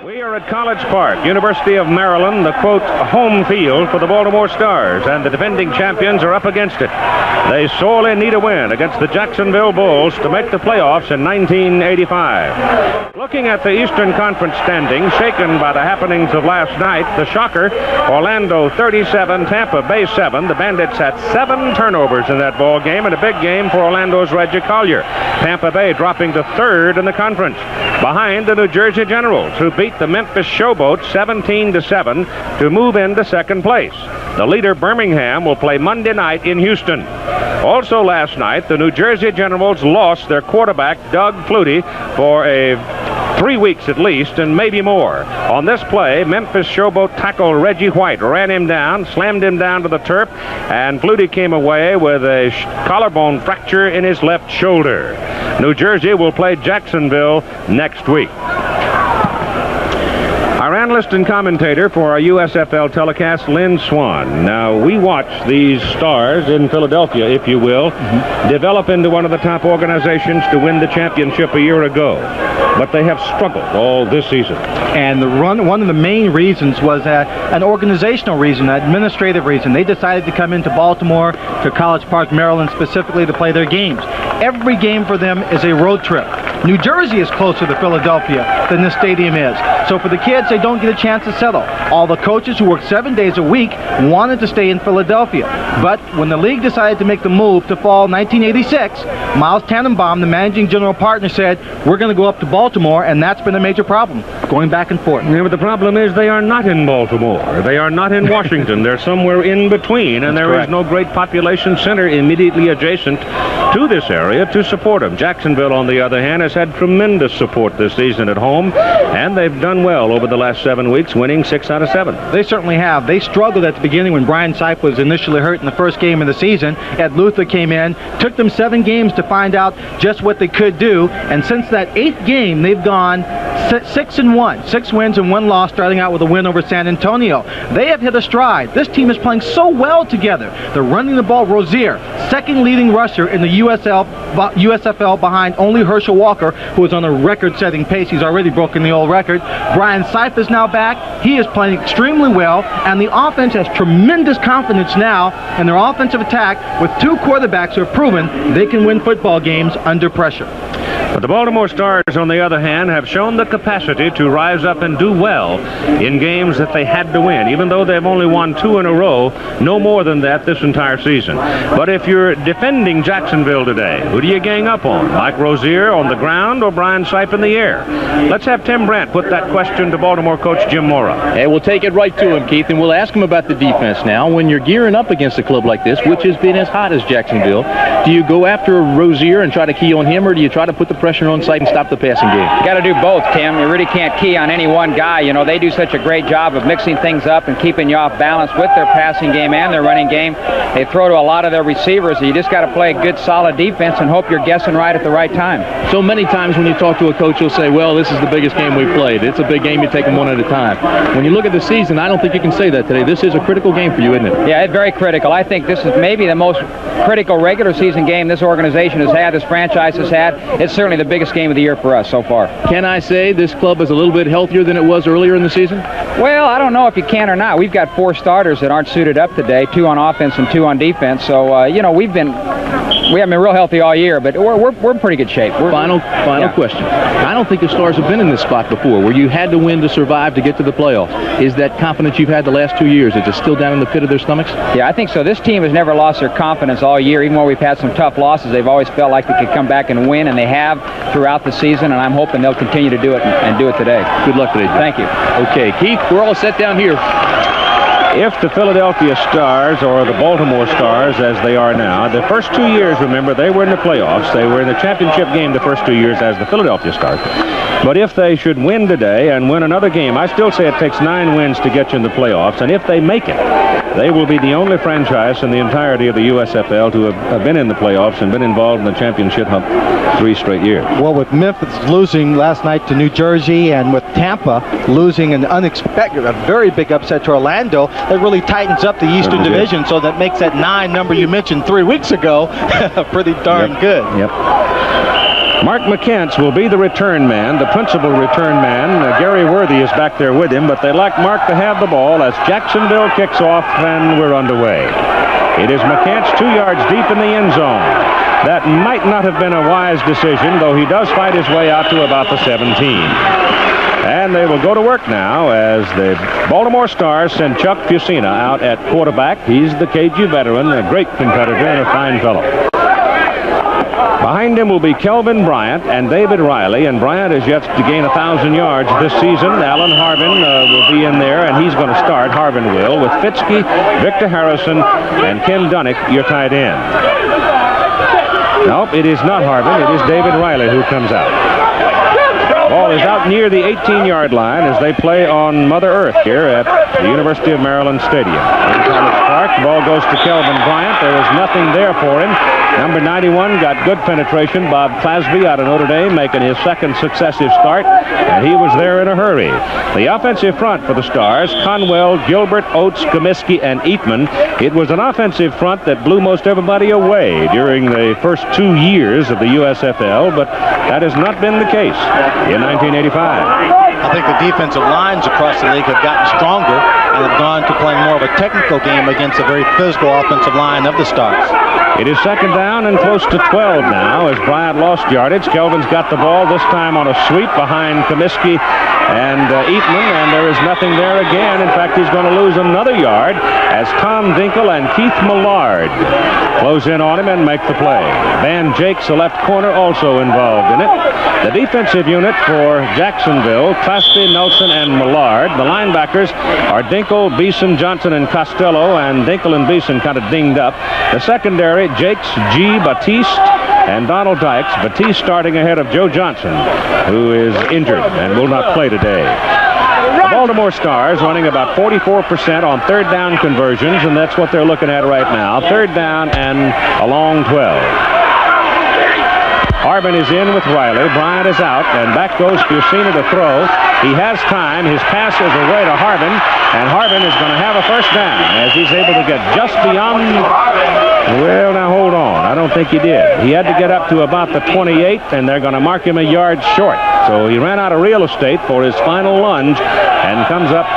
We are at College Park, University of Maryland, the, quote, home field for the Baltimore Stars, and the defending champions are up against it. They sorely need a win against the Jacksonville Bulls to make the playoffs in 1985. Looking at the Eastern Conference standings, shaken by the happenings of last night, the shocker, Orlando 37, Tampa Bay 7. The Bandits had 7 turnovers in that ball game, and a big game for Orlando's Reggie Collier. Tampa Bay dropping to 3rd in the conference, behind the New Jersey Generals, who beat the Memphis Showboats 17-7 to move into 2nd place. The leader, Birmingham, will play Monday night in Houston. Also last night, the New Jersey Generals lost their quarterback, Doug Flutie, for 3 weeks at least, and maybe more. On this play, Memphis Showboat tackle Reggie White ran him down, slammed him down to the turf, and Flutie came away with a collarbone fracture in his left shoulder. New Jersey will play Jacksonville next week. Our analyst and commentator for our USFL telecast, Lynn Swan. Now, we watch these Stars in Philadelphia, if you will, develop into one of the top organizations to win the championship a year ago. But they have struggled all this season. And one of the main reasons was an organizational reason, an administrative reason. They decided to come into Baltimore, to College Park, Maryland, specifically to play their games. Every game for them is a road trip. New Jersey is closer to Philadelphia than this stadium is. So for the kids, they don't get a chance to settle. All the coaches who work 7 days a week wanted to stay in Philadelphia. But when the league decided to make the move to fall 1986, Miles Tannenbaum, the managing general partner, said, we're going to go up to Baltimore, and that's been a major problem, going back and forth. Yeah, but the problem is they are not in Baltimore. They are not in Washington. They're somewhere in between, and there is no great population center immediately adjacent to this area to support them. Jacksonville, on the other hand, has had tremendous support this season at home, and they've done well over the last 7 weeks, winning 6 out of 7. They certainly have. They struggled at the beginning when Brian Sipe was initially hurt in the first game of the season. Ed Luther came in, took them 7 games to find out just what they could do, and since that 8th game, they've gone 6-1. 6 wins and 1 loss, starting out with a win over San Antonio. They have hit a stride. This team is playing so well together. They're running the ball. Rozier, 2nd leading rusher in the USFL behind only Herschel Walker, who is on a record-setting pace. He's already broken the old record. Brian Sipe is now back. He is playing extremely well, and the offense has tremendous confidence now in their offensive attack with 2 quarterbacks who have proven they can win football games under pressure. But the Baltimore Stars, on the other hand, have shown the capacity to rise up and do well in games that they had to win, even though they've only won 2 in a row, no more than that this entire season. But if you're defending Jacksonville today, who do you gang up on? Mike Rozier on the ground or Brian Sipe in the air? Let's have Tim Brandt put that question to Baltimore coach Jim Mora. Hey, we'll take it right to him, Keith, and we'll ask him about the defense now. When you're gearing up against a club like this, which has been as hot as Jacksonville, do you go after Rozier and try to key on him, or do you try to put the pressure on Sipe and stop the passing game? You got to do both, Tim. You really can't key on any one guy. You know, they do such a great job of mixing things up and keeping you off balance with their passing game and their running game. They throw to a lot of their receivers. So you just got to play a good, solid defense and hope you're guessing right at the right time. So many times when you talk to a coach, he'll say, well, this is the biggest game we've played. It's a big game. You take them one at a time. When you look at the season, I don't think you can say that today. This is a critical game for you, isn't it? Yeah, it's very critical. I think this is maybe the most critical regular season game this organization has had, this franchise has had. It's certainly the biggest game of the year for us so far. Can I say this club is a little bit healthier than it was earlier in the season? Well, I don't know if you can or not. We've got 4 starters that aren't suited up today, 2 on offense and 2 on defense. So, you know, we haven't been real healthy all year, but we're in pretty good shape. Final question. I don't think the Stars have been in this spot before, where you had to win to survive to get to the playoffs. Is that confidence you've had the last 2 years, is it still down in the pit of their stomachs? Yeah, I think so. This team has never lost their confidence all year. Even though we've had some tough losses, they've always felt like they could come back and win, and they have throughout the season, and I'm hoping they'll continue to do it and do it today. Good luck today, Jim. Thank you. Okay, Keith, we're all set down here. If the Philadelphia Stars, or the Baltimore Stars as they are now, the first 2 years, remember, they were in the playoffs. They were in the championship game the first 2 years as the Philadelphia Stars. But if they should win today and win another game, I still say it takes 9 wins to get you in the playoffs. And if they make it, they will be the only franchise in the entirety of the USFL to have been in the playoffs and been involved in the championship hunt 3 straight years. Well, with Memphis losing last night to New Jersey and with Tampa losing an unexpected, a very big upset to Orlando, that really tightens up the Eastern Division, so that makes that 9 number you mentioned 3 weeks ago pretty darn good. Yep. Mark McCants will be the return man, the principal return man. Gary Worthy is back there with him, but they like Mark to have the ball as Jacksonville kicks off and we're underway. It is McCants 2 yards deep in the end zone. That might not have been a wise decision, though he does fight his way out to about the 17. And they will go to work now as the Baltimore Stars send Chuck Fusina out at quarterback. He's the KG veteran, a great competitor and a fine fellow. Behind him will be Kelvin Bryant and David Riley, and Bryant is yet to gain 1,000 yards this season. Alan Harbin will be in there, and he's going to start, Harbin will, with Fitzke, Victor Harrison, and Ken Dunnick, your tight end. Nope, it is not Harbin. It is David Riley who comes out. Ball is out near the 18-yard line as they play on Mother Earth here at the University of Maryland Stadium. In College Park, the ball goes to Kelvin Bryant. There was nothing there for him. Number 91 got good penetration. Bob Clasby out of Notre Dame making his second successive start, and he was there in a hurry. The offensive front for the Stars, Conwell, Gilbert, Oates, Comiskey, and Eatman. It was an offensive front that blew most everybody away during the first 2 years of the USFL, but that has not been the case in 1985. I think the defensive lines across the league have gotten stronger and have gone to playing more of a technical game against a very physical offensive line of the Stars. It is second down and close to 12 now as Bryant lost yardage. Kelvin's got the ball this time on a sweep behind Comiskey and Eatman, and there is nothing there again. In fact, he's going to lose another yard as Tom Dinkle and Keith Millard close in on him and make the play. Van Jakes, the left corner, also involved in it. The defensive unit for Jacksonville, Clasby, Nelson, and Millard. The linebackers are Dinkle, Beeson, Johnson, and Costello, and Dinkle and Beeson kind of dinged up. The secondary, Jakes, G, Batiste, and Donald Dykes. Batiste starting ahead of Joe Johnson, who is injured and will not play today. The Baltimore Stars running about 44% on third down conversions, and that's what they're looking at right now. Third down and a long 12. Harbin is in with Riley. Bryant is out, and back goes Fusina to throw. He has time. His pass is away to Harbin, and Harbin is going to have a first down as he's able to get just beyond. Well, now hold on. I don't think he did. He had to get up to about the 28, and they're going to mark him a yard short. So he ran out of real estate for his final lunge and comes up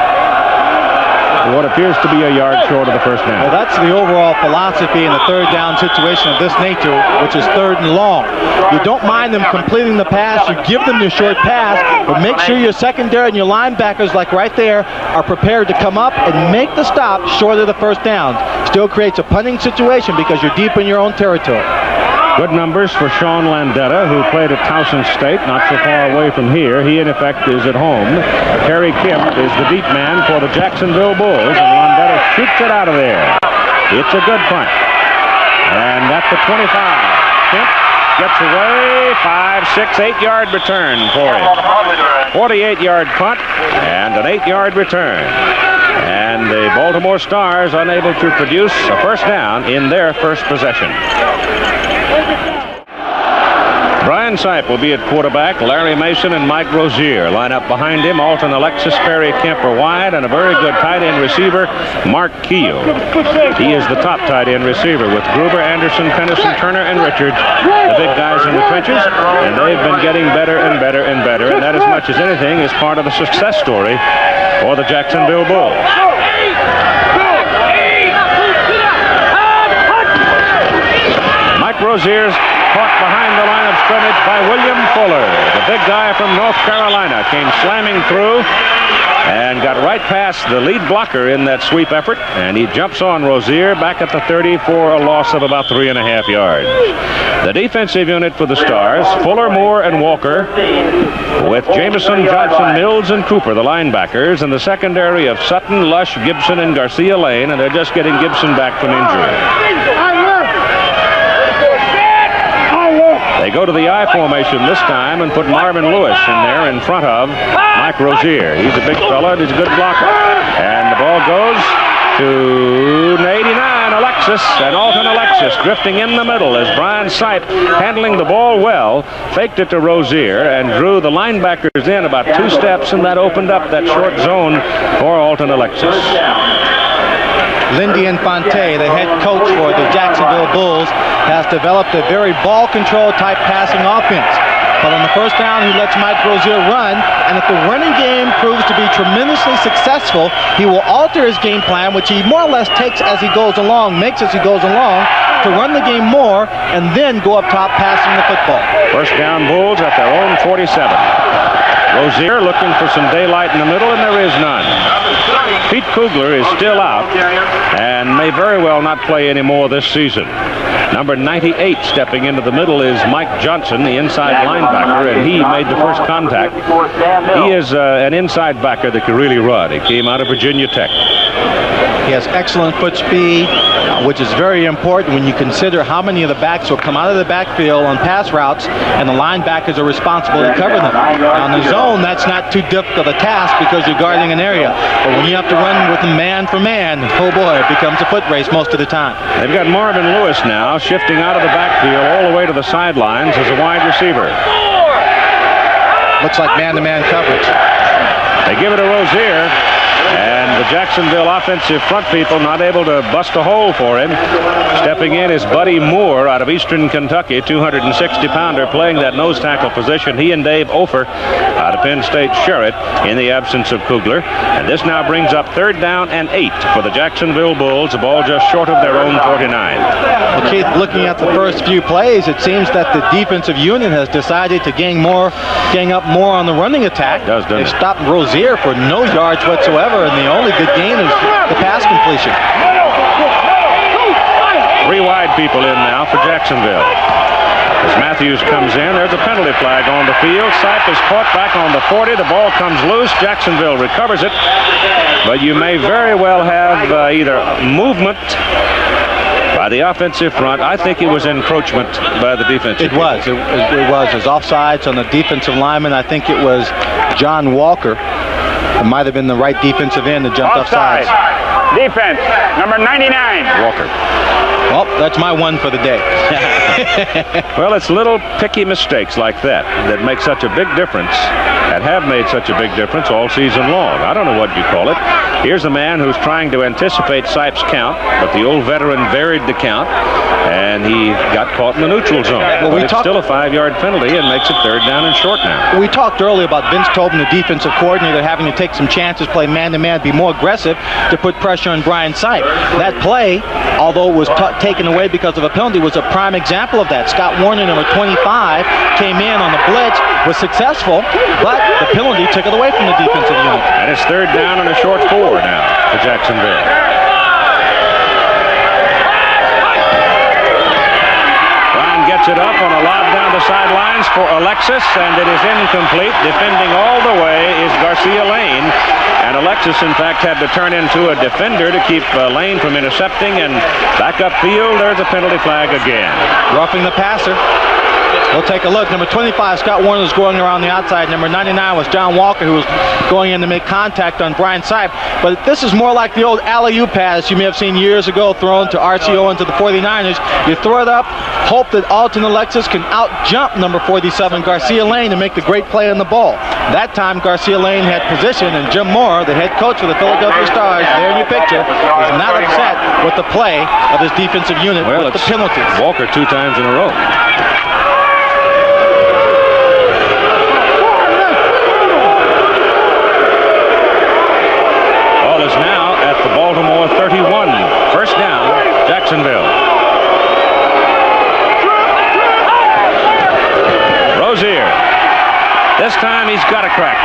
what appears to be a yard short of the first down. Well, that's the overall philosophy in a third down situation of this nature, which is third and long. You don't mind them completing the pass. You give them your short pass, but make sure your secondary and your linebackers, like right there, are prepared to come up and make the stop short of the first down. Still creates a punting situation because you're deep in your own territory. Good numbers for Sean Landetta, who played at Towson State, not so far away from here. He, in effect, is at home. Terry Kemp is the deep man for the Jacksonville Bulls, and Landetta shoots it out of there. It's a good punt. And at the 25, Kemp gets away. 5, 6, 8-yard return for him. 48-yard punt and an 8-yard return. And the Baltimore Stars unable to produce a first down in their first possession. Brian Sipe will be at quarterback. Larry Mason and Mike Rozier line up behind him. Alton Alexis, Perry Kemper wide, and a very good tight end receiver, Mark Keel. He is the top tight end receiver with Gruber, Anderson, Tennyson, Turner, and Richards, the big guys in the trenches, and they've been getting better and better and better, and that, as much as anything, is part of the success story for the Jacksonville Bulls. Mike Rozier's caught behind the line of scrimmage by William Fuller. The big guy from North Carolina came slamming through and got right past the lead blocker in that sweep effort, and he jumps on Rozier back at the 30 for a loss of about 3.5 yards. The defensive unit for the Stars, Fuller, Moore, and Walker, with Jameson, Johnson, Mills, and Cooper, the linebackers, and the secondary of Sutton, Lush, Gibson, and Garcia Lane, and they're just getting Gibson back from injury. They go to the I formation this time and put Marvin Lewis in there in front of Mike Rozier. He's a big fella and he's a good blocker. And the ball goes to 89, Alexis, and Alton Alexis drifting in the middle as Brian Sipe, handling the ball well, faked it to Rozier and drew the linebackers in about 2 steps, and that opened up that short zone for Alton Alexis. Lindy Infante, the head coach for the Jacksonville Bulls, has developed a very ball control type passing offense. But on the first down, he lets Mike Rozier run, and if the running game proves to be tremendously successful, he will alter his game plan, which he more or less takes as he goes along, makes as he goes along, to run the game more and then go up top passing the football. First down, Bulls at their own 47. Rozier looking for some daylight in the middle, and there is none. Pete Kugler is still out and may very well not play anymore this season. Number 98 stepping into the middle is Mike Johnson, the inside linebacker, and he made the first contact. He is an inside backer that can really run. He came out of Virginia Tech. He has excellent foot speed, which is very important when you consider how many of the backs will come out of the backfield on pass routes, and the linebackers are responsible to cover them. Now, in the zone, that's not too difficult a task because you're guarding an area. But when you have to run with them man for man, oh boy, it becomes a foot race most of the time. They've got Marvin Lewis now shifting out of the backfield all the way to the sidelines as a wide receiver. Looks like man-to-man coverage. They give it to Rozier, and the Jacksonville offensive front people not able to bust a hole for him. Stepping in is Buddy Moore out of Eastern Kentucky, 260-pounder, playing that nose tackle position. He and Dave Ofer out of Penn State share it in the absence of Kugler. And this now brings up 3rd down and 8 for the Jacksonville Bulls, a ball just short of their own 49. Well, Keith, looking at the first few plays, it seems that the defensive unit has decided to gang up more on the running attack. Doesn't They it? stopped Rozier for no yards whatsoever, and the only good gain is the pass completion. 3 wide people in now for Jacksonville. As Matthews comes in, there's a penalty flag on the field. Sipe is caught back on the 40. The ball comes loose. Jacksonville recovers it. But you may very well have either movement by the offensive front. I think it was encroachment by the defensive. It was. It was. It was offsides on the defensive lineman. I think it was John Walker. It might have been the right defensive end that jumped offsides. Defense, number 99. Walker. Well, that's my one for the day. Well, it's little picky mistakes like that that make such a big difference and have made such a big difference all season long. I don't know what you call it. Here's a man who's trying to anticipate Sipe's count, but the old veteran varied the count, and he got caught in the neutral zone. Well, but it's still a 5-yard penalty and makes it 3rd down and short now. We talked earlier about Vince Tobin, the defensive coordinator, having to take some chances, play man-to-man, be more aggressive to put pressure on Brian Sipe. That play, although it was taken away because of a penalty, was a prime example of that. Scott Warner, number 25, came in on the blitz, was successful, but the penalty took it away from the defensive unit. And it's 3rd down and a short 4 now for Jacksonville. Brown gets it up on a lob down the sidelines for Alexis, and it is incomplete. Defending all the way is Garcia Lane. And Alexis, in fact, had to turn into a defender to keep Lane from intercepting. And back upfield, there's a penalty flag again. Roughing the passer. We'll take a look. Number 25, Scott Warner, was going around the outside. Number 99 was John Walker, who was going in to make contact on Brian Sipe. But this is more like the old alley-oop pass you may have seen years ago thrown to RCO and to the 49ers. You throw it up, hope that Alton Alexis can out-jump number 47, Garcia Lane, to make the great play on the ball. That time, Garcia Lane had position, and Jim Moore, the head coach for the Philadelphia Stars, there in your picture, is not upset with the play of his defensive unit with the penalties. Walker 2 times in a row. Is now at the Baltimore 31. 1st down, Jacksonville. Rozier. This time he's got a crack.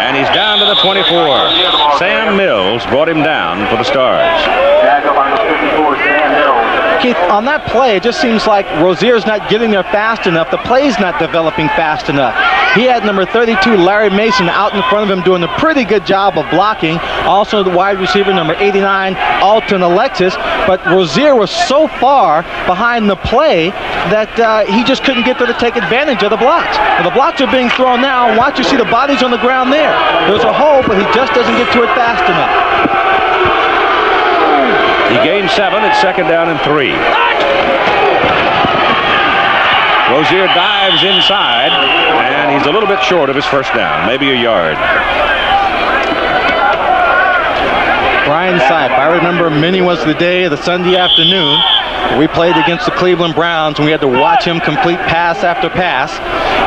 And he's down to the 24. Sam Mills brought him down for the Stars. Keith, on that play, it just seems like Rozier's not getting there fast enough. The play's not developing fast enough. He had number 32, Larry Mason, out in front of him doing a pretty good job of blocking. Also the wide receiver, number 89, Alton Alexis. But Rozier was so far behind the play that he just couldn't get there to take advantage of the blocks. Well, the blocks are being thrown now. Watch, you see the bodies on the ground there. There's a hole, but he just doesn't get to it fast enough. He gained 7. It's 2nd down and 3. Rozier dives inside, and he's a little bit short of his 1st down, maybe a yard. Brian Sipe. I remember many was the day of the Sunday afternoon. We played against the Cleveland Browns, and we had to watch him complete pass after pass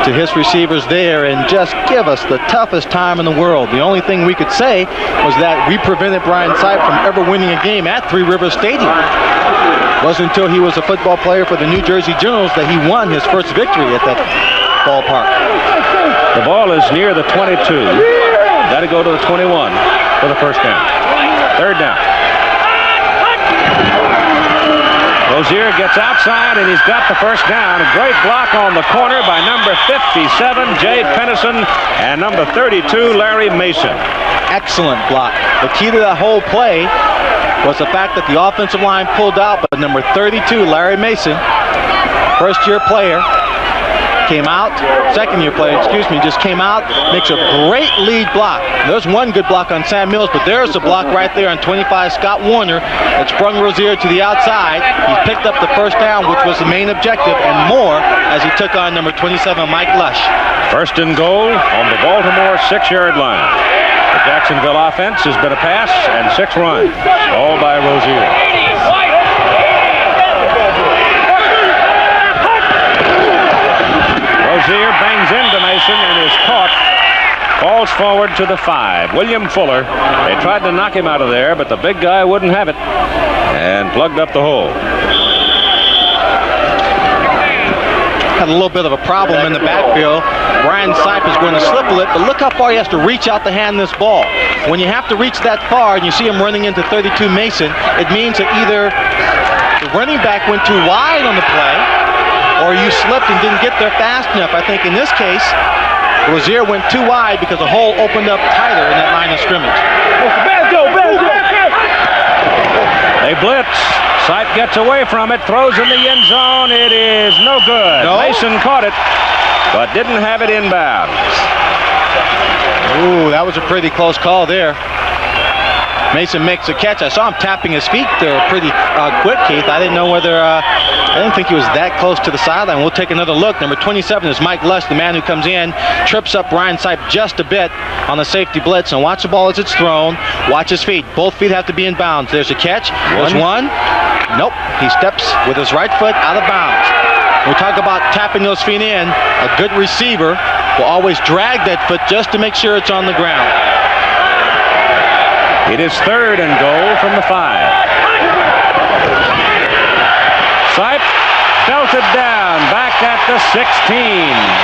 to his receivers there and just give us the toughest time in the world. The only thing we could say was that we prevented Brian Sipe from ever winning a game at Three Rivers Stadium. It wasn't until he was a football player for the New Jersey Generals that he won his first victory at that ballpark. The ball is near the 22. Got to go to the 21 for the first down. Third down. Rozier gets outside, and he's got the first down. A great block on the corner by number 57, Jay Pennison, and number 32, Larry Mason. Excellent block. The key to that whole play was the fact that the offensive line pulled out, but number 32, Larry Mason, first-year player, came out, second-year player, just came out, makes a great lead block. There's one good block on Sam Mills, but there's a block right there on 25, Scott Warner, that sprung Rozier to the outside. He picked up the first down, which was the main objective, and more as he took on number 27, Mike Lush. First and goal on the Baltimore 6-yard line. The Jacksonville offense has been a pass and 6 runs, all by Rozier. Rozier bangs into Mason and is caught. Falls forward to the 5. William Fuller. They tried to knock him out of there, but the big guy wouldn't have it and plugged up the hole. Had a little bit of a problem in the backfield. Brian Sipe is going to slip a little, but look how far he has to reach out to hand this ball. When you have to reach that far and you see him running into 32 Mason, it means that either the running back went too wide on the play or you slipped and didn't get there fast enough. I think in this case, Rozier went too wide because the hole opened up tighter in that line of scrimmage. They blitz. Sipe gets away from it, throws in the end zone. It is no good. No? Mason caught it, but didn't have it inbound. Ooh, that was a pretty close call there. Mason makes a catch. I saw him tapping his feet there pretty quick, Keith. I didn't know whether, I didn't think he was that close to the sideline. We'll take another look. Number 27 is Mike Lush, the man who comes in, trips up Brian Sipe just a bit on the safety blitz. And watch the ball as it's thrown. Watch his feet. Both feet have to be in bounds. There's a catch. There's one. Nope. He steps with his right foot out of bounds. We talk about tapping those feet in. A good receiver will always drag that foot just to make sure it's on the ground. It is third and goal from the 5. Sipe belted down back at the 16.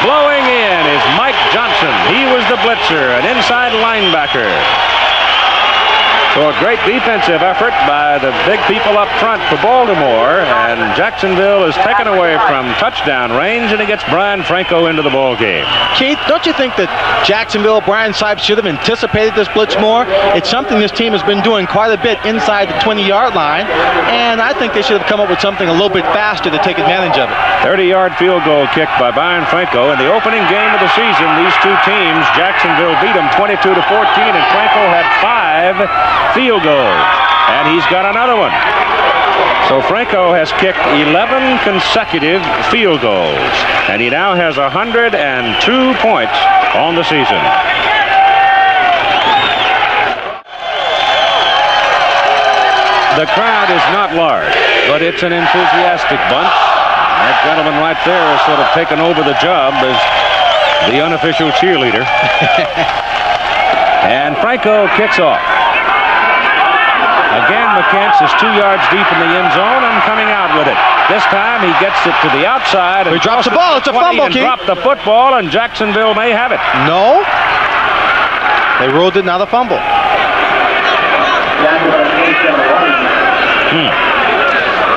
Blowing in is Mike Johnson. He was the blitzer, an inside linebacker. So a great defensive effort by the big people up front for Baltimore, and Jacksonville is taken away from touchdown range, and it gets Brian Franco into the ball game. Keith, don't you think that Jacksonville, Brian Sipe should have anticipated this blitz more? It's something this team has been doing quite a bit inside the 20-yard line, and I think they should have come up with something a little bit faster to take advantage of it. 30-yard field goal kick by Brian Franco. In the opening game of the season, these two teams, Jacksonville beat them 22-14, and Franco had 5 field goals, and he's got another one. So Franco has kicked 11 consecutive field goals, and he now has 102 points on the season. The crowd is not large, but it's an enthusiastic bunch. That gentleman right there has sort of taken over the job as the unofficial cheerleader. And Franco kicks off. Again, McCants is 2 yards deep in the end zone and coming out with it. This time he gets it to the outside. He drops the ball. It's a fumble, Keith. Dropped the football, and Jacksonville may have it. No. They ruled it not a fumble.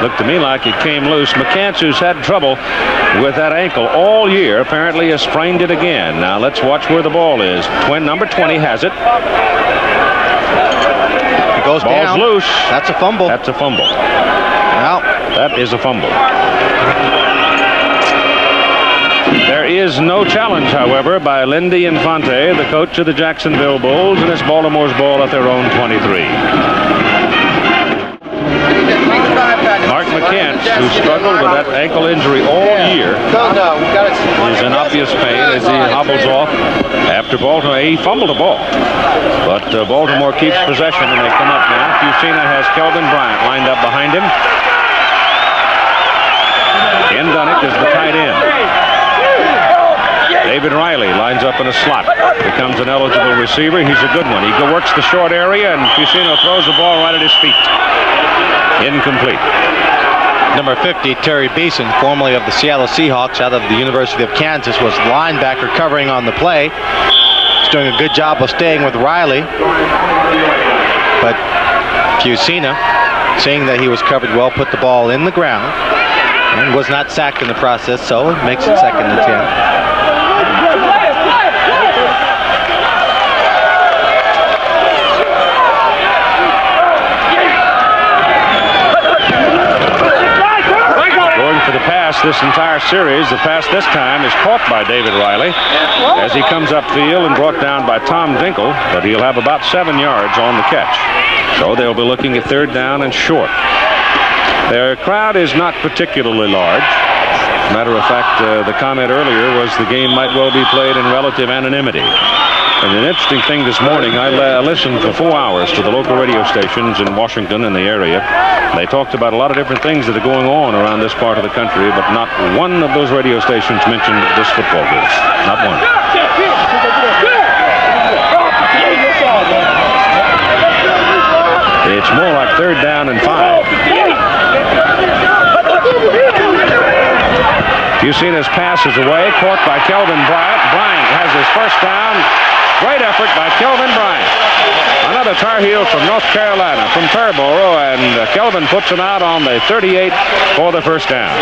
Looked to me like it came loose. McCants, who's had trouble with that ankle all year, apparently has sprained it again. Now let's watch where the ball is. Number 20 has it. Goes Ball's down. Loose. That's a fumble. That's a fumble. Well, that is a fumble. There is no challenge, however, by Lindy Infante, the coach of the Jacksonville Bulls, and it's Baltimore's ball at their own 23. Mark Kent, who struggled with that ankle injury all year, is in obvious pain as he hobbles off after Baltimore. He fumbled the ball, but Baltimore keeps possession, and they come up now. Fusina has Kelvin Bryant lined up behind him. Ken Dunnick is the tight end. David Riley lines up in a slot, becomes an eligible receiver. He's a good one. He works the short area, and Fusino throws the ball right at his feet. Incomplete. Number 50, Terry Beeson, formerly of the Seattle Seahawks out of the University of Kansas, was linebacker covering on the play. He's doing a good job of staying with Riley. But Fusina, seeing that he was covered well, put the ball in the ground and was not sacked in the process, so it makes it 2nd and 10. This entire series, the pass this time is caught by David Riley as he comes upfield and brought down by Tom Dinkel, but he'll have about 7 yards on the catch. So they'll be looking at 3rd down and short. Their crowd is not particularly large. Matter of fact, the comment earlier was the game might well be played in relative anonymity. And an interesting thing this morning, I listened for 4 hours to the local radio stations in Washington and the area. They talked about a lot of different things that are going on around this part of the country, but not one of those radio stations mentioned this football game. Not one. It's more like 3rd down and 5. Fusina's pass is away, caught by Kelvin Bryant. Bryant has his first down. Great effort by Kelvin Bryant. Another Tar Heel from North Carolina, from Tarboro, and Kelvin puts him out on the 38 for the first down.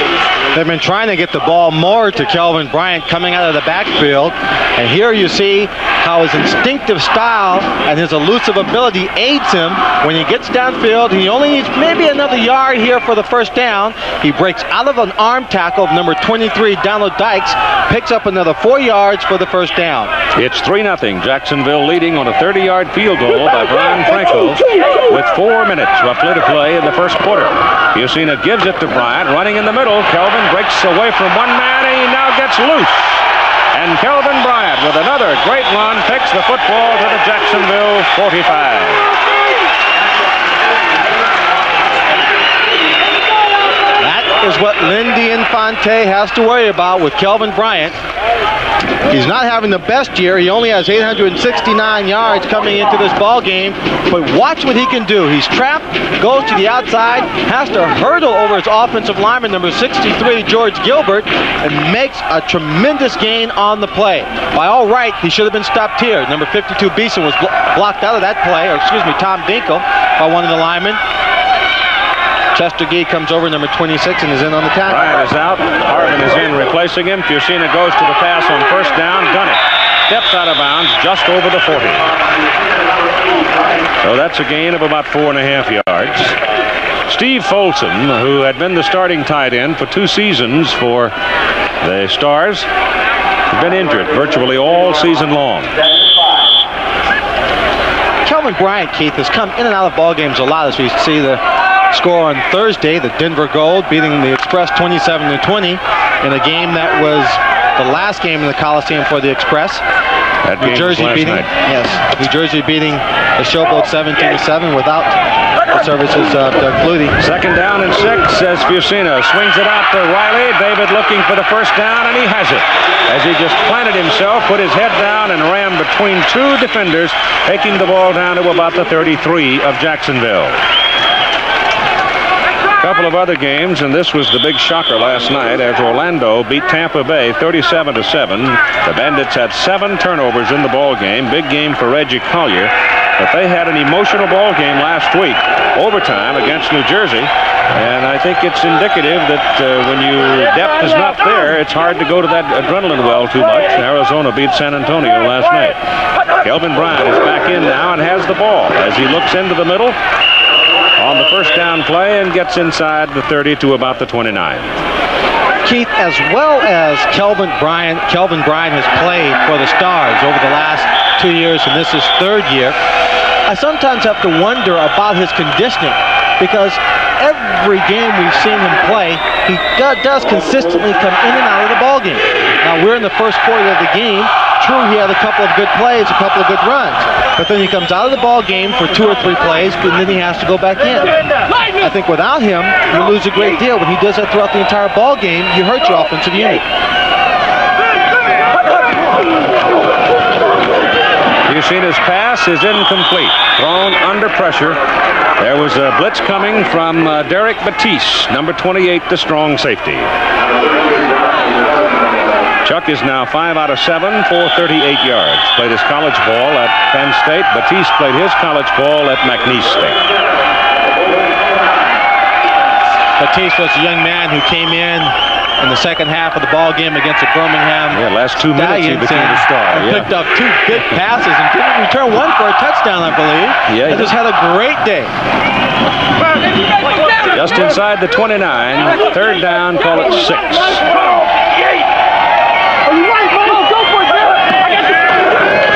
They've been trying to get the ball more to Kelvin Bryant coming out of the backfield, and here you see how his instinctive style and his elusive ability aids him when he gets downfield. He only needs maybe another yard here for the first down. He breaks out of an arm tackle of number 23, Donald Dykes, picks up another 4 yards for the first down. It's 3-0. Jacksonville leading on a 30-yard field goal by Brian Franco with 4 minutes roughly to play in the first quarter. Fusina gives it to Bryant, running in the middle. Kelvin breaks away from one man, and he now gets loose. And Kelvin Bryant, with another great run, takes the football to the Jacksonville 45. That is what Lindy Infante has to worry about with Kelvin Bryant. He's not having the best year. He only has 869 yards coming into this ball game. But watch what he can do. He's trapped, goes to the outside, has to hurdle over his offensive lineman, number 63, George Gilbert, and makes a tremendous gain on the play. By all right, he should have been stopped here. Number 52, Beeson, was blocked out of that play, or excuse me, Tom Dinkel, by one of the linemen. Chester Gee comes over, number 26, and is in on the tackle. Bryant is out. Harvin is in replacing him. Fusina goes to the pass on first down. Dunnick steps out of bounds just over the 40. So that's a gain of about 4.5 yards. Steve Folsom, who had been the starting tight end for 2 seasons for the Stars, has been injured virtually all season long. Kelvin Bryant, Keith, has come in and out of ball games a lot, as we see the score on Thursday. The Denver Gold beating the Express 27-20 in a game that was the last game in the Coliseum for the Express. That New Jersey beating New Jersey beating the Showboat 17-7 without the services of Doug Flutie. 2nd down and 6 as Fusina swings it out to Riley. David looking for the first down, and he has it. As he just planted himself, put his head down, and ran between 2 defenders, taking the ball down to about the 33 of Jacksonville. Couple of other games, and this was the big shocker last night as Orlando beat Tampa Bay 37-7. The Bandits had 7 turnovers in the ball game. Big game for Reggie Collier, but they had an emotional ball game last week, overtime against New Jersey, and I think it's indicative that when your depth is not there, it's hard to go to that adrenaline well too much. Arizona beat San Antonio last night. Kelvin Bryant is back in now and has the ball as he looks into the middle on the first down play and gets inside the 30 to about the 29. Keith, as well as Kelvin Bryant has played for the Stars over the last 2 years, and this is 3rd year, I sometimes have to wonder about his conditioning. because every game we've seen him play, he does consistently come in and out of the ball game. Now, we're in the first quarter of the game. True, he had a couple of good plays, a couple of good runs, but then he comes out of the ball game for 2 or 3 plays, and then he has to go back in. I think without him, you lose a great deal. When he does that throughout the entire ball game, you hurt your offensive unit. You've seen his pass is incomplete, thrown under pressure. There was a blitz coming from Derek Batiste, number 28, the strong safety. Chuck is now 5 out of 7 for 38 yards. Played his college ball at Penn State. Batiste played his college ball at McNeese State. Batiste was a young man who came in the second half of the ball game against the Birmingham. Yeah, last 2 minutes he became a star. Picked up 2 good passes and couldn't return one for a touchdown, I believe. Yeah, he just had a great day. Just inside the 29, 3rd down, call it 6.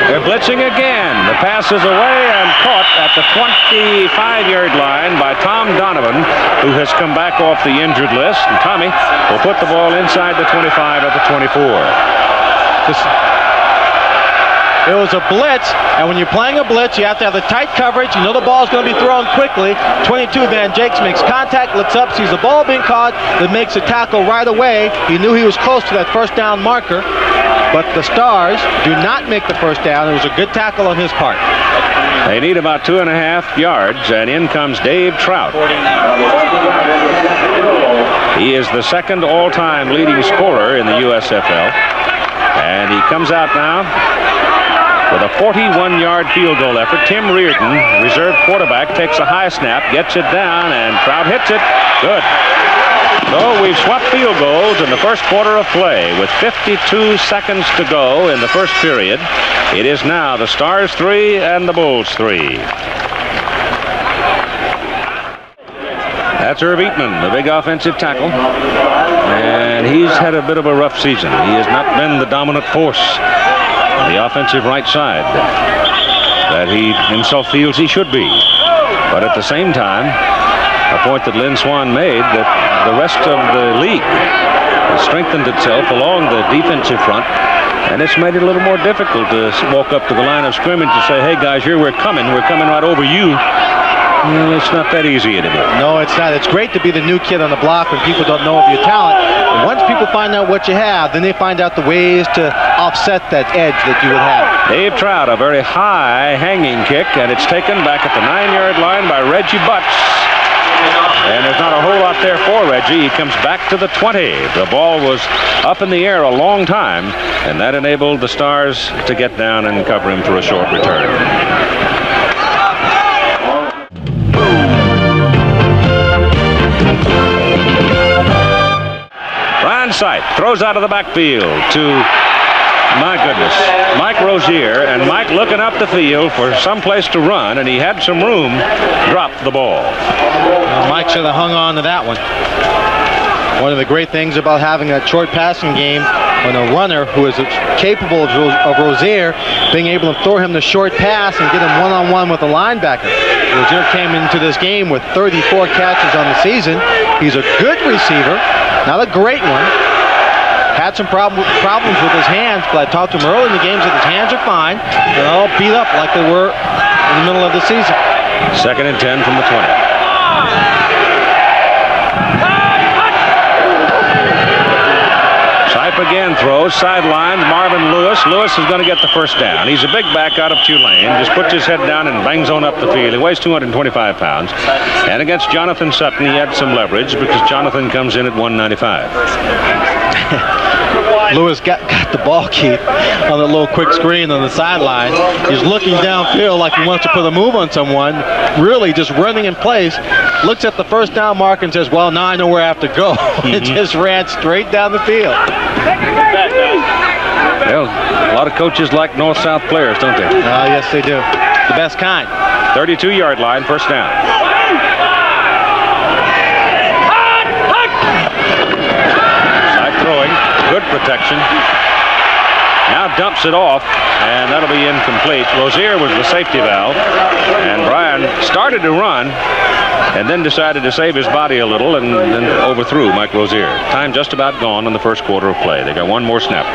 They're blitzing again. The pass is away and caught at the 25-yard line by Tom Donovan, who has come back off the injured list. And Tommy will put the ball inside the 25 of the 24. It was a blitz, and when you're playing a blitz, you have to have the tight coverage. You know the ball's going to be thrown quickly. 22, Van Jakes makes contact, looks up, sees the ball being caught, then makes a tackle right away. He knew he was close to that first down marker, but the Stars do not make the first down. It was a good tackle on his part. They need about 2.5 yards, and in comes Dave Trout. He is the 2nd all-time leading scorer in the USFL, and he comes out now with a 41-yard field goal effort. Tim Reardon, reserve quarterback, takes a high snap, gets it down, and Trout hits it. Good. So we've swapped field goals in the first quarter of play with 52 seconds to go in the first period. It is now the Stars 3 and the Bulls 3. That's Irv Eatman, the big offensive tackle. And he's had a bit of a rough season. He has not been the dominant force on the offensive right side that he himself feels he should be. But at the same time, a point that Lynn Swan made, that the rest of the league has strengthened itself along the defensive front, and it's made it a little more difficult to walk up to the line of scrimmage and say, hey guys, here we're coming right over you. Well, it's not that easy anymore. No, it's not. It's great to be the new kid on the block when people don't know of your talent. And once people find out what you have, then they find out the ways to offset that edge that you would have. Dave Trout, a very high hanging kick, and it's taken back at the 9-yard line by Reggie Butts. And there's not a whole lot there for Reggie. He comes back to the 20. The ball was up in the air a long time, and that enabled the Stars to get down and cover him for a short return. Brian Sipe throws out of the backfield to, my goodness, Mike Rozier, and Mike looking up the field for some place to run, and he had some room, dropped the ball. Well, Mike should have hung on to that one. One of the great things about having that short passing game when a runner who is capable of Rozier being able to throw him the short pass and get him one-on-one with a linebacker. Rozier came into this game with 34 catches on the season. He's a good receiver, not a great one. Had some problems with his hands, but I talked to him early in the games that his hands are fine. They're all beat up like they were in the middle of the season. 2nd and 10 from the 20. Sipe again throws, sidelines, Marvin Lewis. Lewis is going to get the first down. He's a big back out of Tulane. Just puts his head down and bangs on up the field. He weighs 225 pounds. And against Jonathan Sutton, he had some leverage because Jonathan comes in at 195. Lewis got the ball, Keith, on the little quick screen on the sideline. He's looking downfield like he wants to put a move on someone, really just running in place, looks at the first down mark and says, well, now I know where I have to go. It just ran straight down the field. Well, a lot of coaches like north-south players, don't they? Yes, they do. The best kind. 32-yard line, first down. Good protection. Now dumps it off, and that'll be incomplete. Rozier was the safety valve, and Brian started to run, and then decided to save his body a little and overthrew Mike Rozier. Time just about gone in the first quarter of play. They got one more snap.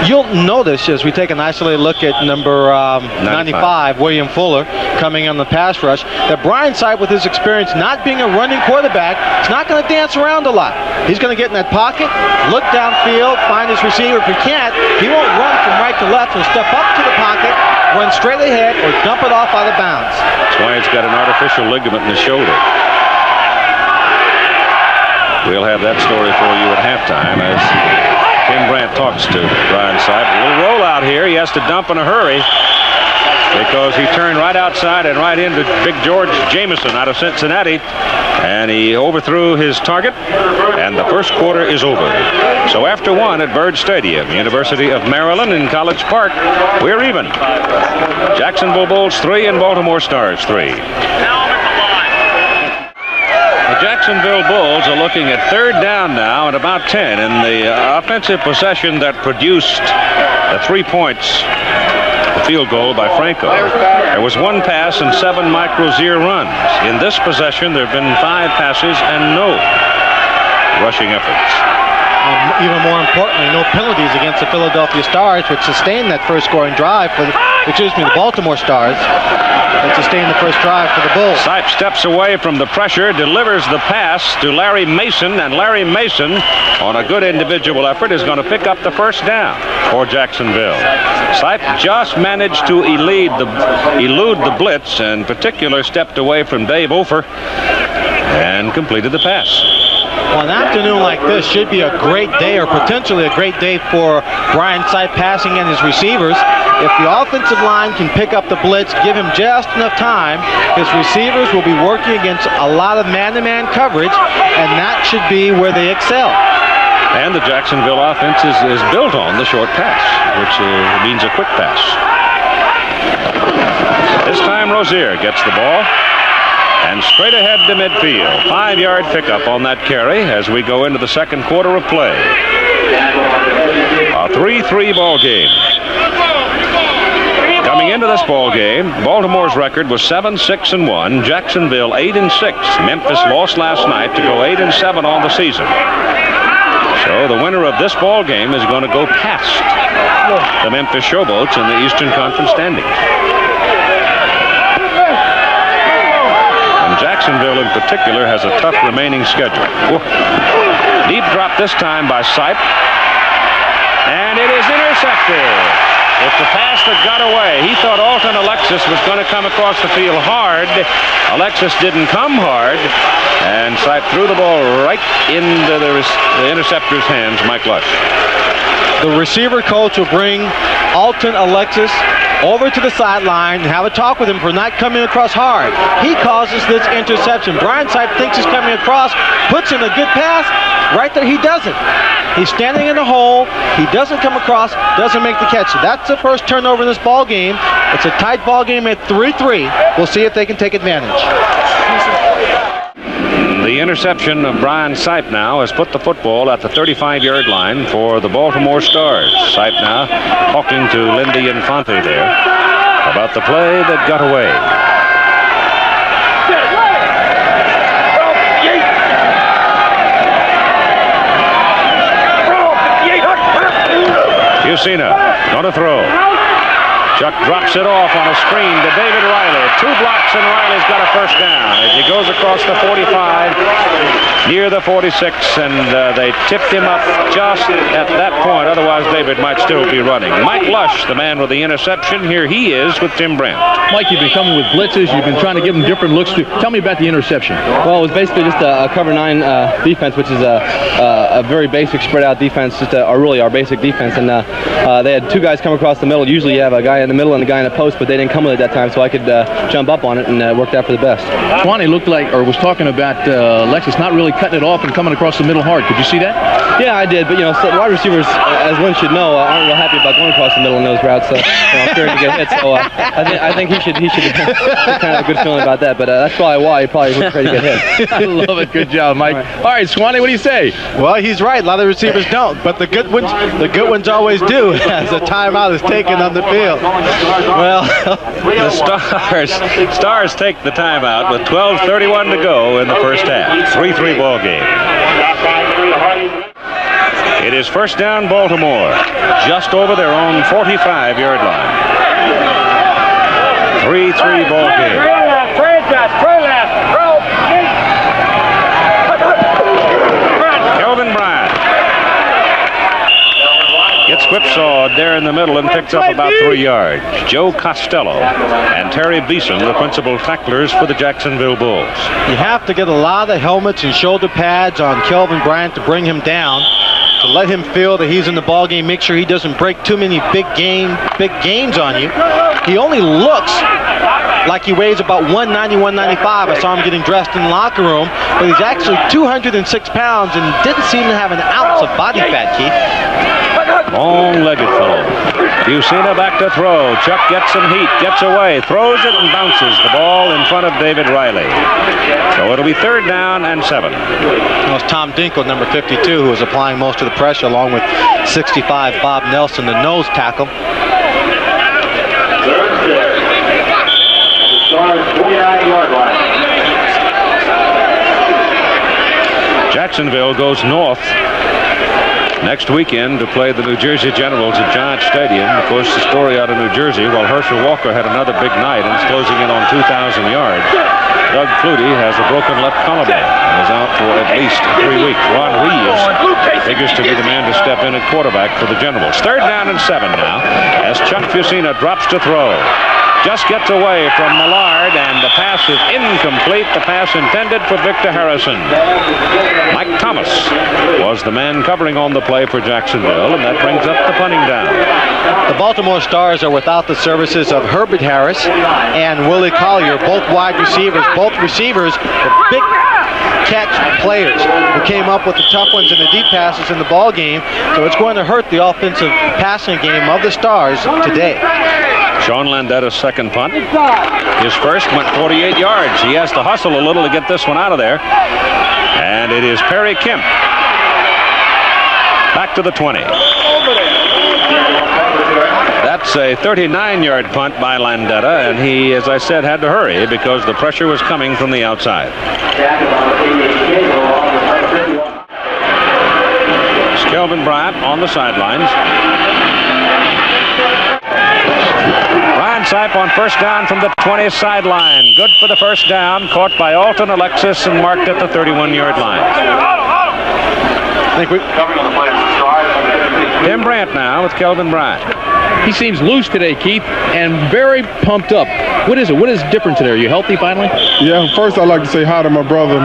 You'll notice as we take an isolated look at number 95, William Fuller, coming on the pass rush, that Brian Sipe, with his experience not being a running quarterback, is not going to dance around a lot. He's going to get in that pocket, look downfield, find his receiver. If he can't, he won't run from right to left. He'll step up to the pocket, run straight ahead, or dump it off out of bounds. That's why he's got an artificial ligament in his shoulder. We'll have that story for you at halftime as Tim Brandt talks to Brian Sipe. A little rollout here. He has to dump in a hurry because he turned right outside and right into Big George Jameson out of Cincinnati, and he overthrew his target, and the first quarter is over. So after one at Byrd Stadium, University of Maryland in College Park, we're even. Jacksonville Bulls 3 and Baltimore Stars 3. The Jacksonville Bulls are looking at third down now and about 10 in the offensive possession that produced the 3 points, the field goal by Franco. There was one pass and 7 Mike Rozier runs. In this possession, there have been 5 passes and no rushing efforts. Even more importantly, no penalties against the Philadelphia Stars, which sustained that first scoring drive for the Baltimore Stars. That sustained the first drive for the Bulls. Sipe steps away from the pressure, delivers the pass to Larry Mason, and Larry Mason, on a good individual effort, is going to pick up the first down for Jacksonville. Sipe just managed to elude the blitz, and in particular stepped away from Dave Ofer and completed the pass. Well, an afternoon like this should be a great day, or potentially a great day for Brian Sipe passing and his receivers. If the offensive line can pick up the blitz, give him just enough time, his receivers will be working against a lot of man-to-man coverage, and that should be where they excel. And the Jacksonville offense is built on the short pass, which means a quick pass. This time Rozier gets the ball. And straight ahead to midfield. 5-yard pickup on that carry as we go into the second quarter of play. A 3-3 ball game. Coming into this ball game, Baltimore's record was 7-6-1. Jacksonville 8-6. Memphis lost last night to go 8-7 on the season. So the winner of this ball game is going to go past the Memphis Showboats in the Eastern Conference standings. Jacksonville in particular has a tough remaining schedule. Whoa. Deep drop this time by Sipe. And it is intercepted. It's a pass that got away. He thought Alton Alexis was going to come across the field hard. Alexis didn't come hard. And Sipe threw the ball right into the interceptor's hands, Mike Lush. The receiver coach will bring Alton Alexis over to the sideline and have a talk with him for not coming across hard. He causes this interception. Brian Sipe thinks he's coming across, puts in a good pass. Right there, he doesn't. He's standing in the hole. He doesn't come across, doesn't make the catch. That's the first turnover in this ball game. It's a tight ball game at 3-3. We'll see if they can take advantage. The interception of Brian Sipe now has put the football at the 35-yard line for the Baltimore Stars. Sipe now talking to Lindy Infante there about the play that got away. Fusina going to throw. Chuck drops it off on a screen to David Riley. 2 blocks and Riley's got a first down as he goes across the 45 near the 46, and they tipped him up just at that point. Otherwise, David might still be running. Mike Lush, the man with the interception. Here he is with Tim Brandt. Mike, you've been coming with blitzes. You've been trying to give them different looks. Tell me about the interception. Well, it was basically just a cover 9 defense, which is a very basic spread out defense, or really our basic defense. And they had 2 guys come across the middle. Usually you have a guy in the middle and a guy in the post, but they didn't come with it that time, so I could jump up on it, and it worked out for the best. Swanee looked like, or was talking about Alexis not really cutting it off and coming across the middle hard. Could you see that? Yeah, I did, but you know, wide receivers, as one should know, aren't real happy about going across the middle in those routes, so I'm sure he get hit. So I think he should kind of have a good feeling about that, but that's probably why he probably was afraid to get hit. I love it. Good job, Mike. All right, Swanee, what do you say? Well, he's right. A lot of receivers don't, but the good ones always do as a timeout is taken on the field. Well, the Stars take take the timeout with 12:31 to go in the first half. 3-3 ball game. It is first down Baltimore, just over their own 45-yard line. 3-3 ball game. Kelvin Bryant gets whipsawed there in the middle and picks up about 3 yards. Joe Costello and Terry Beeson, the principal tacklers for the Jacksonville Bulls. You have to get a lot of helmets and shoulder pads on Kelvin Bryant to bring him down, to let him feel that he's in the ball game. Make sure he doesn't break too many big gains on you. He only looks like he weighs about 190, 195. I saw him getting dressed in the locker room, but he's actually 206 pounds and didn't seem to have an ounce of body fat, Keith. Long-legged fellow. Busina back to throw. Chuck gets some heat, gets away, throws it and bounces the ball in front of David Riley. So it'll be third down and 7. It was Tom Dinkle, number 52, who was applying most of the pressure, along with 65 Bob Nelson, the nose tackle. Jacksonville goes north next weekend to play the New Jersey Generals at Giant Stadium. Of course, the story out of New Jersey, while Herschel Walker had another big night and is closing in on 2,000 yards, Doug Flutie has a broken left collarbone and is out for at least 3 weeks. Ron Reeves figures to be the man to step in at quarterback for the Generals. Third down and 7 now as Chuck Busina drops to throw. Just gets away from Millard, and the pass is incomplete. The pass intended for Victor Harrison. Mike Thomas was the man covering on the play for Jacksonville, and that brings up the punting down. The Baltimore Stars are without the services of Herbert Harris and Willie Collier, both wide receivers. Both receivers were big catch players who came up with the tough ones and the deep passes in the ball game, so it's going to hurt the offensive passing game of the Stars today. Sean Landetta's second punt. His first went 48 yards. He has to hustle a little to get this one out of there. And it is Perry Kemp. Back to the 20. That's a 39-yard punt by Landetta, and he, as I said, had to hurry because the pressure was coming from the outside. It's Kelvin Bryant on the sidelines. Ryan Sipe on first down from the 20 sideline. Good for the first down. Caught by Alton Alexis and marked at the 31-yard line. Tim Brandt now with Kelvin Bryant. He seems loose today, Keith, and very pumped up. What is it? What is different today? Are you healthy finally? Yeah, first I'd like to say hi to my brother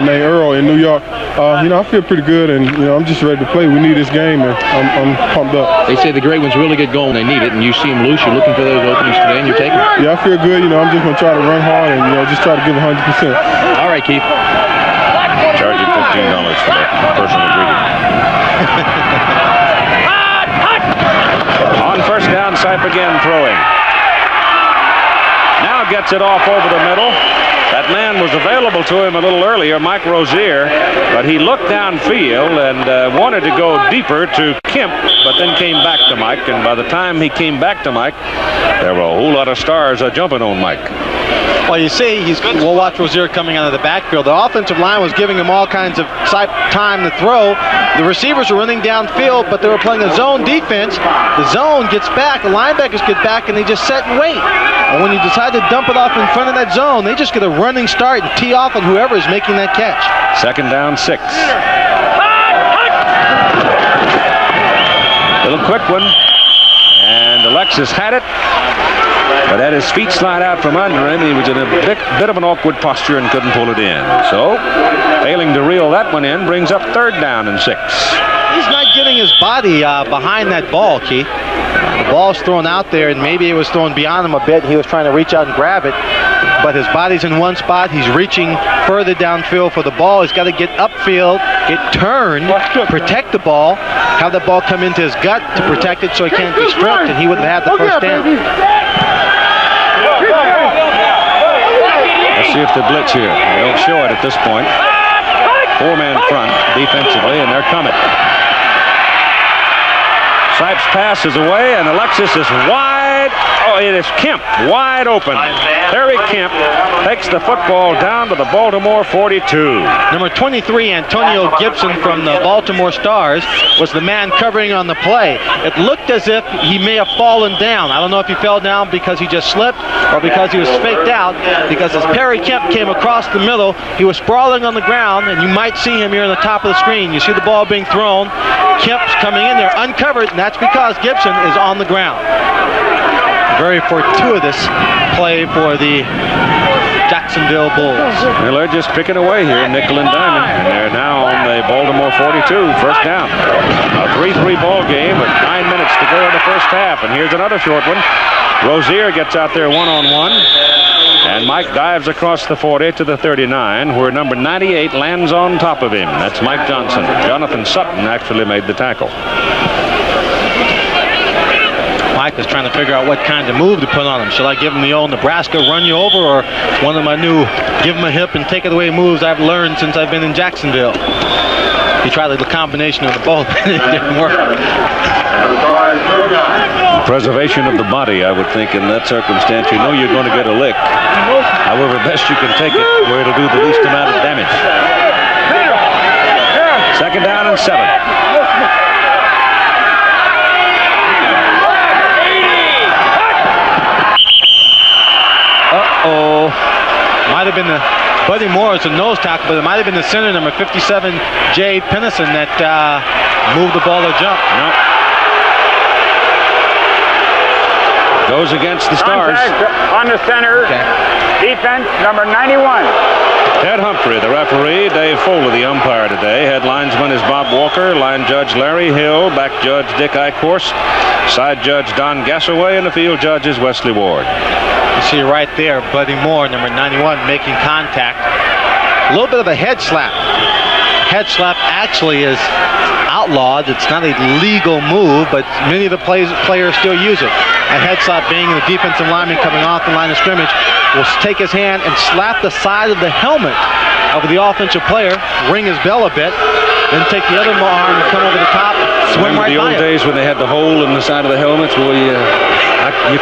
named Earl in New York. I feel pretty good, and I'm just ready to play. We need this game, and I'm pumped up. They say the great ones really get going when they need it, and you seem loose. You're looking for those openings today, and you're taking them. Yeah, I feel good. I'm just going to try to run hard and just try to give 100%. All right, Keith. Charging $15 for that personal greeting. On first down, Sipe again throwing. Now gets it off over the middle. That man was available to him a little earlier, Mike Rozier, but he looked downfield and wanted to go deeper to Kemp, but then came back to Mike, and by the time he came back to Mike, there were a whole lot of stars jumping on Mike. Well, you see, we'll watch Rozier coming out of the backfield. The offensive line was giving him all kinds of time to throw. The receivers were running downfield, but they were playing a zone defense. The zone gets back, the linebackers get back, and they just sit and wait. And when you decide to dump it off in front of that zone, they just get a running start and tee off on whoever is making that catch. Second down, 6. Little quick one, and Alexis had it, but had his feet slide out from under him. He was in a bit of an awkward posture and couldn't pull it in. So, failing to reel that one in brings up third down and 6. He's not getting his body behind that ball, Keith. The ball's thrown out there, and maybe it was thrown beyond him a bit. He was trying to reach out and grab it, but his body's in one spot. He's reaching further downfield for the ball. He's got to get upfield, get turned, protect the ball, have the ball come into his gut to protect it so he can't be stripped, and he would have had the first down. Let's see if they blitz here. They don't show it at this point. 4-man front defensively, and they're coming. Sipe's pass is away, and Alexis is wide. Oh, it is Kemp, wide open. Terry Kemp takes the football down to the Baltimore 42. Number 23, Antonio Gibson from the Baltimore Stars, was the man covering on the play. It looked as if he may have fallen down. I don't know if he fell down because he just slipped or because he was faked out, because as Perry Kemp came across the middle, he was sprawling on the ground, and you might see him here on the top of the screen. You see the ball being thrown. Kemp's coming in there uncovered, and that's because Gibson is on the ground. Very fortuitous play for the Jacksonville Bulls. Well, they're just picking away here, nickel and diamond, and they're now on the Baltimore 42, first down. A 3-3 ball game with 9 minutes to go in the first half, and here's another short one. Rozier gets out there one-on-one, and Mike dives across the 40 to the 39, where number 98 lands on top of him. That's Mike Johnson. Jonathan Sutton actually made the tackle. Mike is trying to figure out what kind of move to put on him. Shall I give him the old Nebraska run you over, or one of my new give him a hip and take it away moves I've learned since I've been in Jacksonville? He tried the combination of the both. It didn't work. Preservation of the body, I would think, in that circumstance. You know you're going to get a lick. However best you can take it where it'll do the least amount of damage. Second down and 7. Uh-oh. Might have been the Buddy Morris, a nose tackle, but it might have been the center, number 57, Jay Pennison, that moved the ball or jumped. Nope. Goes against the Stars. Contact on the center. Okay. Defense, number 91. Ted Humphrey, the referee. Dave Foley, the umpire today. Head linesman is Bob Walker. Line judge Larry Hill. Back judge Dick Eichhorst. Side judge Don Gassaway. And the field judge is Wesley Ward. You see right there, Buddy Moore, number 91, making contact. A little bit of a head slap. Head slap actually is outlawed. It's not a legal move, but many of the players still use it. A head slap being the defensive lineman coming off the line of scrimmage will take his hand and slap the side of the helmet of the offensive player, ring his bell a bit, then take the other arm and come over the top, swim right by him. Remember the old days when they had the hole in the side of the helmets? Well, you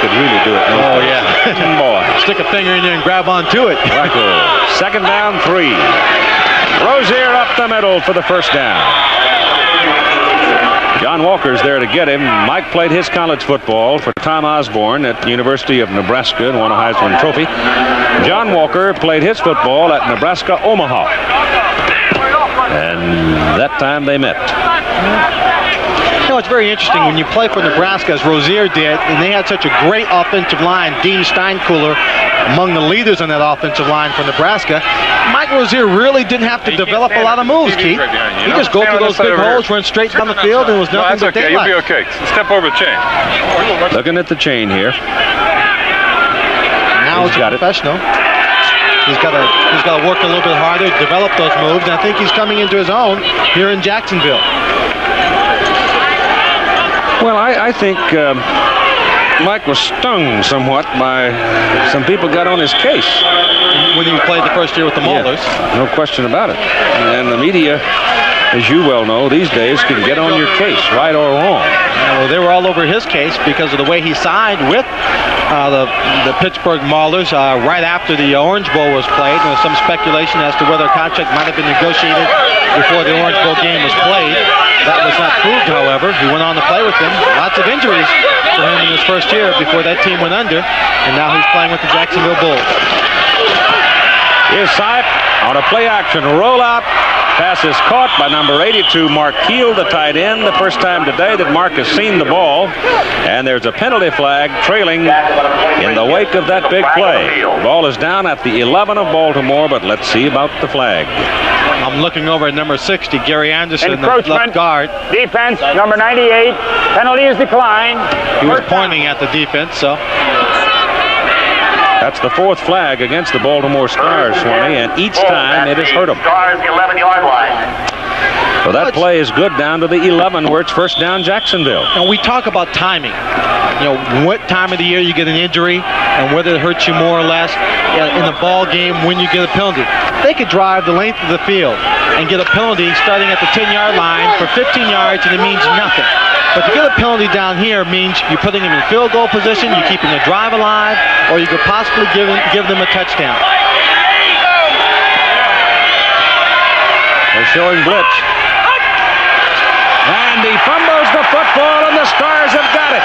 could really do it. Oh, yeah. Boy. Stick a finger in there and grab onto it. Rocco. Second down, 3. Rozier up the middle for the first down. John Walker's there to get him. Mike played his college football for Tom Osborne at the University of Nebraska and won a Heisman Trophy. John Walker played his football at Nebraska Omaha. And that time they met. You know, it's very interesting when you play for Nebraska, as Rozier did, and they had such a great offensive line. Dean Steinkühler, among the leaders on that offensive line for Nebraska. Mike Rozier really didn't have to develop a lot of moves, Keith. He just go through those big holes, run straight down the field, and it was nothing but daylight. You'll be okay. Step over the chain. Looking at the chain here. Now he's a professional. He's got to work a little bit harder, develop those moves, and I think he's coming into his own here in Jacksonville. Well, I think Mike was stung somewhat by some people got on his case. When he played the first year with the Maulers. Yeah, no question about it. And the media, as you well know, these days can get on your case, right or wrong. Well, they were all over his case because of the way he signed with the Pittsburgh Maulers right after the Orange Bowl was played. There was some speculation as to whether a contract might have been negotiated before the Orange Bowl game was played. That was not proved, however. He went on to play with them. Lots of injuries for him in his first year before that team went under, and now he's playing with the Jacksonville Bulls. Here's Sipe on a play-action rollout. Pass is caught by number 82, Mark Keel, the tight end. The first time today that Mark has seen the ball. And there's a penalty flag trailing in the wake of that big play. Ball is down at the 11 of Baltimore, but let's see about the flag. I'm looking over at number 60, Gary Anderson, the left guard. Defense, number 98. Penalty is declined. He was pointing at the defense, so. That's the 4th flag against the Baltimore Stars, Swanee, and each time it has hurt them. Stars, the 11-yard line. So that play is good down to the 11 where it's first down Jacksonville. And we talk about timing. You know, what time of the year you get an injury and whether it hurts you more or less in a ball game when you get a penalty. They could drive the length of the field and get a penalty starting at the 10-yard line for 15 yards and it means nothing. But to get a penalty down here means you're putting them in field goal position, you're keeping the drive alive, or you could possibly give them a touchdown. They're showing blitz. And he fumbles the football, and the Stars have got it.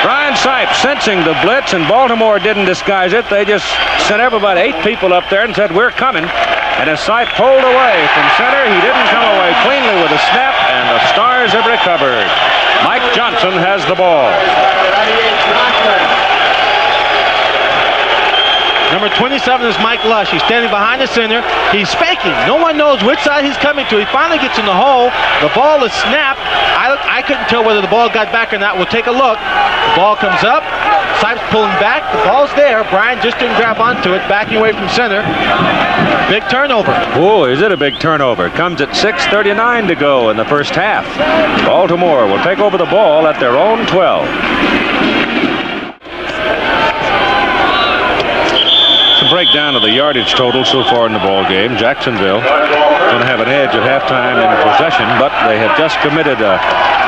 Brian Sipes sensing the blitz, and Baltimore didn't disguise it. They just sent everybody, 8 people up there and said, we're coming. And as Sipes pulled away from center, he didn't come away cleanly with a snap, and the Stars have recovered. Mike Johnson has the ball. Number 27 is Mike Lush. He's standing behind the center. He's faking. No one knows which side he's coming to. He finally gets in the hole. The ball is snapped. I couldn't tell whether the ball got back or not. We'll take a look. The ball comes up. Sipes pulling back. The ball's there. Brian just didn't grab onto it, backing away from center. Big turnover. Oh, is it a big turnover? Comes at 6:39 to go in the first half. Baltimore will take over the ball at their own 12. Breakdown of the yardage total so far in the ball game. Jacksonville going to have an edge at halftime in possession, but they have just committed a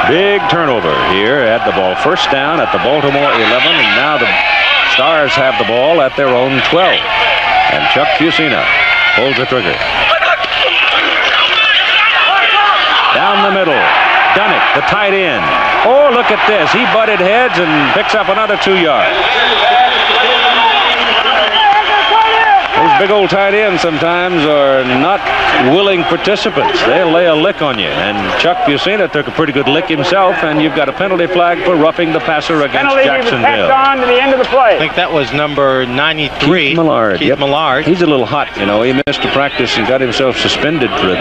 big turnover here at the ball. First down at the Baltimore 11, and now the Stars have the ball at their own 12. And Chuck Fusina pulls the trigger. Down the middle, Dunnick, the tight end. Oh, look at this. He butted heads and picks up another 2 yards. Those big old tight ends sometimes are not willing participants. They'll lay a lick on you. And Chuck Fusina took a pretty good lick himself, and you've got a penalty flag for roughing the passer against Penalty Jacksonville. on to the end of the play. I think that was number 93. Keith Millard. Keith Millard. He's a little hot, you know. He missed a practice and got himself suspended for a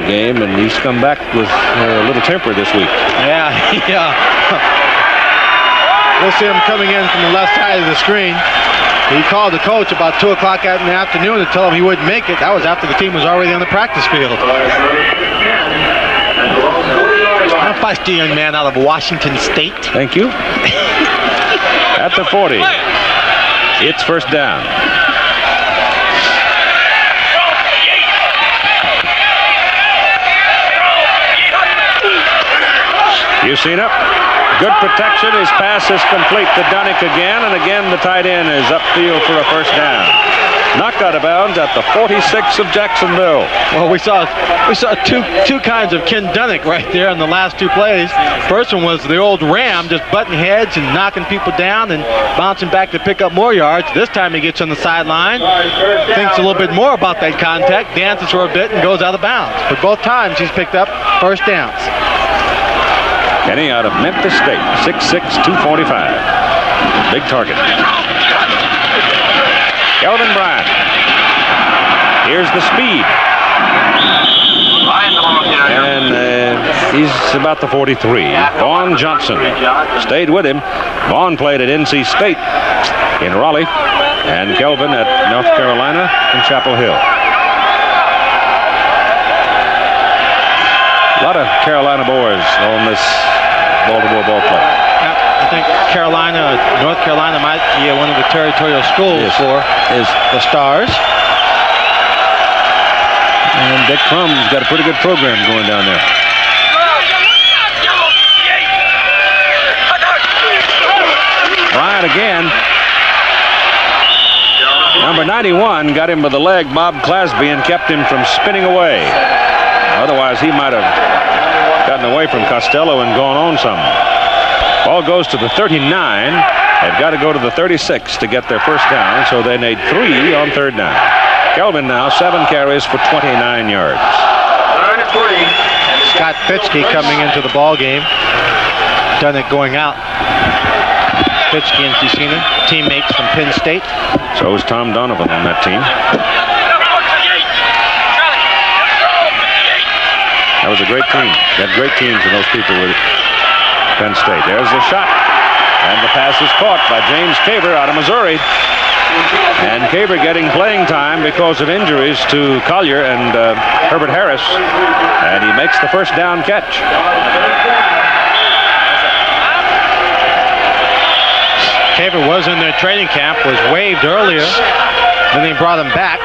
game, and he's come back with a little temper this week. Yeah. We'll see him coming in from the left side of the screen. He called the coach about 2 o'clock in the afternoon to tell him he wouldn't make it. That was after the team was already on the practice field. A feisty young man out of Washington State. Thank you. At the 40. It's first down. You've seen it. Good protection. His pass is complete to Dunnick again, and again the tight end is upfield for a first down. Knocked out of bounds at the 46 of Jacksonville. Well, we saw two kinds of Ken Dunnick right there in the last 2 plays. First one was the old Ram, just butting heads and knocking people down and bouncing back to pick up more yards. This time he gets on the sideline, thinks a little bit more about that contact, dances for a bit, and goes out of bounds. But both times he's picked up first downs. Kenny out of Memphis State, 6'6", 245. Big target. Kelvin Bryant. Here's the speed. And he's about the 43. Vaughn Johnson stayed with him. Vaughn played at NC State in Raleigh, and Kelvin at North Carolina in Chapel Hill. A lot of Carolina boys on this Baltimore ball club. I think North Carolina might be one of the territorial schools for the Stars. And Dick Crum's got a pretty good program going down there. Bryant again. Number 91 got him by the leg, Bob Clasby, and kept him from spinning away. Otherwise, he might have gotten away from Costello and gone on some. Ball goes to the 39. They've got to go to the 36 to get their first down, so they need 3 on third down. Kelvin now 7 carries for 29 yards. Scott Fitzke coming into the ball game. Dunnick going out. Fitzke and Fusina, teammates from Penn State. So is Tom Donovan on that team. That was a great team. They had great teams and those people with Penn State. There's the shot. And the pass is caught by James Caver out of Missouri. And Caver getting playing time because of injuries to Collier and Herbert Harris. And he makes the first down catch. Caver was in their training camp, was waived earlier. Then they brought him back.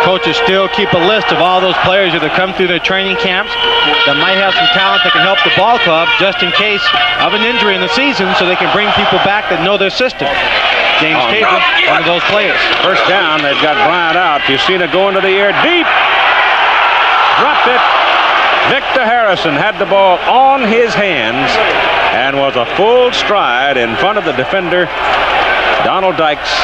Coaches still keep a list of all those players that have come through their training camps that might have some talent that can help the ball club just in case of an injury in the season, so they can bring people back that know their system. James Caper, one of those players. First down, they've got Bryant out. Fusina going to the air deep. Dropped it. Victor Harrison had the ball on his hands and was a full stride in front of the defender, Donald Dykes,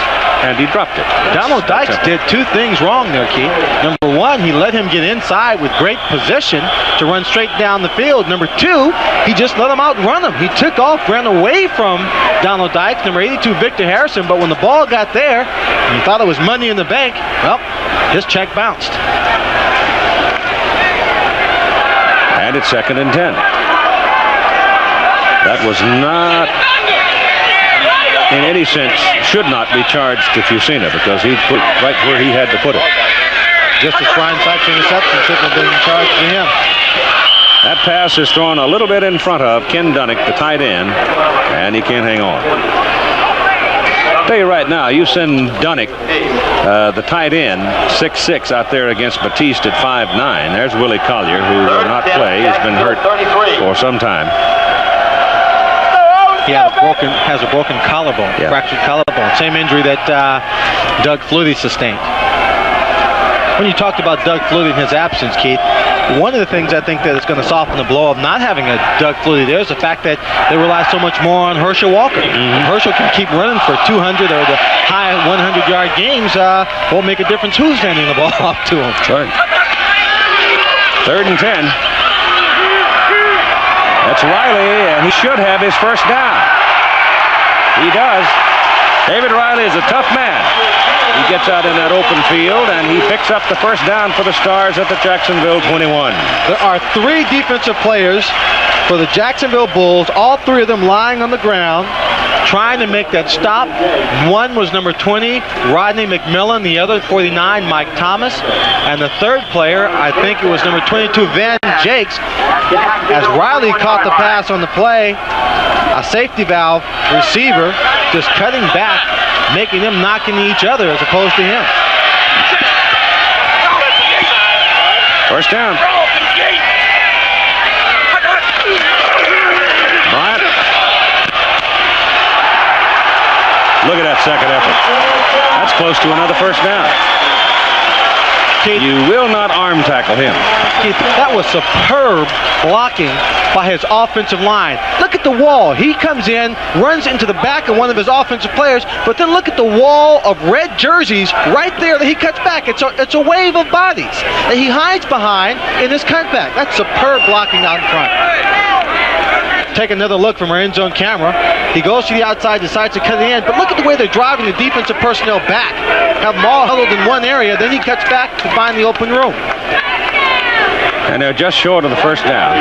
and he dropped it. Donald Dykes did two things wrong there, Keith. Number one, he let him get inside with great position to run straight down the field. Number two, he just let him outrun him. He took off, ran away from Donald Dykes, number 82, Victor Harrison, but when the ball got there, and he thought it was money in the bank, well, his check bounced. And it's 2nd and 10. That was not, in any sense, should not be charged to Fusina because he put it right where he had to put it. Just as Brian Sykes' interception shouldn't have been charged to him. That pass is thrown a little bit in front of Ken Dunnick, the tight end, and he can't hang on. I'll tell you right now, you send Dunnick, the tight end, 6'6", out there against Batiste at 5'9". There's Willie Collier, who will not play. He's been hurt for some time. He has a broken collarbone, fractured collarbone. Same injury that Doug Flutie sustained. When you talked about Doug Flutie in his absence, Keith, one of the things I think that is going to soften the blow of not having a Doug Flutie there is the fact that they rely so much more on Herschel Walker. Herschel can keep running for 200 or the high 100-yard games. Won't make a difference who's handing the ball off to him. That's right. 3rd and 10. That's Riley, and he should have his first down. He does. David Riley is a tough man. He gets out in that open field, and he picks up the first down for the Stars at the Jacksonville 21. There are 3 defensive players for the Jacksonville Bulls, all 3 of them lying on the ground, trying to make that stop. One was number 20, Rodney McMillan. The other, 49, Mike Thomas. And the third player, I think it was number 22, Van Jakes. As Riley caught the pass on the play, a safety valve receiver just cutting back, making them knocking each other as opposed to him. First down. Bryant. Look at that second effort. That's close to another first down. You will not arm tackle him. That was superb blocking by his offensive line. Look at the wall. He comes in, runs into the back of one of his offensive players, but then look at the wall of red jerseys right there that he cuts back. It's a wave of bodies that he hides behind in his cutback. That's superb blocking out in front. Take another look from our end zone camera. He goes to the outside, decides to cut it in, but look at the way they're driving the defensive personnel back. Have them all huddled in one area, then he cuts back to find the open room. And they're just short of the first down.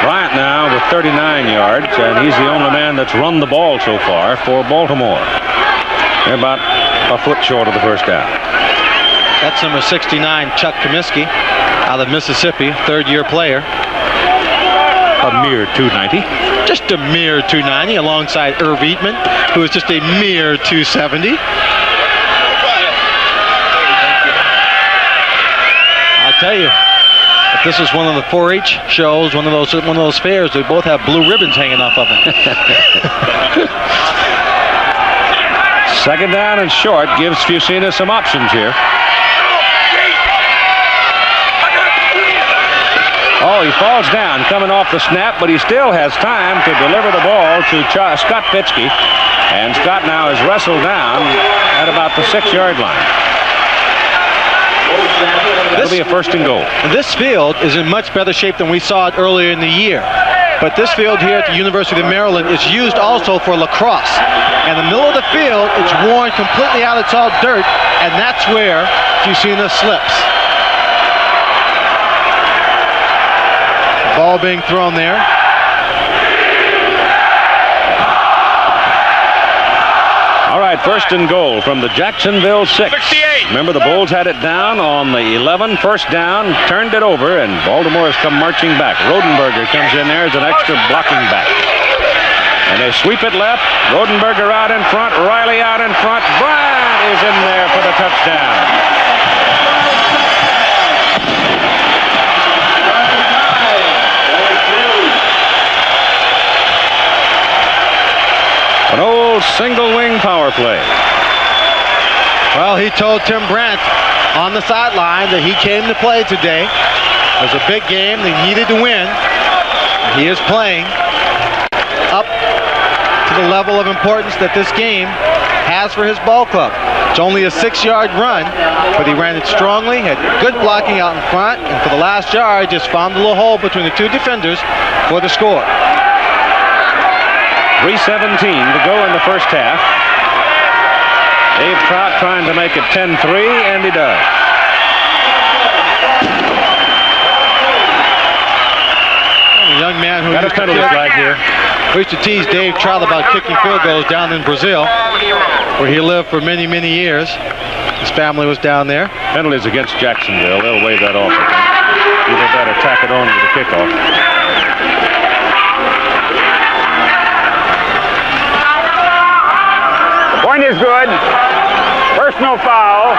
Bryant now with 39 yards, and he's the only man that's run the ball so far for Baltimore. They're about a foot short of the first down. That's number 69, Chuck Comiskey, out of Mississippi, third-year player. A mere 290. Just a mere 290 alongside Irv Eatman, who is just a mere 270. I'll tell you, if this is one of the 4-H shows, one of those fairs, they both have blue ribbons hanging off of them. Second down and short gives Fusina some options here. Oh, he falls down coming off the snap, but he still has time to deliver the ball to Scott Fitzke. And Scott now is wrestled down at about the 6-yard line. That'll be a first and goal. This field is in much better shape than we saw it earlier in the year. But this field here at the University of Maryland is used also for lacrosse. In the middle of the field, it's worn completely out. It's all dirt, and that's where Fusina slips. Ball being thrown there. All right, first and goal from the Jacksonville 6. 68. Remember, the Bulls had it down on the 11, first down, turned it over, and Baltimore has come marching back. Rodenberger comes in there as an extra blocking back. And they sweep it left. Rodenberger out in front, Riley out in front. Bryant is in there for the touchdown. An old Jacksonville single wing power play. Well, he told Tim Brandt on the sideline that he came to play today. It was a big game that he needed to win. He is playing up to the level of importance that this game has for his ball club. It's only a 6-yard run, but he ran it strongly, had good blocking out in front, and for the last yard, just found a little hole between the two defenders for the score. 3:17 to go in the first half. Dave Trout trying to make it 10-3, and he does. A young man who got a penalty flag here. We used to tease Dave Trout about kicking field goals down in Brazil, where he lived for many, many years. His family was down there. Penalties against Jacksonville. They'll waive that off. Either that or tack it on with the kickoff. Point is good. Personal foul.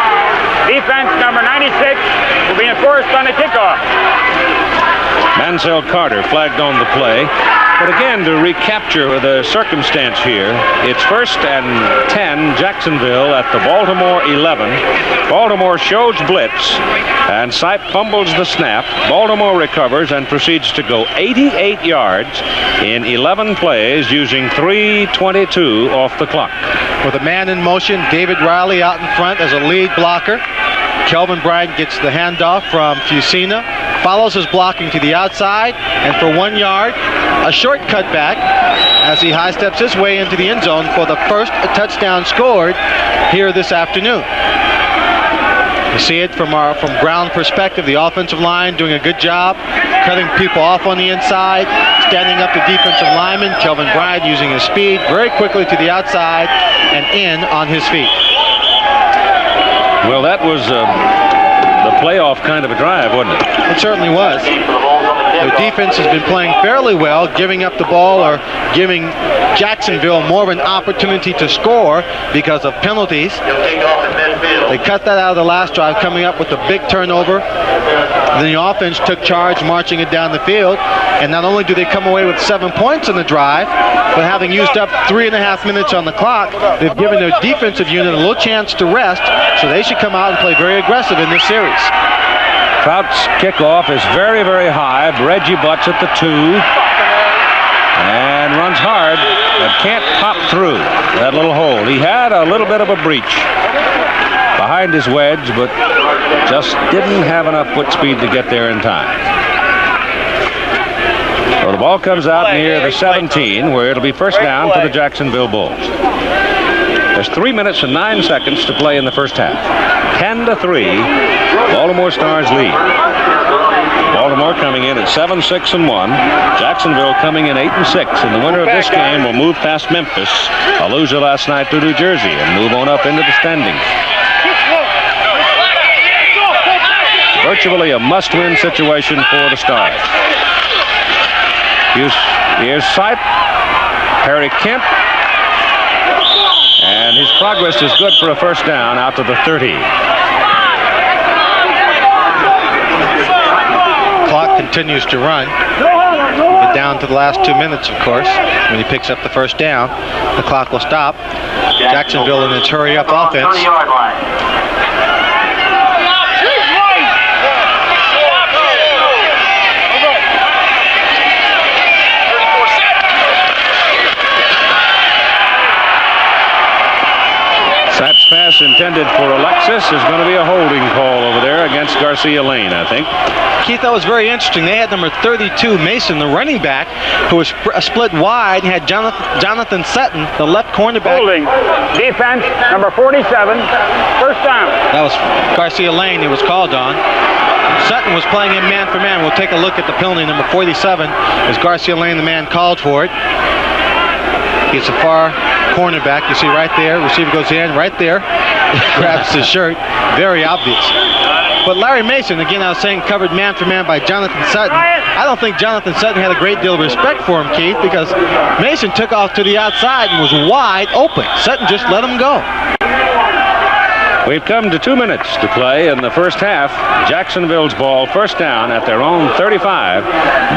Defense number 96 will be enforced on the kickoff. Mansell Carter flagged on the play. But again, to recapture the circumstance here, it's 1st and 10, Jacksonville at the Baltimore 11. Baltimore shows blitz, and Sipe fumbles the snap. Baltimore recovers and proceeds to go 88 yards in 11 plays using 3:22 off the clock. With a man in motion, David Riley out in front as a lead blocker. Kelvin Bryant gets the handoff from Fusina, follows his blocking to the outside, and for 1 yard, a short cutback as he high steps his way into the end zone for the first touchdown scored here this afternoon. You see it from ground perspective, the offensive line doing a good job, cutting people off on the inside, standing up the defensive lineman. Kelvin Bryant using his speed very quickly to the outside and in on his feet. Well, that was the playoff kind of a drive, wasn't it? It certainly was. The defense has been playing fairly well, giving up the ball or giving Jacksonville more of an opportunity to score because of penalties. They cut that out of the last drive, coming up with a big turnover. Then the offense took charge, marching it down the field. And not only do they come away with 7 points in the drive, but having used up 3.5 minutes on the clock, they've given their defensive unit a little chance to rest, so they should come out and play very aggressive in this series. Trout's kickoff is very, very high. Reggie butts at the 2 and runs hard, but can't pop through that little hole. He had a little bit of a breach behind his wedge, but just didn't have enough foot speed to get there in time. So the ball comes out near the 17, where it'll be first down for the Jacksonville Bulls. There's 3 minutes and 9 seconds to play in the first half. 10-3, Baltimore Stars lead. Baltimore coming in at 7-6-1. Jacksonville coming in 8-6. And the winner of this game will move past Memphis, a loser last night to New Jersey, and move on up into the standings. Virtually a must-win situation for the Stars. Here's Sipe, Harry Kemp, and his progress is good for a first down out to the 30. Clock continues to run. Get down to the last 2 minutes, of course. When he picks up the first down, the clock will stop. Jacksonville in its hurry-up offense. Sipe's pass intended for Alexis is going to be a holding call over there against Garcia Lane, I think. Keith, that was very interesting. They had number 32, Mason, the running back, who was split wide, and had Jonathan Sutton, the left cornerback. Holding. Defense, number 47. First down. That was Garcia Lane who was called on. Sutton was playing in man for man. We'll take a look at the penalty. Number 47 is Garcia Lane, the man called for it. He's a far cornerback. You see right there. Receiver goes in right there. Grabs his shirt. Very obvious. But Larry Mason, again, I was saying, covered man for man by Jonathan Sutton. I don't think Jonathan Sutton had a great deal of respect for him, Keith, because Mason took off to the outside and was wide open. Sutton just let him go. We've come to 2 minutes to play in the first half. Jacksonville's ball, first down at their own 35.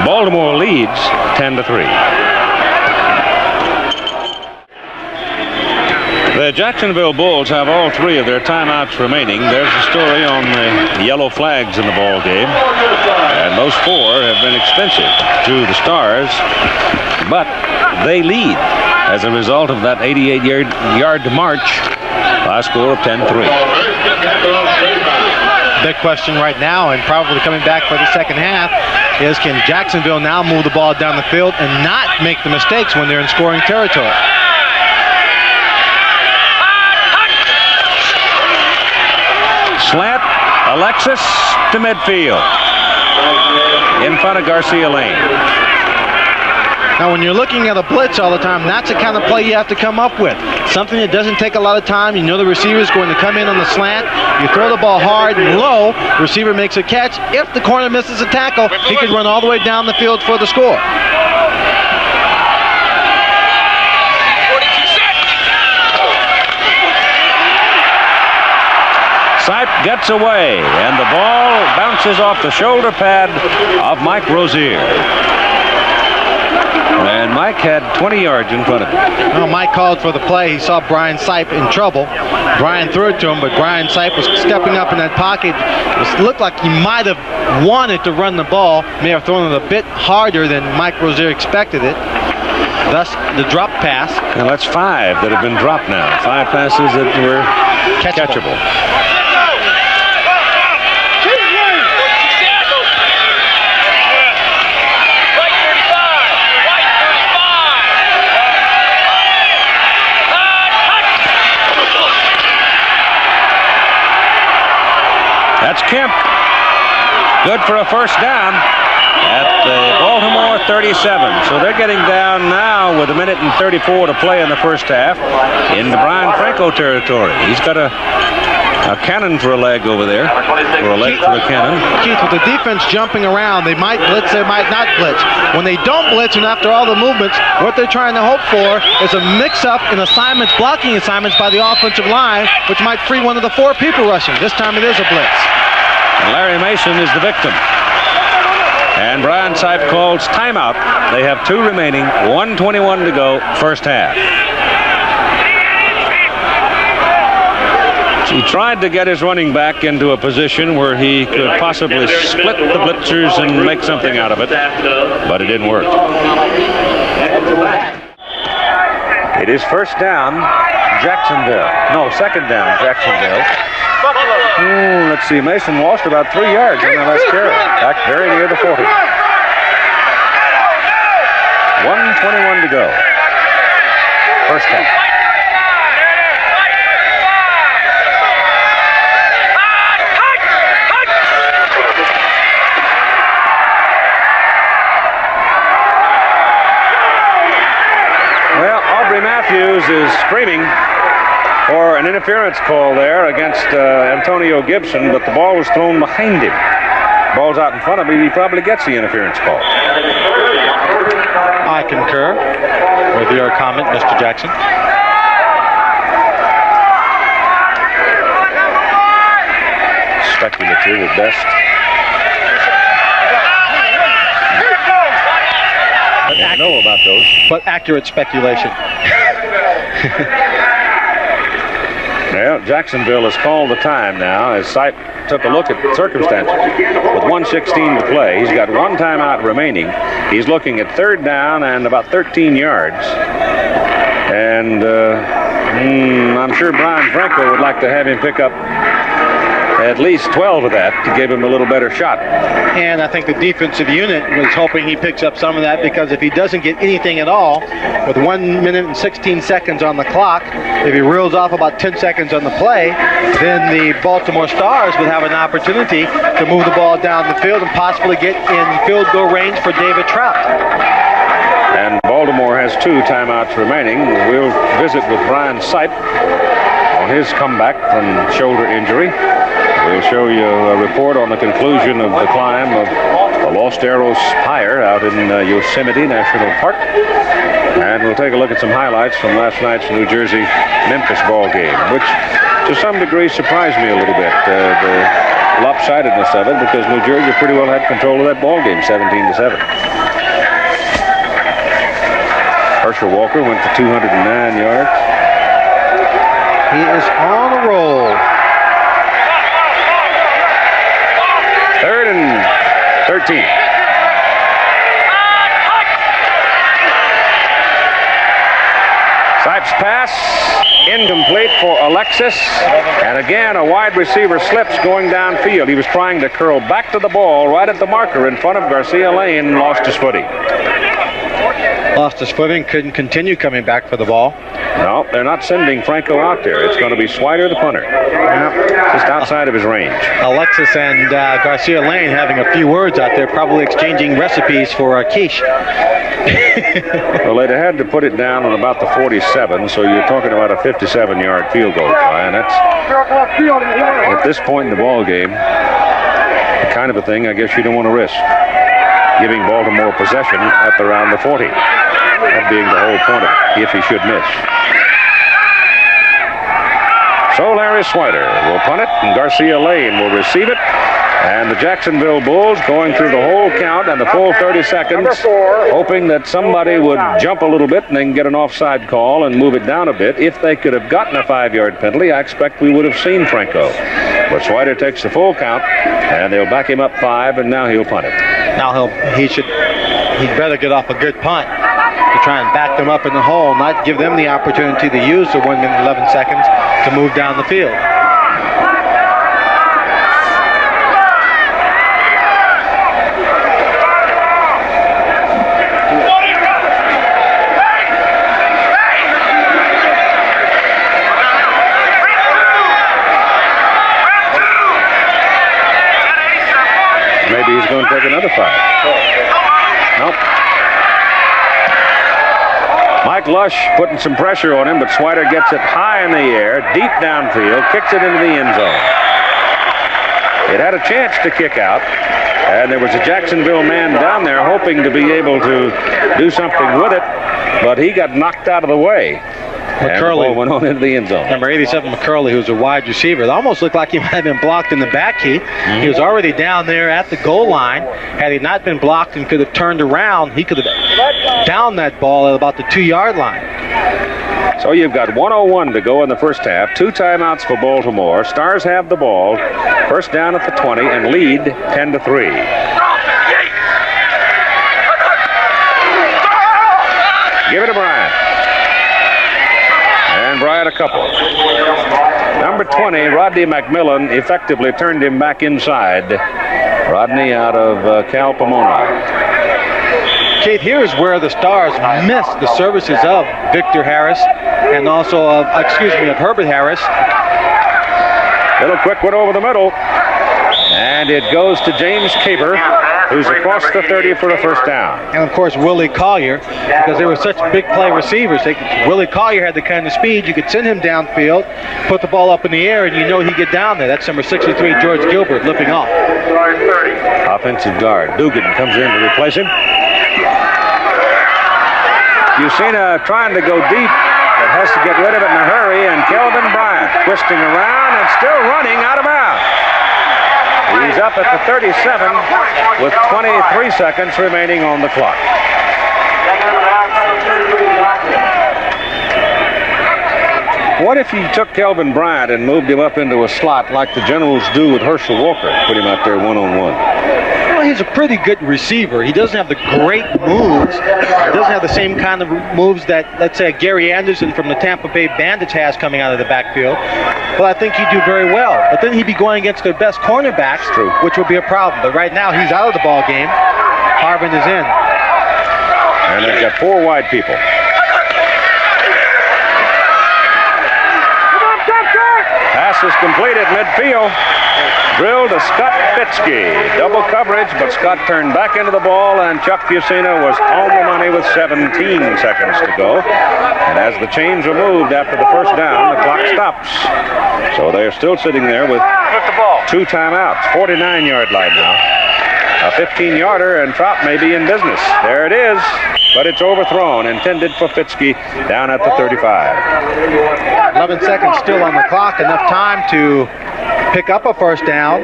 Baltimore leads 10-3. The Jacksonville Bulls have all 3 of their timeouts remaining. There's a story on the yellow flags in the ball game, and those 4 have been expensive to the Stars, but they lead as a result of that 88-yard march by a score of 10-3. Big question right now, and probably coming back for the second half, is can Jacksonville now move the ball down the field and not make the mistakes when they're in scoring territory? Slant, Alexis to midfield. In front of Garcia Lane. Now, when you're looking at a blitz all the time, that's the kind of play you have to come up with. Something that doesn't take a lot of time. You know the receiver is going to come in on the slant. You throw the ball hard and low. Receiver makes a catch. If the corner misses a tackle, he could run all the way down the field for the score. Sipe gets away, and the ball bounces off the shoulder pad of Mike Rozier. And Mike had 20 yards in front of him. Well, Mike called for the play. He saw Brian Sipe in trouble. Brian threw it to him, but Brian Sipe was stepping up in that pocket. It looked like he might have wanted to run the ball, may have thrown it a bit harder than Mike Rozier expected it. Thus, the drop pass. Now, that's 5 that have been dropped now. 5 passes that were catchable. That's Kemp. Good for a first down at the Baltimore 37. So they're getting down now with 1:34 to play in the first half into Brian Franco territory. He's got a cannon for a leg over there, or a leg for a cannon. Keith, with the defense jumping around, they might blitz, they might not blitz. When they don't blitz, and after all the movements, what they're trying to hope for is a mix-up in assignments, blocking assignments by the offensive line, which might free one of the 4 people rushing. This time it is a blitz. And Larry Mason is the victim. And Brian Sipe calls timeout. They have 2 remaining, 1:21 to go, first half. He tried to get his running back into a position where he could possibly split the blitzers and make something out of it, but it didn't work. It is first down, Jacksonville. No, second down, Jacksonville. Let's see, Mason lost about 3 yards on that last carry. Back very near the 40. 1:21 to go. First half. Well, Aubrey Matthews is screaming for an interference call there against Antonio Gibson, but the ball was thrown behind him. Ball's out in front of him, he probably gets the interference call. I concur with your comment, Mr. Jackson. Speculative at best. I know about those. But accurate speculation. Well, Jacksonville has called the time now as Sipe took a look at the circumstances. With 1:16 to play, he's got 1 timeout remaining. He's looking at 3rd down and about 13 yards. And I'm sure Brian Franco would like to have him pick up at least 12 of that to give him a little better shot. And I think the defensive unit was hoping he picks up some of that, because if he doesn't get anything at all, with 1 minute and 16 seconds on the clock, if he reels off about 10 seconds on the play, then the Baltimore Stars would have an opportunity to move the ball down the field and possibly get in field goal range for David Trout. And Baltimore has 2 timeouts remaining. We'll visit with Brian Sipe on his comeback from shoulder injury. We'll show you a report on the conclusion of the climb of the Lost Arrows Spire out in Yosemite National Park. And we'll take a look at some highlights from last night's New Jersey-Memphis ball game, which to some degree surprised me a little bit, the lopsidedness of it, because New Jersey pretty well had control of that ball game, 17-7. Herschel Walker went for 209 yards. He is on a roll. 3rd and 13. Sipes' pass incomplete for Alexis, and again a wide receiver slips going downfield. He was trying to curl back to the ball right at the marker in front of Garcia Lane, lost his footing. Lost his footing, couldn't continue coming back for the ball. No, they're not sending Franco out there. It's going to be Swider, the punter. Just outside of his range. Alexis and Garcia Lane having a few words out there, probably exchanging recipes for quiche. Well, they'd had to put it down on about the 47, so you're talking about a 57-yard field goal try, and that's, at this point in the ball game, the kind of a thing I guess you don't want to risk. Giving Baltimore possession at around the 40. That being the whole point of it, if he should miss. So Larry Swider will punt it, and Garcia Lane will receive it. And the Jacksonville Bulls going through the whole count and the full 30 seconds, hoping that somebody would jump a little bit and then get an offside call and move it down a bit. If they could have gotten a 5-yard penalty, I expect we would have seen Franco. But Swider takes the full count, and they'll back him up 5, and now he'll punt it. Now he'd better get off a good punt to try and back them up in the hole, not give them the opportunity to use the 1 minute 11 seconds to move down the field. Maybe he's going to take another 5. Nope. Mike Lush putting some pressure on him, but Swider gets it high in the air, deep downfield, kicks it into the end zone. It had a chance to kick out, and there was a Jacksonville man down there hoping to be able to do something with it, but he got knocked out of the way. And the ball went on into the end zone. Number 87, McCurley, who's a wide receiver. It almost looked like he might have been blocked in the back heat. He was already down there at the goal line. Had he not been blocked and could have turned around, he could have downed that ball at about the 2-yard line. So you've got 1:01 to go in the first half. 2 timeouts for Baltimore. Stars have the ball. First down at the 20 and lead 10-3. Give it to Bryant. And Bryant a couple. Number 20, Rodney McMillan, effectively turned him back inside. Rodney out of Cal Pomona. Keith, here's where the Stars missed the services of Victor Harris and also of Herbert Harris. Little quick one over the middle. And it goes to James Caper, who's across the 30 for a first down. And of course Willie Collier, because they were such big play receivers. Willie Collier had the kind of speed you could send him downfield, put the ball up in the air, and you know he'd get down there. That's number 63, George Gilbert, lifting off. Offensive guard Dugan comes in to replace him. Yusina trying to go deep, but has to get rid of it in a hurry, and Kelvin Bryant twisting around and still running out of bounds. He's up at the 37 with 23 seconds remaining on the clock. What if you took Kelvin Bryant and moved him up into a slot like the Generals do with Herschel Walker, put him out there one-on-one? Well, he's a pretty good receiver. He doesn't have the great moves. He doesn't have the same kind of moves that, let's say, Gary Anderson from the Tampa Bay Bandits has coming out of the backfield. But I think he'd do very well. But then he'd be going against their best cornerbacks, which would be a problem. But right now, he's out of the ball game. Harvin is in. And they've got 4 wide people. Pass is complete at midfield. Drilled to Scott Fitzke. Double coverage, but Scott turned back into the ball, and Chuck Fusina was on the money with 17 seconds to go. And as the chains are moved after the first down, the clock stops. So they're still sitting there with 2 timeouts. 49-yard line now. A 15-yarder, and Trout may be in business. There it is, but it's overthrown, intended for Fitzke down at the 35. 11 seconds still on the clock, enough time to pick up a first down,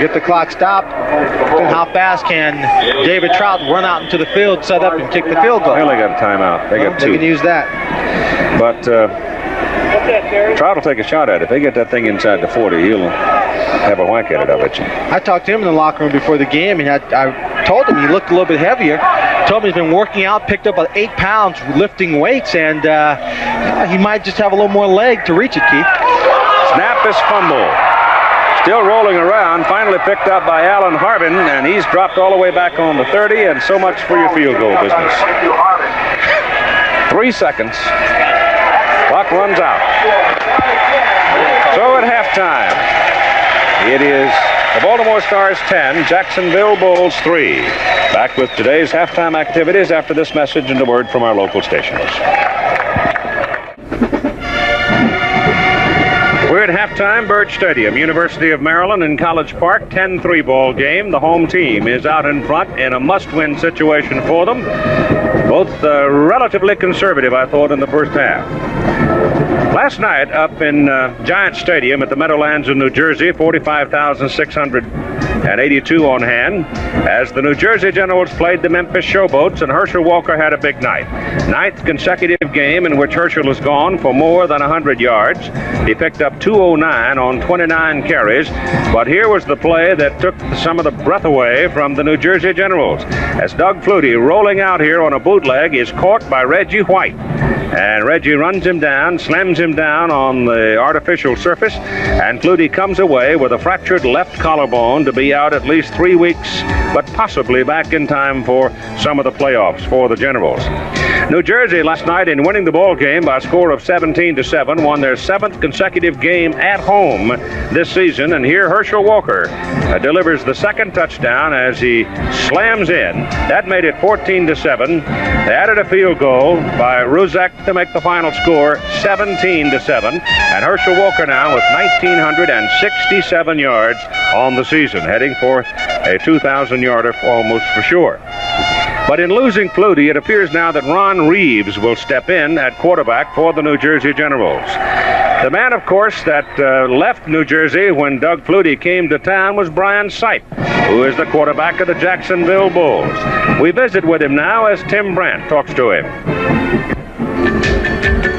get the clock stopped. Then how fast can David Trout run out into the field, set up, and kick the field goal? Well, they got a timeout. They got 2. They can use that. But Trout will take a shot at it. If they get that thing inside the 40, he'll have a whack at it, I bet you. I talked to him in the locker room before the game, and I told him he looked a little bit heavier. Told him he's been working out, picked up about 8 pounds lifting weights, and he might just have a little more leg to reach it, Keith. Snap is fumble. Still rolling around, finally picked up by Alan Harbin, and he's dropped all the way back on the 30, and so much for your field goal business. 3 seconds. Clock runs out. So at halftime, it is the Baltimore Stars 10, Jacksonville Bulls 3. Back with today's halftime activities after this message and a word from our local stations. We're at halftime, Byrd Stadium, University of Maryland in College Park, 10-3 ball game. The home team is out in front in a must-win situation for them. Both relatively conservative, I thought, in the first half. Last night up in Giant Stadium at the Meadowlands in New Jersey, 45,682 on hand as the New Jersey Generals played the Memphis Showboats, and Herschel Walker had a big night. 9th consecutive game in which Herschel has gone for more than 100 yards. He picked up 209 on 29 carries, but here was the play that took some of the breath away from the New Jersey Generals as Doug Flutie, rolling out here on a bootleg, is caught by Reggie White. And Reggie runs him down, slams him down on the artificial surface, and Flutie comes away with a fractured left collarbone to be out at least 3 weeks, but possibly back in time for some of the playoffs for the Generals. New Jersey last night, in winning the ball game by a score of 17-7, won their 7th consecutive game at home this season, and here Herschel Walker delivers the second touchdown as he slams in. That made it 14-7. They added a field goal by Ruzek to make the final score 17-7, and Herschel Walker now with 1,967 yards on the season, heading for a 2,000-yarder almost for sure. But in losing Flutie, it appears now that Ron Reeves will step in at quarterback for the New Jersey Generals. The man, of course, that left New Jersey when Doug Flutie came to town was Brian Sipe, who is the quarterback of the Jacksonville Bulls. We visit with him now as Tim Brandt talks to him.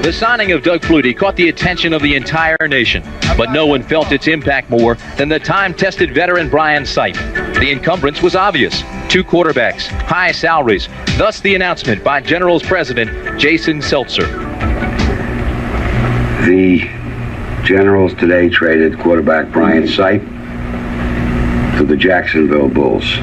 The signing of Doug Flutie caught the attention of the entire nation, but no one felt its impact more than the time-tested veteran Brian Sipe. The encumbrance was obvious. 2 quarterbacks, high salaries, thus the announcement by Generals President Jason Seltzer. The Generals today traded quarterback Brian Sipe to the Jacksonville Bulls.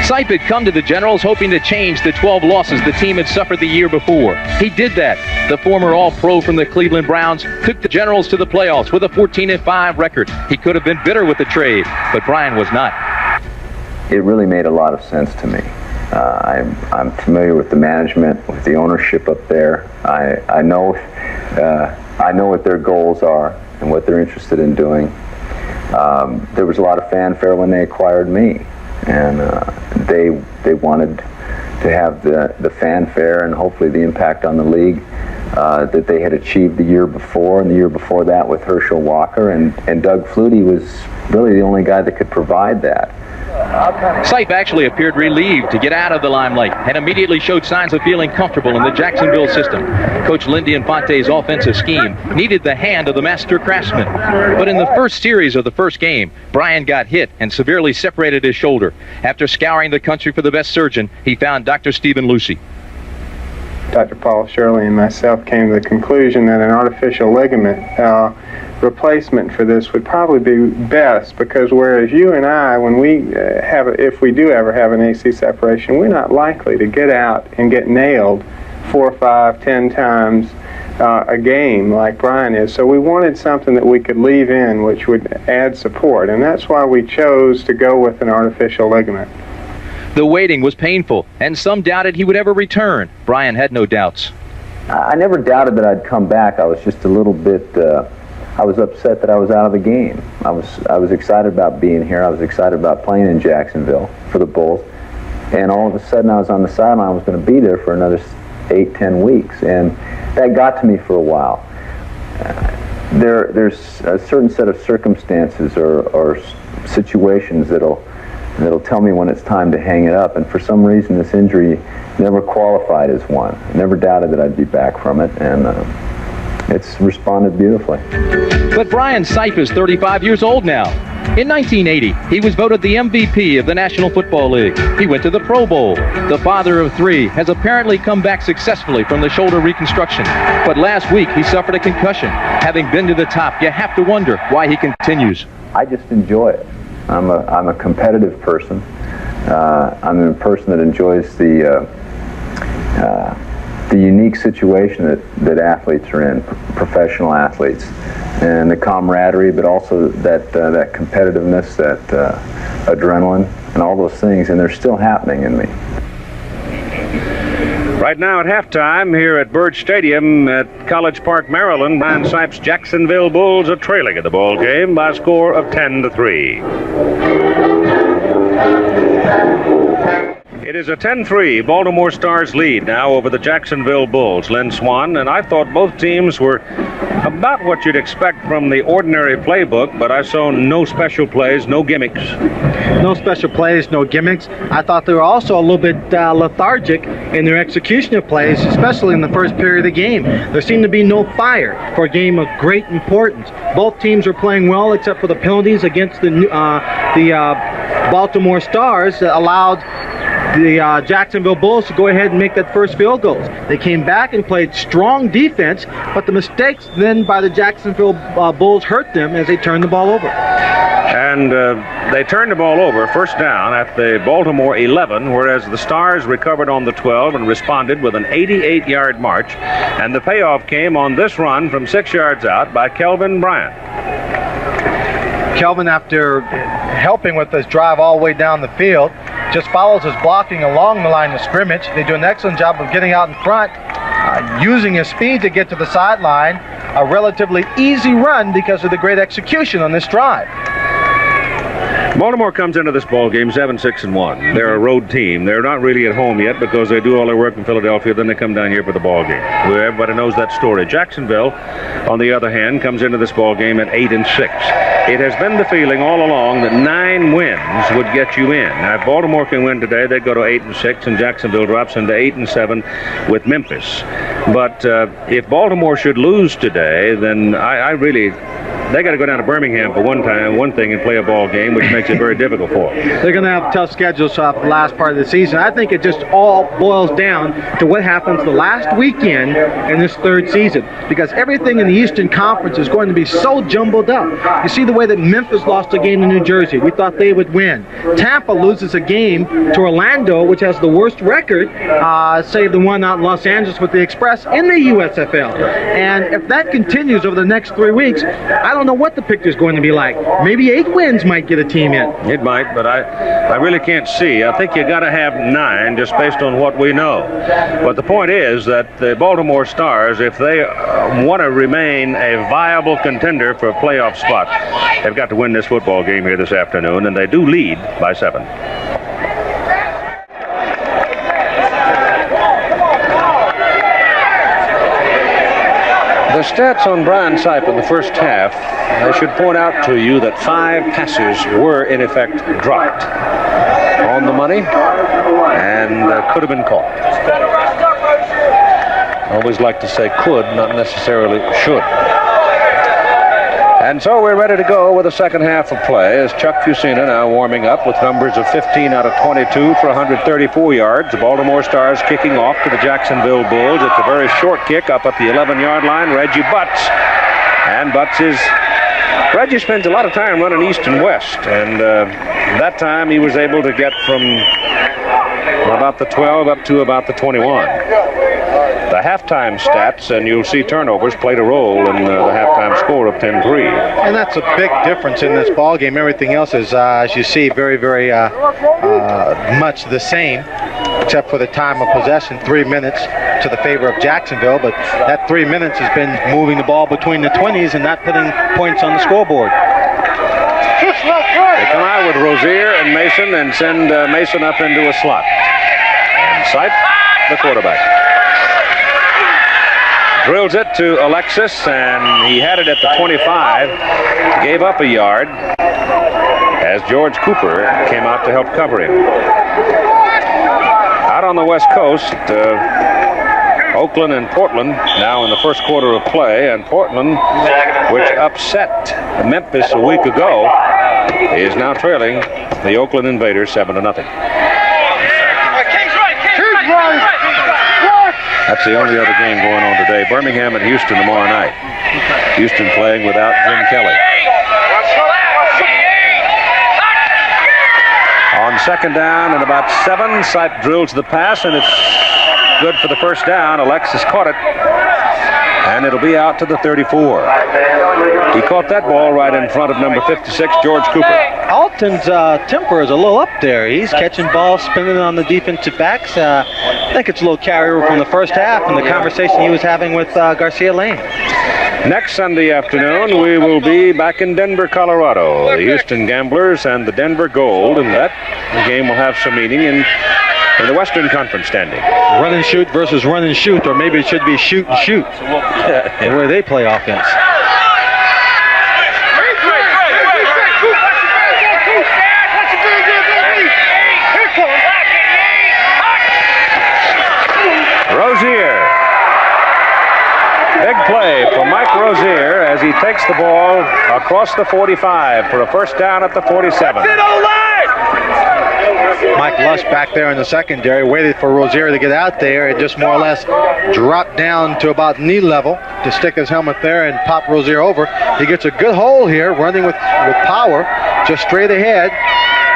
Sipe had come to the Generals hoping to change the 12 losses the team had suffered the year before. He did that. The former All-Pro from the Cleveland Browns took the Generals to the playoffs with a 14-5 record. He could have been bitter with the trade, but Brian was not. It really made a lot of sense to me. I'm familiar with the management, with the ownership up there. I know what their goals are and what they're interested in doing. There was a lot of fanfare when they acquired me, and they wanted to have the fanfare and hopefully the impact on the league that they had achieved the year before and the year before that with Herschel Walker, and Doug Flutie was really the only guy that could provide that. Sipe actually appeared relieved to get out of the limelight and immediately showed signs of feeling comfortable in the Jacksonville system. Coach Lindy Infante's offensive scheme needed the hand of the master craftsman. But in the first series of the first game, Brian got hit and severely separated his shoulder. After scouring the country for the best surgeon, he found Dr. Stephen Lucy. Dr. Paul Shirley and myself came to the conclusion that an artificial ligament replacement for this would probably be best, because whereas you and I, when if we do ever have an AC separation, we're not likely to get out and get nailed 4, 5, 10 times a game like Brian is. So we wanted something that we could leave in which would add support, and that's why we chose to go with an artificial ligament. The waiting was painful, and some doubted he would ever return. Brian had no doubts. I never doubted that I'd come back. I was just a little bit, I was upset that I was out of the game. I was excited about being here. I was excited about playing in Jacksonville for the Bulls. And all of a sudden I was on the sideline. I was going to be there for another 8-10 weeks. And that got to me for a while. There's a certain set of circumstances or situations that'll tell me when it's time to hang it up, and for some reason this injury never qualified as one. I never doubted that I'd be back from it, and it's responded beautifully. But Brian Sipe is 35 years old now. In 1980, he was voted the MVP of the National Football League. He went to the Pro Bowl. The father of 3 has apparently come back successfully from the shoulder reconstruction. But last week, he suffered a concussion. Having been to the top, you have to wonder why he continues. I just enjoy it. I'm a competitive person. I'm a person that enjoys the unique situation that athletes are in, professional athletes, and the camaraderie, but also that competitiveness, that adrenaline, and all those things, and they're still happening in me. Right now at halftime here at Byrd Stadium at College Park, Maryland, Brian Sipe's Jacksonville Bulls are trailing in the ball game by a score of 10-3. It is a 10-3 Baltimore Stars lead now over the Jacksonville Bulls. Lynn Swan, and I thought both teams were about what you'd expect from the ordinary playbook, but I saw no special plays, no gimmicks. No special plays, no gimmicks. I thought they were also a little bit lethargic in their execution of plays, especially in the first period of the game. There seemed to be no fire for a game of great importance. Both teams were playing well except for the penalties against the Baltimore Stars that allowed the Jacksonville Bulls to go ahead and make that first field goal. They came back and played strong defense, but the mistakes then by the Jacksonville Bulls hurt them as they turned the ball over. And they turned the ball over, first down at the Baltimore 11, whereas the Stars recovered on the 12 and responded with an 88-yard march. And the payoff came on this run from 6 yards out by Kelvin Bryant. Kelvin, after helping with this drive all the way down the field, just follows his blocking along the line of scrimmage. They do an excellent job of getting out in front, using his speed to get to the sideline. A relatively easy run because of the great execution on this drive. Baltimore comes into this ball game 7-6-1. They're a road team. They're not really at home yet because they do all their work in Philadelphia. Then they come down here for the ball game. Everybody knows that story. Jacksonville, on the other hand, comes into this ball game at 8-6. It has been the feeling all along that 9 wins would get you in. Now, if Baltimore can win today, they go to 8-6, and Jacksonville drops into 8-7 with Memphis. But if Baltimore should lose today, then they got to go down to Birmingham for one thing, and play a ball game, which makes it very difficult for them. They're going to have tough schedules for the last part of the season. I think it just all boils down to what happens the last weekend in this third season, because everything in the Eastern Conference is going to be so jumbled up. You see the way that Memphis lost a game to New Jersey. We thought they would win. Tampa loses a game to Orlando, which has the worst record, save the one out in Los Angeles with the Express in the USFL. And if that continues over the next 3 weeks, I don't know what the picture is going to be like. Maybe 8 wins might get a team in. It might, but I really can't see. I think you got to have 9 just based on what we know. But the point is that the Baltimore Stars, if they want to remain a viable contender for a playoff spot, they've got to win this football game here this afternoon, and they do lead by 7. The stats on Brian Sipe in the first half, I should point out to you that 5 passes were in effect dropped on the money and could have been caught. I always like to say could, not necessarily should. And so we're ready to go with the second half of play as Chuck Fusina now warming up with numbers of 15 out of 22 for 134 yards. The Baltimore Stars kicking off to the Jacksonville Bulls. It's a very short kick up at the 11-yard line. Reggie Butts. And Reggie spends a lot of time running east and west. And that time he was able to get from about the 12 up to about the 21. The halftime stats, and you'll see turnovers played a role in the halftime score of 10-3. And that's a big difference in this ball game. Everything else is, as you see, very, very much the same, except for the time of possession, 3 minutes to the favor of Jacksonville. But that 3 minutes has been moving the ball between the 20s and not putting points on the scoreboard. They come out with Rozier and Mason and send Mason up into a slot. And Sipe, the quarterback, drills it to Alexis, and he had it at the 25, gave up a yard as George Cooper came out to help cover him. Out on the West Coast, Oakland and Portland now in the first quarter of play, and Portland, which upset Memphis a week ago, is now trailing the Oakland Invaders 7-0. That's the only other game going on today. Birmingham and Houston tomorrow night. Houston playing without Jim Kelly. On second down and about 7, Sipe drills the pass, and it's good for the first down. Alexis caught it, and it'll be out to the 34. He caught that ball right in front of number 56, George Cooper. Alton's temper is a little up there. He's catching balls, spinning on the defensive backs. I think it's a little carryover from the first half and the conversation he was having with Garcia Lane. Next Sunday afternoon, we will be back in Denver, Colorado. The Houston Gamblers and the Denver Gold, and that game will have some meaning in the Western Conference standing. Run and shoot versus run and shoot, or maybe it should be shoot and shoot, the way they play offense. Rozier. Big play for Mike Rozier as he takes the ball across the 45 for a first down at the 47. Mike Lush back there in the secondary waited for Rozier to get out there and just more or less dropped down to about knee level to stick his helmet there and pop Rozier over. He gets a good hole here, running with power, just straight ahead.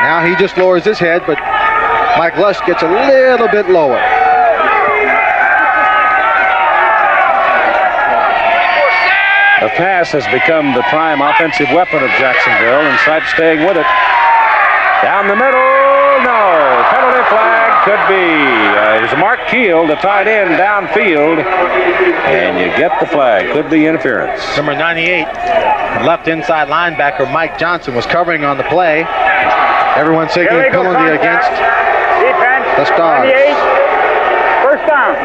Now he just lowers his head, but Mike Lush gets a little bit lower. The pass has become the prime offensive weapon of Jacksonville, and Sipe staying with it. Down the middle, no. Penalty flag could be. It was Mark Keel, the tight end, downfield, and you get the flag. Could be interference. Number 98, left inside linebacker Mike Johnson was covering on the play. Everyone's taking a penalty against the Stars. First down.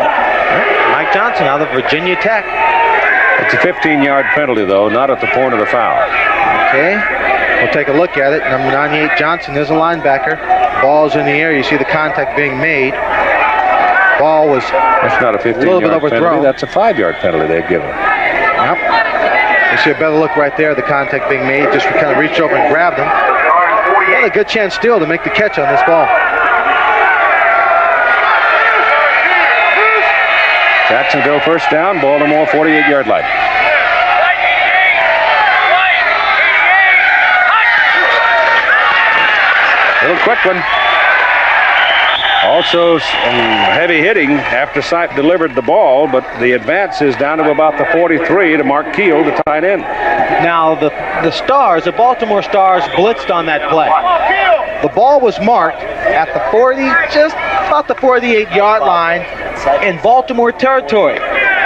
Mike Johnson out of Virginia Tech. It's a 15-yard penalty, though, not at the point of the foul. Okay, we'll take a look at it. Number 98 Johnson is a linebacker. Ball's in the air. You see the contact being made. Ball was That's not a 15-yard penalty. That's a 5-yard penalty they've given. Yep. You see a better look right there. The contact being made. Just kind of reached over and grabbed him. He had a good chance still to make the catch on this ball. Jacksonville first down, Baltimore 48-yard line. Little quick one. Also some heavy hitting after Sipe delivered the ball, but the advance is down to about the 43 to Mark Keel, the tight end. Now the Stars, the Baltimore Stars, blitzed on that play. The ball was marked at the 40, just about the 48-yard line in Baltimore territory.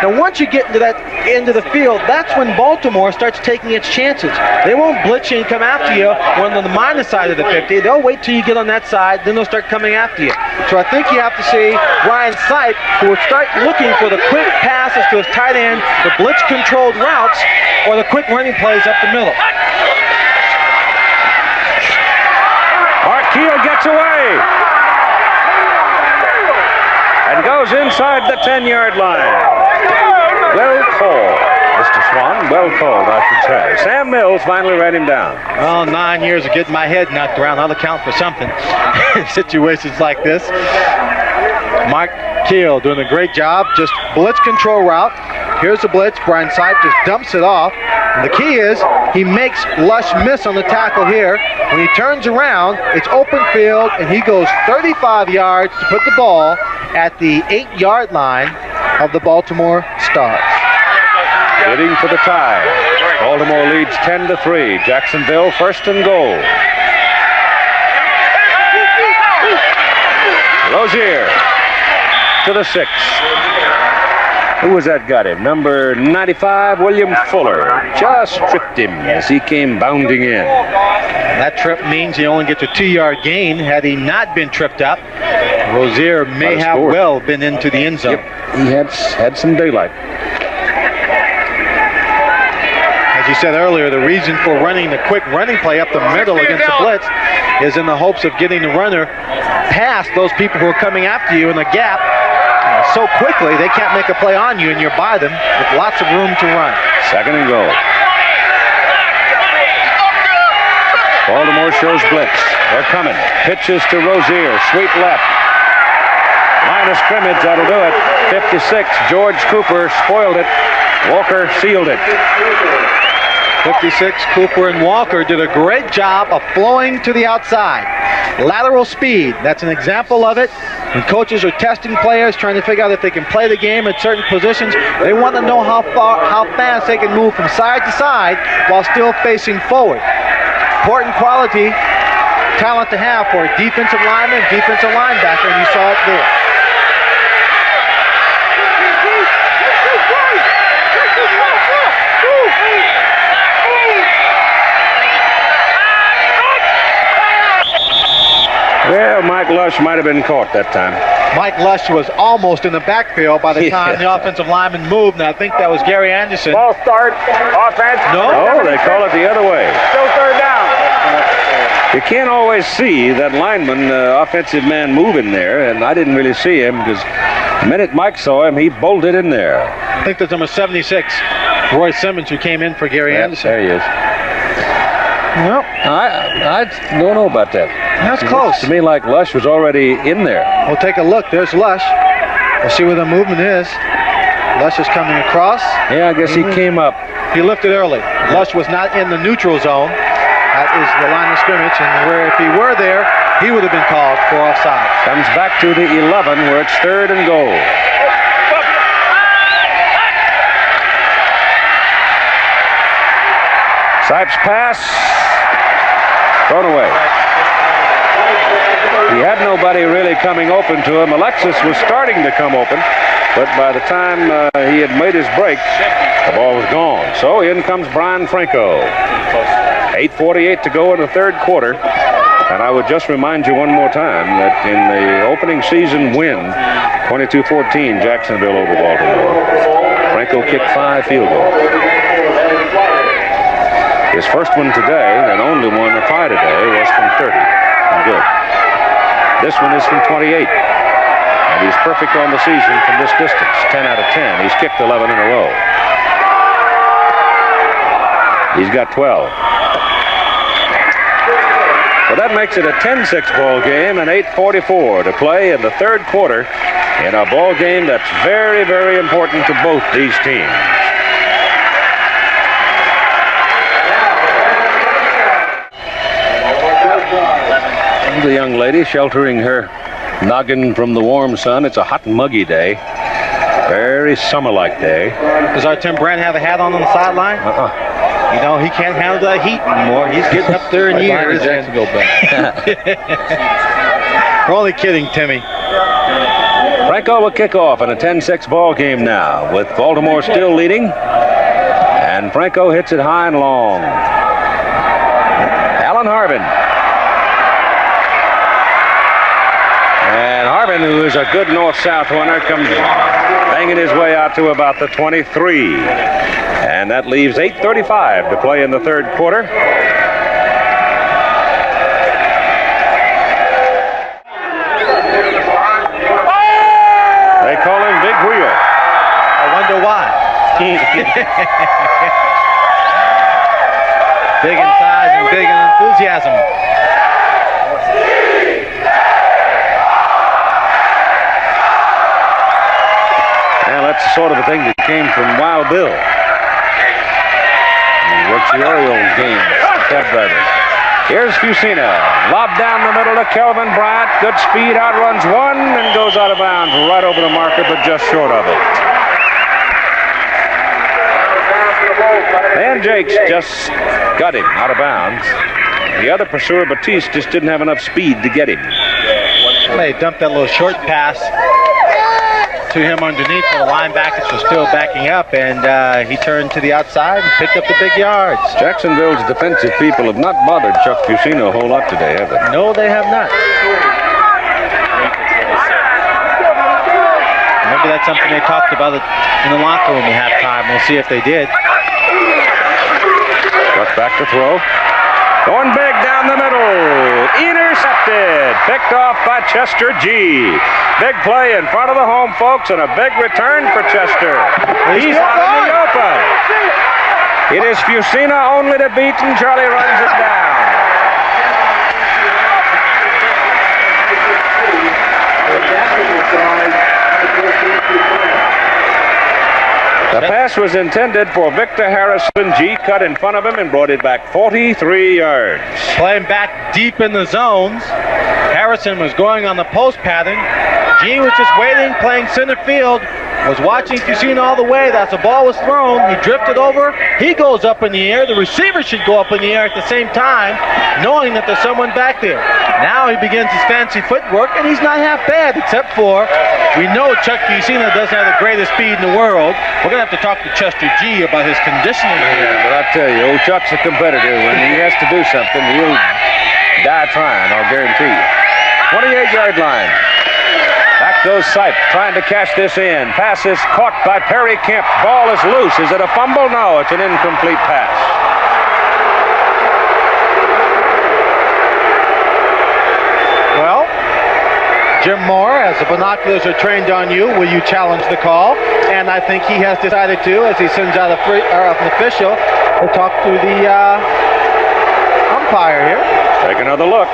Now once you get into that end of the field, that's when Baltimore starts taking its chances. They won't blitz you and come after you when on the minus side of the 50. They'll wait till you get on that side, then they'll start coming after you. So I think you have to see Ryan Sipe, who will start looking for the quick passes to his tight end, the blitz-controlled routes, or the quick running plays up the middle. Mark Keel gets away and goes inside the 10-yard line. Well called, Mr. Swan. Well called, I should say. Sam Mills finally ran him down. Well, 9 years of getting my head knocked around. I'll account for something in situations like this. Mark Keel doing a great job. Just blitz control route. Here's the blitz. Brian Sipe just dumps it off. And the key is he makes Lush miss on the tackle here. When he turns around, it's open field, and he goes 35 yards to put the ball at the 8-yard line of the Baltimore Stars. Hitting for the tie. Baltimore leads 10-3. Jacksonville first and goal. Rozier to the 6. Who was that got him? Number 95, William Fuller. Just tripped him as he came bounding in. That trip means he only gets a 2-yard gain. Had he not been tripped up, Rozier may have well been into the end zone. Yep, he had some daylight. As you said earlier, the reason for running the quick running play up the middle against the blitz is in the hopes of getting the runner past those people who are coming after you in the gap So quickly, they can't make a play on you, and you're by them with lots of room to run. Second and goal. Baltimore shows blitz. They're coming. Pitches to Rozier. Sweep left. Line of scrimmage, that'll do it. 56. George Cooper spoiled it. Walker sealed it. 56, Cooper and Walker did a great job of flowing to the outside. Lateral speed, that's an example of it. When coaches are testing players, trying to figure out if they can play the game at certain positions, they want to know how fast they can move from side to side while still facing forward. Important quality, talent to have for a defensive lineman, defensive linebacker, and you saw it there. Well, Mike Lush might have been caught that time. Mike Lush was almost in the backfield by the time the offensive lineman moved, and I think that was Gary Anderson. Ball start, offense. No, they call it the other way. Still third down. You can't always see that lineman, offensive man, moving there, and I didn't really see him because the minute Mike saw him, he bolted in there. I think that's number 76, Roy Simmons, who came in for Gary Anderson. There he is. Well, I don't know about that. That's close. Looks to me like Lush was already in there. We'll take a look. There's Lush. We'll see where the movement is. Lush is coming across. Yeah, I guess he came up. He lifted early. Lush was not in the neutral zone. That is the line of scrimmage, and where if he were there, he would have been called for offside. Comes back to the 11 where it's third and goal. Sipes pass. Thrown away. He had nobody really coming open to him. Alexis was starting to come open, but by the time he had made his break, the ball was gone. So in comes Brian Franco. 8:48 to go in the third quarter. And I would just remind you one more time that in the opening season win, 22-14, Jacksonville over Baltimore, Franco kicked 5 field goals. His first one today, and only one try today, was from 30. Good. This one is from 28. And he's perfect on the season from this distance. 10 out of 10. He's kicked 11 in a row. He's got 12. So that makes it a 10-6 ball game and 8:44 to play in the third quarter in a ball game that's very, very important to both these teams. The young lady sheltering her noggin from the warm sun. It's a hot and muggy day. Very summer-like day. Does our Tim Brand have a hat on the sideline? You know, he can't handle that heat anymore. He's getting up there in years. We're only kidding, Timmy. Franco will kick off in a 10-6 ball game now with Baltimore still leading. And Franco hits it high and long. Alan Harbin. And Harbin, who is a good north-south runner, comes banging his way out to about the 23. And that leaves 8:35 to play in the third quarter. They call him Big Wheel. I wonder why. Big in size and big in enthusiasm. That's the sort of a thing that came from Wild Bill. He works the Orioles games, cab driver. Here's Fusina. Lob down the middle to Kelvin Bryant. Good speed, outruns one and goes out of bounds right over the marker, but just short of it. Dan Jakes just got him out of bounds. The other pursuer, Batiste, just didn't have enough speed to get him. They dumped that little short pass to him underneath, but the linebackers were still backing up, and he turned to the outside and picked up the big yards. Jacksonville's defensive people have not bothered Chuck Fusina a whole lot today, have they? No, they have not. Maybe that's something they talked about in the locker room at halftime. We'll see if they did. Chuck back to throw. Going big down the middle. Intercepted. Picked off by Chester G. Big play in front of the home folks and a big return for Chester. He's out in the open. It is Fusina only to beat, and Charlie runs it down. The pass was intended for Victor Harrison. G cut in front of him and brought it back 43 yards. Playing back deep in the zones. Harrison was going on the post pattern. G was just waiting, playing center field. Was watching Fusina all the way. That's the ball was thrown. He drifted over. He goes up in the air. The receiver should go up in the air at the same time, knowing that there's someone back there. Now he begins his fancy footwork, and he's not half bad, except for we know Chuck Fusina doesn't have the greatest speed in the world. We're going to have to talk to Chester G about his conditioning here. Yeah, but I tell you, old Chuck's a competitor. When he has to do something, he'll die trying, I'll guarantee you. 28-yard line. Back goes Sipe, trying to cash this in. Pass is caught by Perry Kemp. Ball is loose. Is it a fumble? No, it's an incomplete pass. Well, Jim Moore, as the binoculars are trained on you, will you challenge the call? And I think he has decided to, as he sends out an official to talk to the umpire here. Take another look.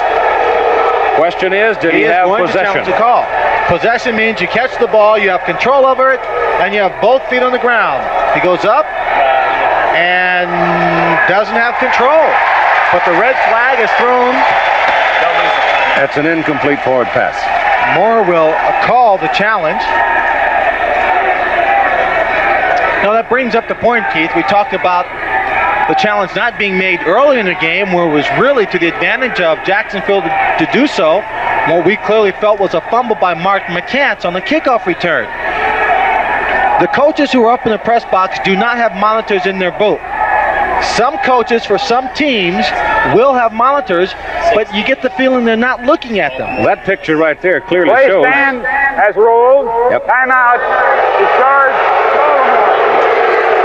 Question is, did he have going possession? To challenge the call. Possession means you catch the ball, you have control over it, and you have both feet on the ground. He goes up and doesn't have control. But the red flag is thrown. That's an incomplete forward pass. Moore will call the challenge. Now that brings up the point, Keith. We talked about the challenge not being made early in the game, where it was really to the advantage of Jacksonville to do so. What we clearly felt was a fumble by Mark McCants on the kickoff return. The coaches who are up in the press box do not have monitors in their booth. Some coaches for some teams will have monitors, but you get the feeling they're not looking at them. Well, that picture right there clearly Play shows. stand has ruled. Yep. Timeout. Discharge.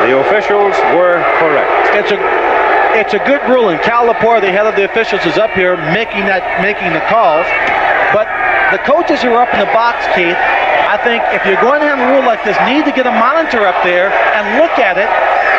The officials were correct. It's a good ruling. Cal Lepore, the head of the officials, is up here making the calls. But the coaches who are up in the box, Keith, I think if you're going to have a rule like this, need to get a monitor up there and look at it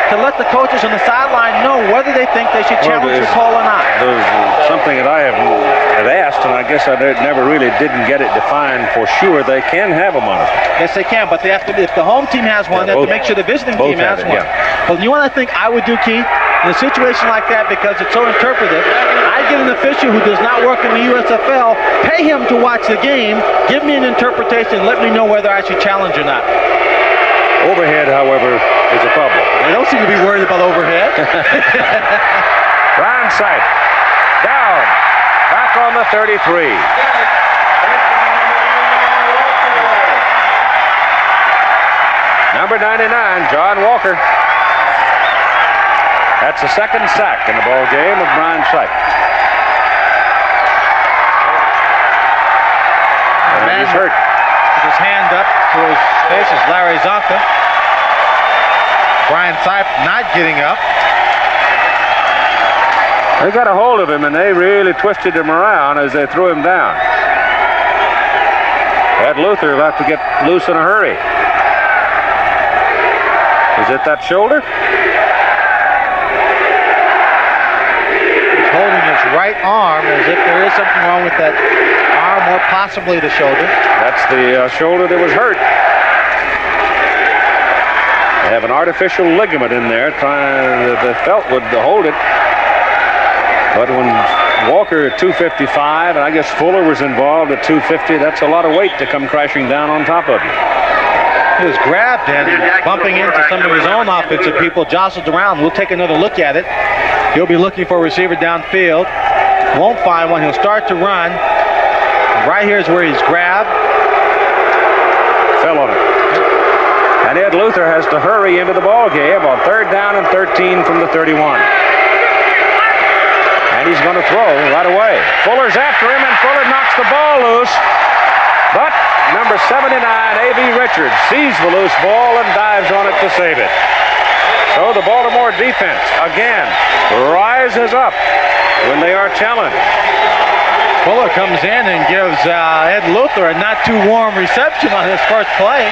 to let the coaches on the sideline know whether they think they should challenge the call or not. There's something that I have asked, and I guess I never really didn't get it defined for sure. They can have a monitor. Yes, they can, but they have to. If the home team has one, they have to make sure the visiting team has one. Yeah. But you know what I think I would do, Keith? In a situation like that, because it's so interpretive, I'd get an official who does not work in the USFL, pay him to watch the game, give me an interpretation, and let me know whether I should challenge or not. Overhead, however, is a problem. They don't seem to be worried about overhead. Blind side. Down. Back on the 33. Number 99, John Walker. That's the second sack in the ball game of Brian Sipe. And he's hurt. With his hand up to his face is Larry Zonka. Brian Sipe not getting up. They got a hold of him, and they really twisted him around as they threw him down. Ed Luther will have to get loose in a hurry. Is it that shoulder? He's holding his right arm as if there is something wrong with that arm, or possibly the shoulder. That's the shoulder that was hurt. They have an artificial ligament in there, trying the felt would hold it. But when Walker at 255, and I guess Fuller was involved at 250, that's a lot of weight to come crashing down on top of you. He was grabbed and bumping into some of his own offensive people, jostled around. We'll take another look at it. He'll be looking for a receiver downfield. Won't find one. He'll start to run. Right here is where he's grabbed. Fell on it. And Ed Luther has to hurry into the ball game on 3rd down and 13 from the 31. And he's going to throw right away. Fuller's after him, and Fuller knocks the ball loose. But number 79, A.B. Richards, sees the loose ball and dives on it to save it. So the Baltimore defense, again, rises up when they are challenged. Fuller comes in and gives Ed Luther a not too warm reception on his first play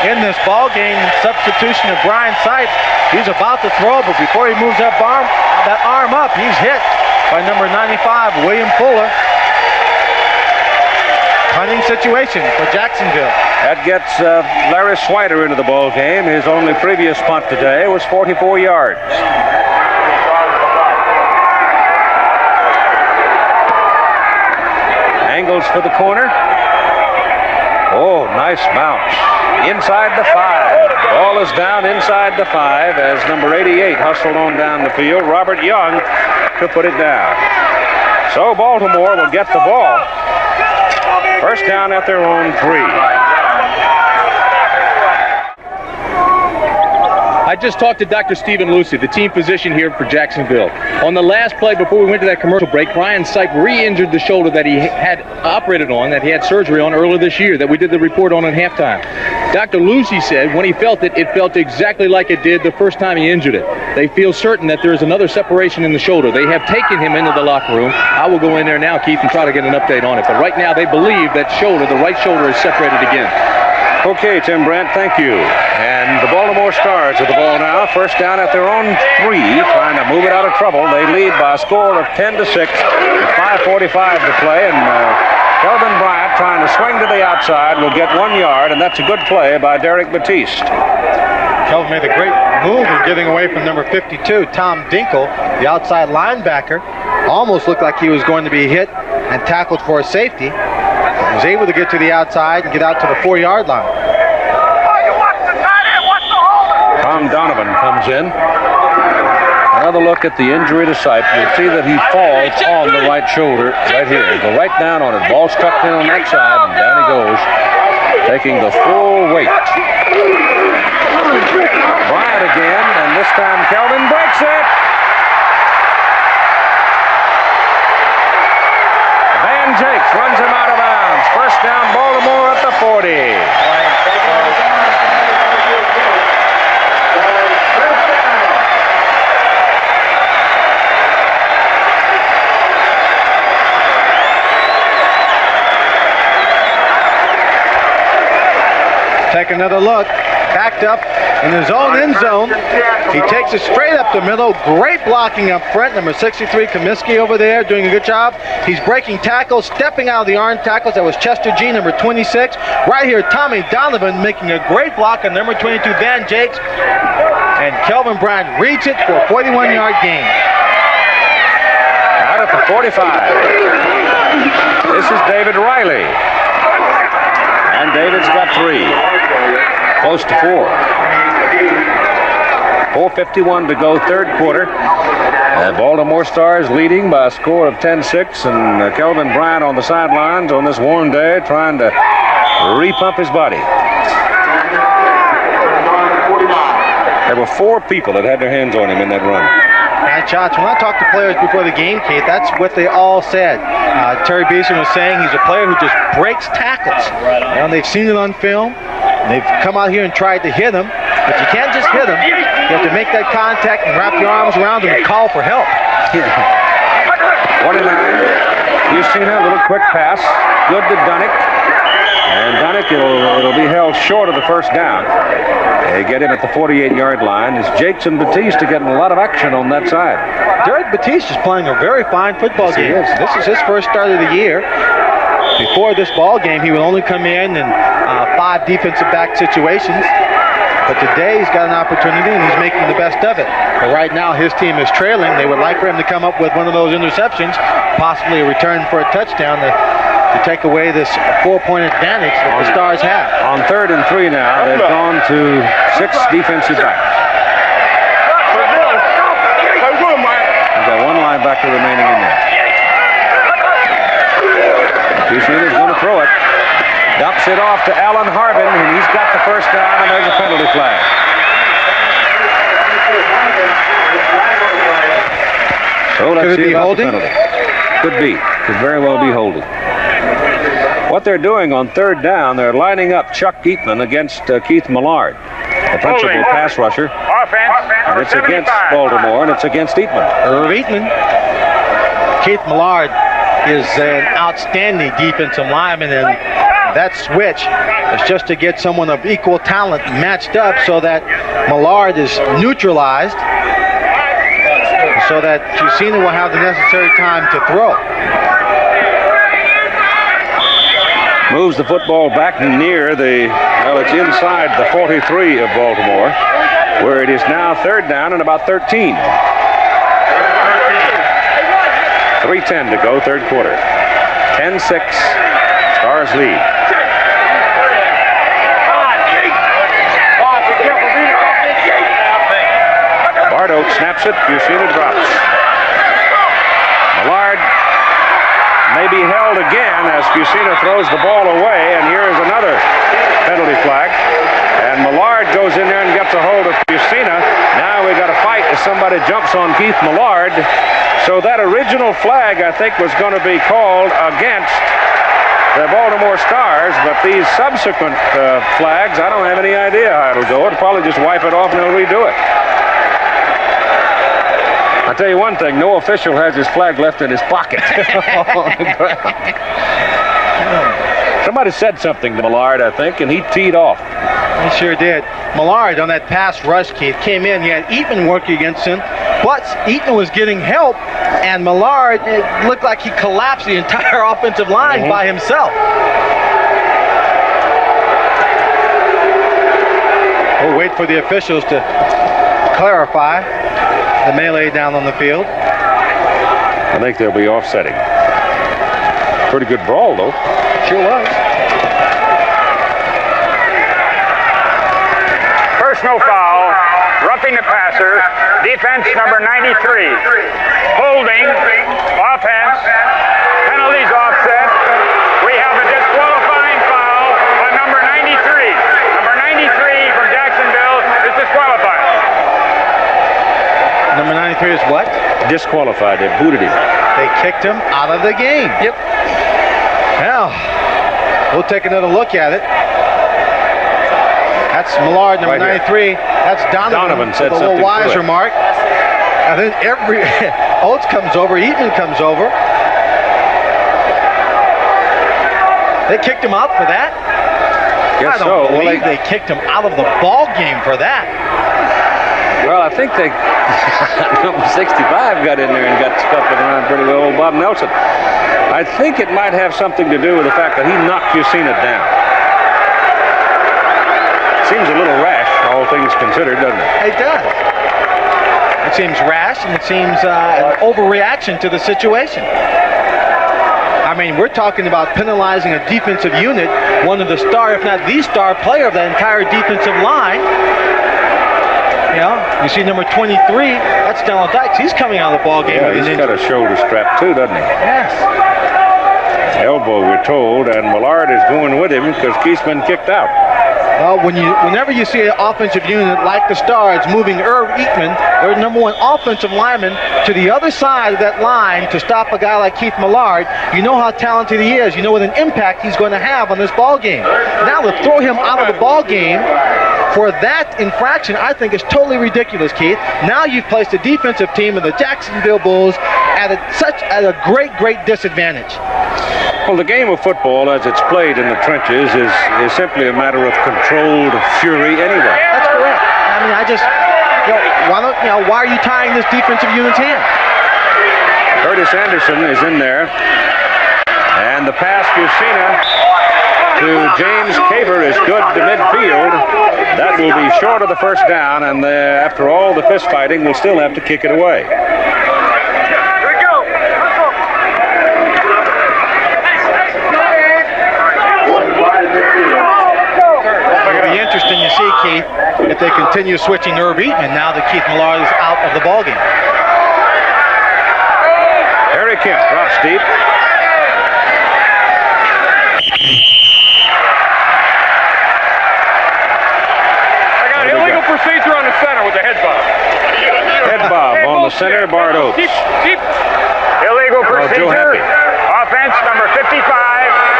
in this ball game. Substitution of Brian Sipes. He's about to throw, but before he moves that arm up, he's hit by number 95, William Fuller. Punting situation for Jacksonville. That gets Larry Swider into the ball game. His only previous punt today was 44 yards. Angles for the corner. Oh, nice bounce. Inside the 5. Ball is down inside the 5 as number 88 hustled on down the field. Robert Young to put it down. So Baltimore will get the ball. First down at their own 3. I just talked to Dr. Stephen Lucy, the team physician here for Jacksonville. On the last play before we went to that commercial break, Brian Sipe re-injured the shoulder that he had operated on, that he had surgery on earlier this year, that we did the report on at halftime. Dr. Lucy said when he felt it, it felt exactly like it did the first time he injured it. They feel certain that there is another separation in the shoulder. They have taken him into the locker room. I will go in there now, Keith, and try to get an update on it. But right now they believe that shoulder, the right shoulder, is separated again. Okay, Tim Brandt, thank you. And the Baltimore Stars with the ball now. First down at their own 3, trying to move it out of trouble. They lead by a score of 10-6 with 5:45 to play. And Kelvin Bryant trying to swing to the outside will get 1 yard, and that's a good play by Derek Batiste. Kelvin made a great move in getting away from number 52, Tom Dinkle, the outside linebacker. Almost looked like he was going to be hit and tackled for a safety. He was able to get to the outside and get out to the 4-yard line. Tom Donovan comes in. Another look at the injury to Sipe. You'll see that he falls on the right shoulder right here. Go right down on it. Ball struck in on that side, and down he goes, taking the full weight. Bryant again, and this time Kelvin breaks it. Van Jakes runs him out of bounds. First down, Baltimore at the 40. Take another look. Backed up in his own end zone. He takes it straight up the middle. Great blocking up front. Number 63, Comiskey over there doing a good job. He's breaking tackles, stepping out of the arm tackles. That was Chester G, number 26. Right here, Tommy Donovan making a great block on number 22, Van Jakes. And Kelvin Bryant reads it for a 41-yard gain. Out at the 45. This is David Riley. And David's got 3. Close to 4. 4:51 to go, third quarter. Baltimore Stars leading by a score of 10-6, and Kelvin Bryant on the sidelines on this warm day trying to re-pump his body. There were 4 people that had their hands on him in that run. Bad shots. When I talked to players before the game, Kate, that's what they all said. Terry Beeson was saying he's a player who just breaks tackles. And they've seen it on film. They've come out here and tried to hit him, but you can't just hit him. You have to make that contact and wrap your arms around him and call for help. 49. You've seen a little quick pass. Good to Dunnick. And Dunnick, it'll be held short of the first down. They get him at the 48-yard line. It's Jakes and Batiste getting a lot of action on that side. Derek Batiste is playing a very fine football game. This is his first start of the year. Before this ball game, he would only come in 5 defensive back situations. But today he's got an opportunity and he's making the best of it. But right now his team is trailing. They would like for him to come up with one of those interceptions, possibly a return for a touchdown to take away this 4-point advantage that the Stars have. On 3rd and 3 now, they've gone to 6 defensive backs. We've got 1 linebacker remaining in there. Tucson is going to throw it. Dumps it off to Alan Harbin, and he's got the first down, and there's a penalty flag. So let's see about the penalty. Could be. Could very well be holding. What they're doing on 3rd down, they're lining up Chuck Geatman against Keith Millard. the principal pass rusher. Offense, And number it's 75. against Baltimore, and it's against Eatman. Irv Eatman. Keith Millard is an outstanding defensive lineman, and that switch is just to get someone of equal talent matched up so that Millard is neutralized, so that Fusina will have the necessary time to throw. Moves the football back near the, well, it's inside the 43 of Baltimore, where it is now third down and about 13. 3:10 to go, third quarter. 10-6, Stars lead. Bardo snaps it, Fusina drops. Millard may be held again as Fusina throws the ball away, and here is another penalty flag. And Millard goes in there and gets a hold of Fusina. Now we got a fight as somebody jumps on Keith Millard. So that original flag, I think, was going to be called against the Baltimore Stars, but these subsequent flags, I don't have any idea how it'll go. It'll probably just wipe it off and they'll redo it. I'll tell you one thing, no official has his flag left in his pocket. Somebody said something to Millard, I think, and he teed off. He sure did. Millard on that pass rush, Keith, came in. He had Eatman working against him, but Eatman was getting help, and Millard, it looked like he collapsed the entire offensive line by himself. We'll wait for the officials to clarify the melee down on the field. I think they'll be offsetting. Pretty good brawl, though. Sure was. Personal foul, roughing the passer, defense number 93. Holding, offense, penalties offset. We have a disqualifying foul on number 93. Number 93 from Jacksonville is disqualified. Number 93 is what? Disqualified. They booted him. They kicked him out of the game. Yep. Now, we'll take another look at it. That's Millard, number Right 93. That's Donovan said with a little something wise to it. remark. And then Oates comes over, Eatman comes over. They kicked him out for that? Guess I don't so. believe they kicked him out of the ball game for that. Well, I think they number 65 got in there and got scuffled around pretty well. Old Bob Nelson. I think it might have something to do with the fact that he knocked Fusina down. Seems a little rash, all things considered, doesn't it? It does. It seems rash, and it seems an overreaction to the situation. I mean, we're talking about penalizing a defensive unit, one of the star, if not the star player of the entire defensive line. You know, you see number 23, that's Donald Dykes. He's coming out of the ball game. Yeah, he's got a shoulder strap too, doesn't he? Yes. Elbow, we're told, and Millard is going with him because Keith's been kicked out. Well, whenever you see an offensive unit like the Stars moving Irv Eatman, their number one offensive lineman, to the other side of that line to stop a guy like Keith Millard, you know how talented he is. You know what an impact he's going to have on this ball game. Now to throw him out of the ball game for that infraction, I think is totally ridiculous, Keith. Now you've placed the defensive team of the Jacksonville Bulls at a great disadvantage. Well, the game of football, as it's played in the trenches, is simply a matter of controlled fury anyway. That's correct. I mean, why are you tying this defensive unit's hand? Curtis Anderson is in there, and the pass Fusina to James Caver is good to midfield. That will be short of the first down, and after all the fist fighting, we'll still have to kick it away. It'll be interesting to see, Keith, if they continue switching Irv Eatman now that Keith Millard is out of the ballgame. Harry Kemp drops deep. I got illegal procedure on the center with the head bob. Head bob on the center, Bart Oates. Illegal procedure. Offense number 55,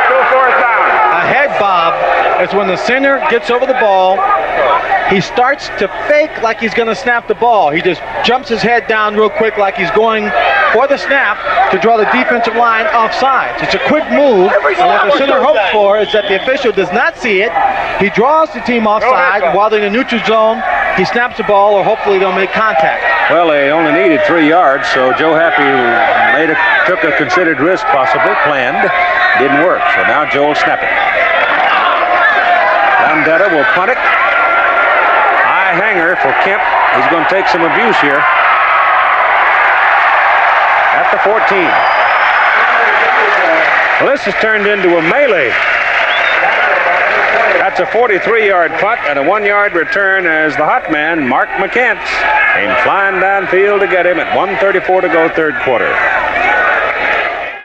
still fourth down. A head bob is when the center gets over the ball, he starts to fake like he's going to snap the ball. He just jumps his head down real quick like he's going for the snap to draw the defensive line offsides. It's a quick move, and what the center hopes for is that the official does not see it. He draws the team offside while they're in the neutral zone. He snaps the ball, or hopefully they'll make contact. Well, they only needed 3 yards, so Joe Happy took a considered risk, possibly planned. Didn't work, so now Joe will snap it. Landetta will punt it. High hanger for Kemp. He's going to take some abuse here. At the 14. Well, this has turned into a melee. That's a 43-yard punt and a 1-yard return as the hot man, Mark McCants, came flying downfield to get him at 1:34 to go, third quarter.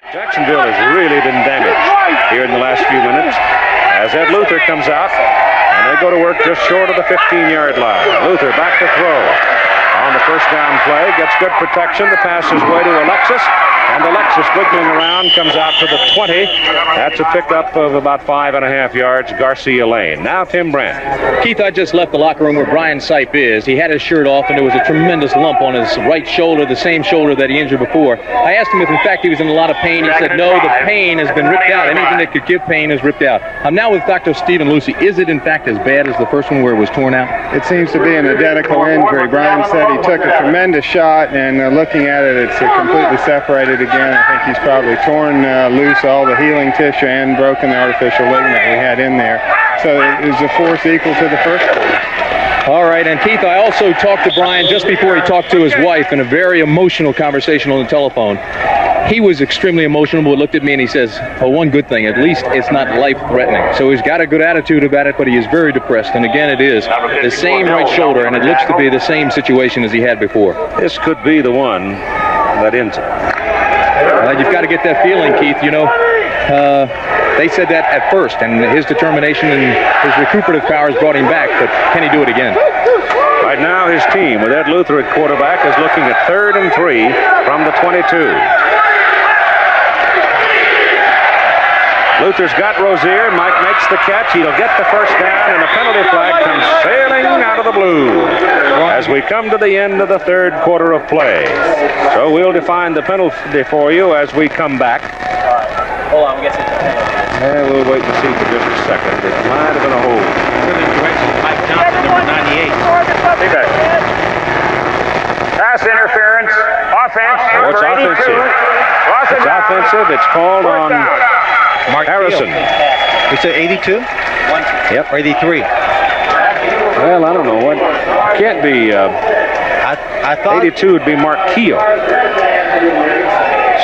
Jacksonville has really been damaged here in the last few minutes as Ed Luther comes out, and they go to work just short of the 15-yard line. Luther back to throw. On the first down play, gets good protection. The pass is way to Alexis, and Alexis wiggling around comes out to the 20. That's a pickup of about 5.5 yards. Garcia Lane. Now Tim Brandt. Keith, I just left the locker room where Brian Sipe is. He had his shirt off, and there was a tremendous lump on his right shoulder, the same shoulder that he injured before. I asked him if, in fact, he was in a lot of pain. He said, no, the pain has been ripped out. Anything that could give pain is ripped out. I'm now with Dr. Stephen Lucy. Is it, in fact, as bad as the first one where it was torn out? It seems to be an identical injury. Brian said he took a tremendous shot, and looking at it, it's completely separated again. I think he's probably torn loose all the healing tissue and broken the artificial ligament we had in there. So it was a force equal to the first one. All right, and Keith, I also talked to Brian just before he talked to his wife in a very emotional conversation on the telephone. He was extremely emotional, but looked at me and he says, oh, one good thing, at least it's not life-threatening. So he's got a good attitude about it, but he is very depressed. And again, it is the same right shoulder, and it looks to be the same situation as he had before. This could be the one that ends it. You've got to get that feeling, Keith. You know, they said that at first, and his determination and his recuperative powers brought him back, but can he do it again? Right now, his team, with Ed Luther at quarterback, is looking at 3rd and 3 from the 22. Luther's got Rozier. Mike makes the catch. He'll get the first down, and a penalty flag comes sailing out of the blue as we come to the end of the third quarter of play. So we'll define the penalty for you as we come back. Hold on, we'll get to the penalty. We'll wait and see for just a second. It might have been a hold. Mike Johnson, number 98. See back. Pass interference. Offense. Oh, it's offensive. It's offensive. It's called on Mark Harrison. We said 82? Yep. Or 83? Well, I don't know. What can't be. I thought 82 would be Mark Keel.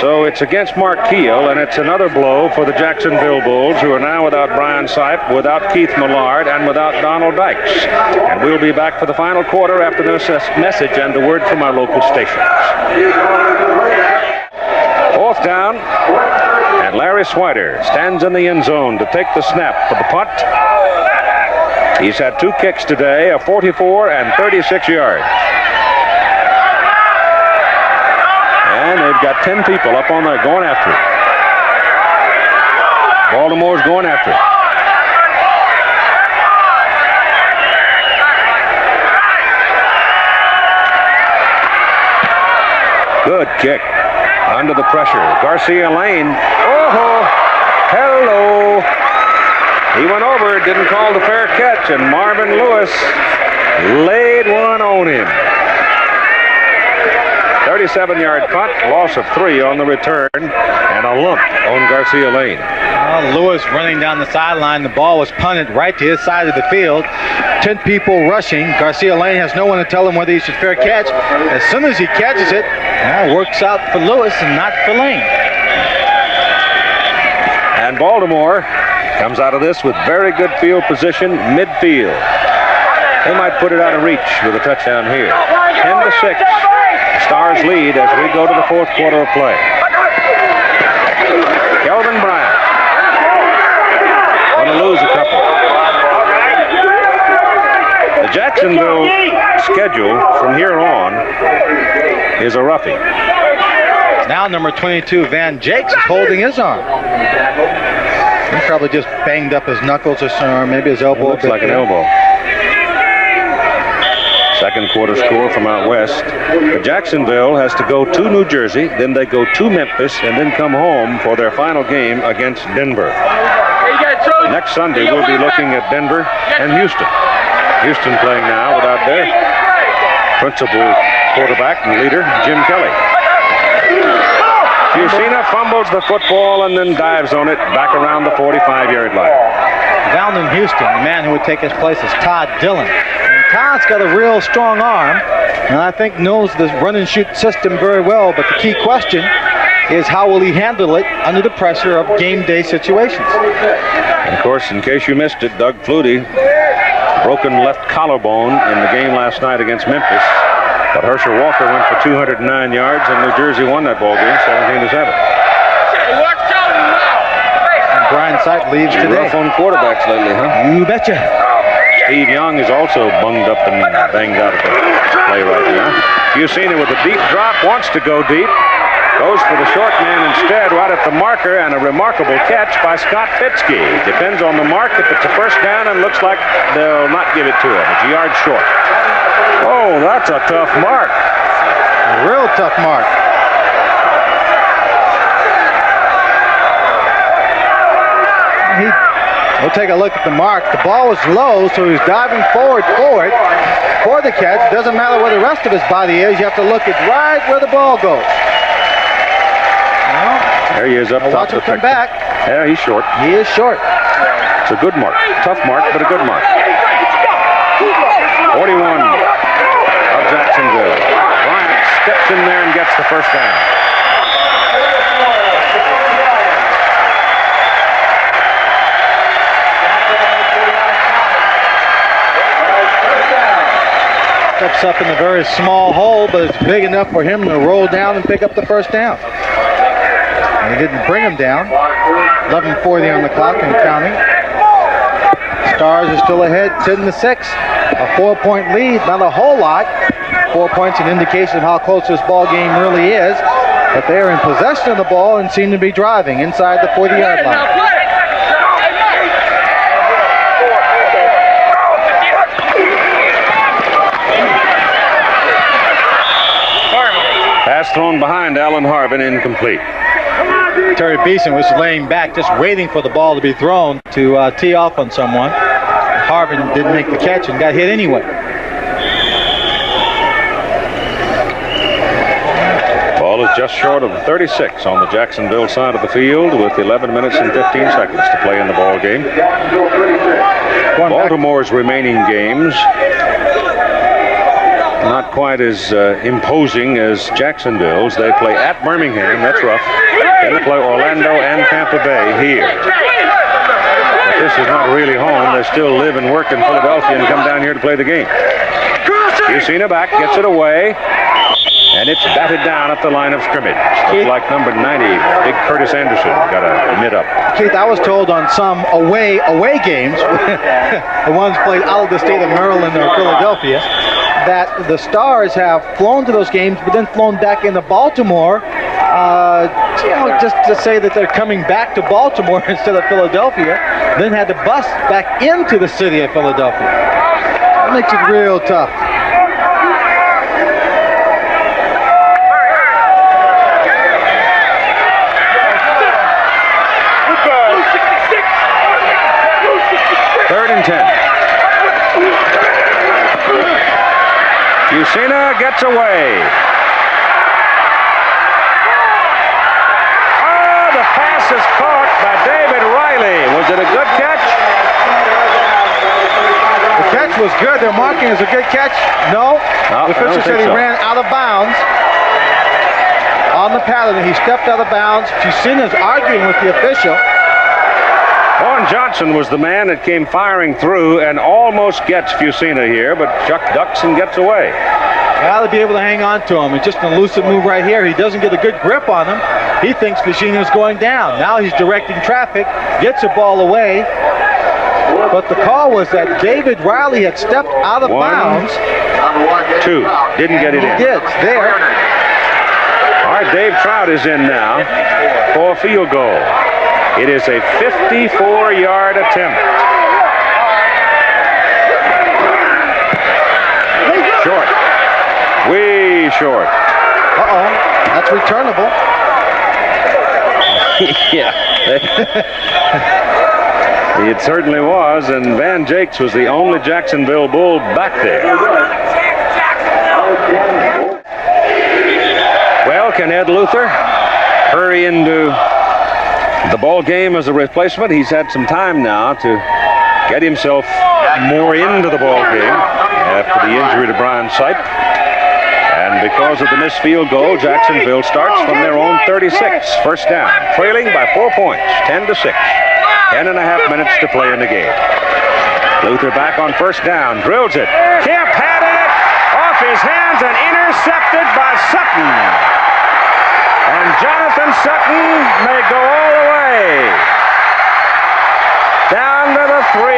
So it's against Mark Keel, and it's another blow for the Jacksonville Bulls, who are now without Brian Sipe, without Keith Millard, and without Donald Dykes. And we'll be back for the final quarter after this message and a word from our local stations. 4th down, and Larry Swider stands in the end zone to take the snap for the punt. He's had 2 kicks today, a 44 and 36 yards. And they've got 10 people up on there going after it. Baltimore's going after it. Good kick. Under the pressure. Garcia Lane. Oh, hello. He went over, didn't call the fair catch, and Marvin Lewis laid one on him. 37-yard punt, loss of 3 on the return, and a lump on Garcia Lane. Lewis running down the sideline. The ball was punted right to his side of the field. 10 people rushing. Garcia Lane has no one to tell him whether he should fair catch. As soon as he catches it, it works out for Lewis and not for Lane. And Baltimore comes out of this with very good field position, midfield. They might put it out of reach with a touchdown here. 10-6. The Stars lead as we go to the 4th quarter of play. Kelvin Bryant. Going to lose a couple. The Jacksonville schedule from here on is a roughie. Now number 22, Van Jakes, is holding his arm. He probably just banged up his knuckles or something, or maybe his elbow. It looks like an elbow. Second quarter score from out west. Jacksonville has to go to New Jersey, then they go to Memphis, and then come home for their final game against Denver. Next Sunday, we'll be looking at Denver and Houston. Houston playing now without their principal quarterback and leader, Jim Kelly. Fusina fumbles the football and then dives on it back around the 45-yard line. Down in Houston, the man who would take his place is Todd Dillon. And Todd's got a real strong arm, and I think knows the run-and-shoot system very well, but the key question is how will he handle it under the pressure of game day situations. And of course, in case you missed it, Doug Flutie, broken left collarbone in the game last night against Memphis. But Herschel Walker went for 209 yards, and New Jersey won that ball game 17-7. And Brian Sipe leaves today. Rough on quarterbacks lately, huh? You betcha. Steve Young is also bunged up and banged out of the play right now. Fusina with a deep drop, wants to go deep. Goes for the short man instead, right at the marker, and a remarkable catch by Scott Fitzke. Depends on the mark if it's a first down, and looks like they'll not give it to him. It's a yard short. Oh, that's a tough mark. A real tough mark. We'll take a look at the mark. The ball was low, so he's diving forward for it, for the catch. Doesn't matter where the rest of his body is. You have to look at right where the ball goes. There he is up top. Watch him come back. Yeah, he's short. He is short. It's a good mark. Tough mark, but a good mark. 41 of Jacksonville. Bryant steps in there and gets the first down. Steps up in a very small hole, but it's big enough for him to roll down and pick up the first down. And he didn't bring him down. 11:40 on the clock and counting. Stars are still ahead, 10-6. A 4-point lead, not a whole lot. 4 points, an indication of how close this ball game really is. But they're in possession of the ball and seem to be driving inside the 40-yard line. Pass thrown behind Allen Harbin, incomplete. Terry Beeson was laying back, just waiting for the ball to be thrown to tee off on someone. Harbin didn't make the catch and got hit anyway. Ball is just short of 36 on the Jacksonville side of the field with 11 minutes and 15 seconds to play in the ball game. Baltimore's remaining games not quite as imposing as Jacksonville's. They play at Birmingham, that's rough. Then they play Orlando and Tampa Bay here. But this is not really home. They still live and work in Philadelphia and come down here to play the game. Fusina back, gets it away, and it's batted down at the line of scrimmage. Looks like number 90, Big Curtis Anderson, got a mid up. Keith, I was told on some away games, the ones played out of the state of Maryland or Philadelphia, that the Stars have flown to those games, but then flown back into Baltimore, just to say that they're coming back to Baltimore instead of Philadelphia, then had to bus back into the city of Philadelphia. That makes it real tough. Third and 10. Fusina gets away. Oh, the pass is caught by David Riley. Was it a good catch? The catch was good. They're marking as a good catch. No. The official said he ran out of bounds on the pattern. He stepped out of bounds. Fusina's arguing with the official. Vaughn Johnson was the man that came firing through and almost gets Fusina here, but Chuck ducks and gets away. Got to be able to hang on to him. It's just an elusive move right here. He doesn't get a good grip on him. He thinks Fusina's going down. Now he's directing traffic, gets the ball away. But the call was that David Riley had stepped out of bounds. 2, didn't get it in. He did, there. All right, Dave Trout is in now for a field goal. It is a 54-yard attempt. Short. Way short. Uh-oh. That's returnable. Yeah. It certainly was, and Van Jakes was the only Jacksonville Bull back there. Well, can Ed Luther hurry into the ball game as a replacement? He's had some time now to get himself more into the ball game after the injury to Brian Sipe. And because of the missed field goal, Jacksonville starts from their own 36. First down, trailing by 4 points, 10-6. 10.5 minutes to play in the game. Luther back on first down, drills it. Kemp had it off his hands and intercepted by Sutton. And Jonathan Sutton may go all the way. Down to the 3.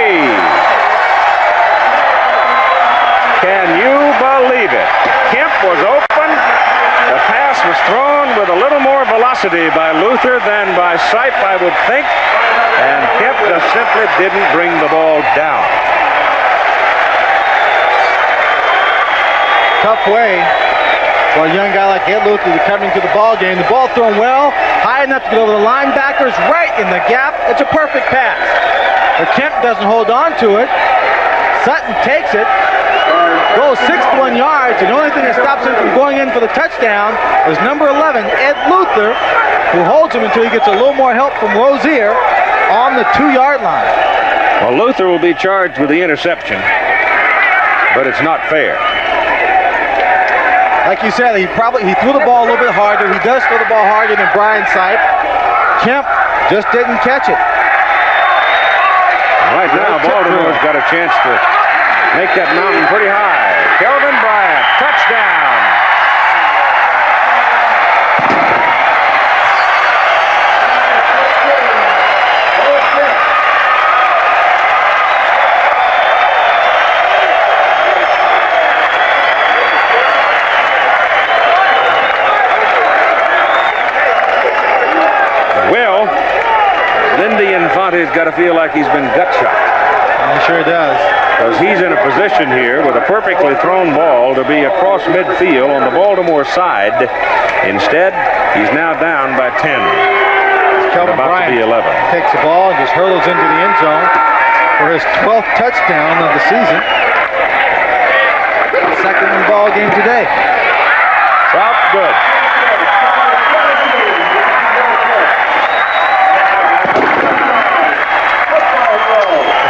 Can you believe it? Kemp was open. The pass was thrown with a little more velocity by Luther than by Sipe, I would think. And Kemp just simply didn't bring the ball down. Tough way for a young guy like Ed Luther to come into the ball game. The ball thrown well, high enough to get over the linebackers, right in the gap. It's a perfect pass. But Kemp doesn't hold on to it. Sutton takes it, goes 61 yards, and the only thing that stops him from going in for the touchdown is number 11, Ed Luther, who holds him until he gets a little more help from Rozier on the 2-yard line. Well, Luther will be charged with the interception, but it's not fair. Like you said, he threw the ball a little bit harder. He does throw the ball harder than Brian Sipe. Kemp just didn't catch it. Right now, Baltimore's got a chance to make that mountain pretty high. Kelvin Bryant, touchdown. Well, Lindy Infante's got to feel like he's been gut shot. He sure does. Because he's in a position here with a perfectly thrown ball to be across midfield on the Baltimore side. Instead, he's now down by 10. Kelvin about Bryant to be 11. Takes the ball and just hurdles into the end zone for his 12th touchdown of the season. Second in the ball game today. South good.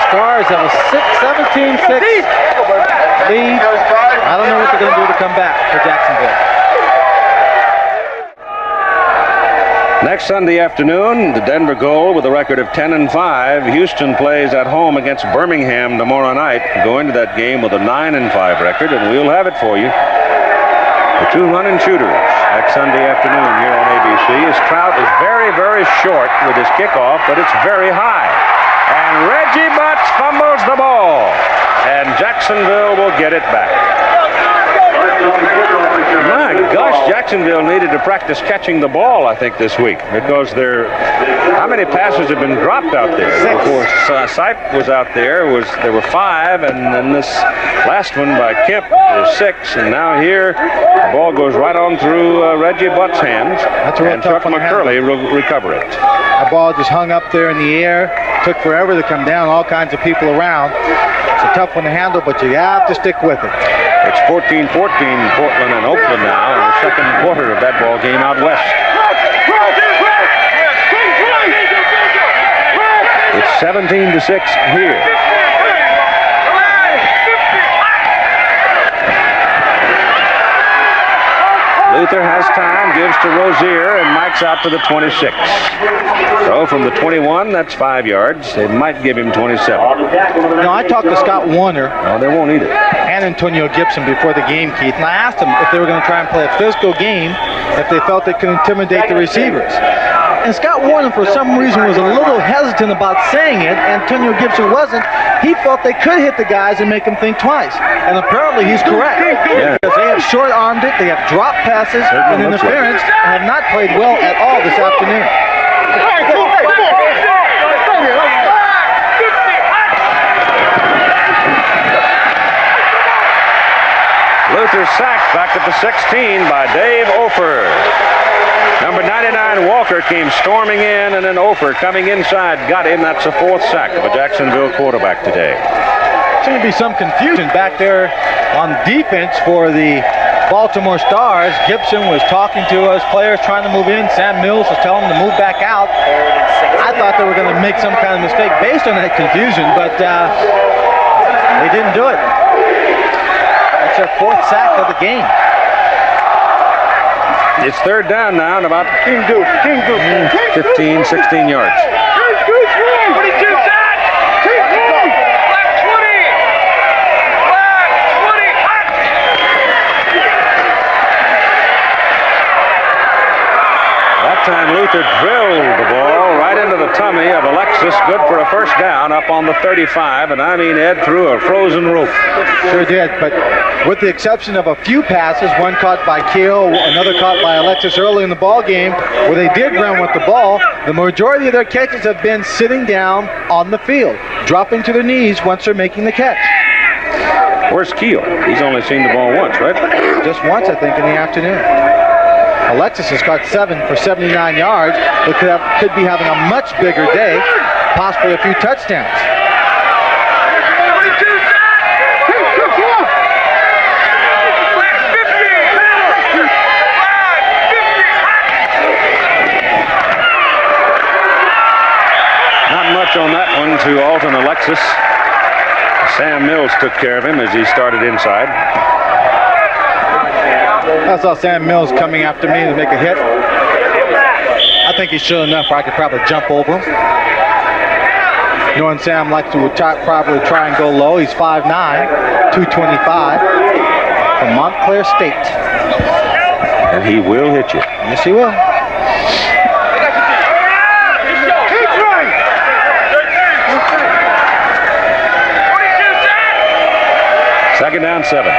Stars have a 17-6 lead. I don't know what they're going to do to come back for Jacksonville. Next Sunday afternoon, the Denver Gold with a record of 10-5. Houston plays at home against Birmingham tomorrow night. Go into that game with a 9-5 record, and we'll have it for you. The two running shooters next Sunday afternoon here on ABC. His trout is very, very short with his kickoff, but it's very high. And Reggie Butts fumbles the ball, and Jacksonville will get it back. My gosh, Jacksonville needed to practice catching the ball, I think, this week, because how many passes have been dropped out there? 6. Before Sipe was out there, there were 5, and then this last one by Kemp is 6, and now here the ball goes right on through Reggie Butt's hands, and Chuck McCurley will recover it. That ball just hung up there in the air, took forever to come down, all kinds of people around. It's a tough one to handle, but you have to stick with it. It's 14-14 Portland and Oakland now in the second quarter of that ball game out west. It's 17-6 here. Luther has time, gives to Rozier, and Mike's out to the 26. So from the 21, that's 5 yards. They might give him 27. Now, I talked to Scott Warner. No, they won't either. And Antonio Gibson before the game, Keith, and I asked them if they were going to try and play a physical game, if they felt they could intimidate the receivers. And Scott Warner, for some reason, was a little hesitant about saying it. Antonio Gibson wasn't. He felt they could hit the guys and make them think twice. And apparently he's correct. Yeah. Because they have short-armed it, they have dropped passes, and interference, and have not played well at all this afternoon. Luther sacked back at the 16 by Dave Ofer. Number 99, Walker, came storming in, and then Ofer coming inside got him. That's the 4th sack of a Jacksonville quarterback today. Seems to be some confusion back there on defense for the Baltimore Stars. Gibson was talking to us, players trying to move in. Sam Mills was telling them to move back out. I thought they were going to make some kind of mistake based on that confusion, but they didn't do it. That's their 4th sack of the game. It's 3rd down now and about 15, 16 yards. Time Luther drilled the ball right into the tummy of Alexis, good for a 1st down up on the 35, and I mean Ed threw a frozen rope. Sure did, but with the exception of a few passes, one caught by Keel, another caught by Alexis early in the ball game, where they did run with the ball, the majority of their catches have been sitting down on the field, dropping to their knees once they're making the catch. Where's Keel? He's only seen the ball once, right? Just once, I think, in the afternoon. Alexis has caught 7 for 79 yards, but could be having a much bigger day, possibly a few touchdowns. Not much on that one to Alton Alexis. Sam Mills took care of him as he started inside. I saw Sam Mills coming after me to make a hit. I think he's sure enough where I could probably jump over him. Knowing Sam likes to probably try and go low. He's 5'9", 225 from Montclair State. And he will hit you. Yes, he will. Second down, 7.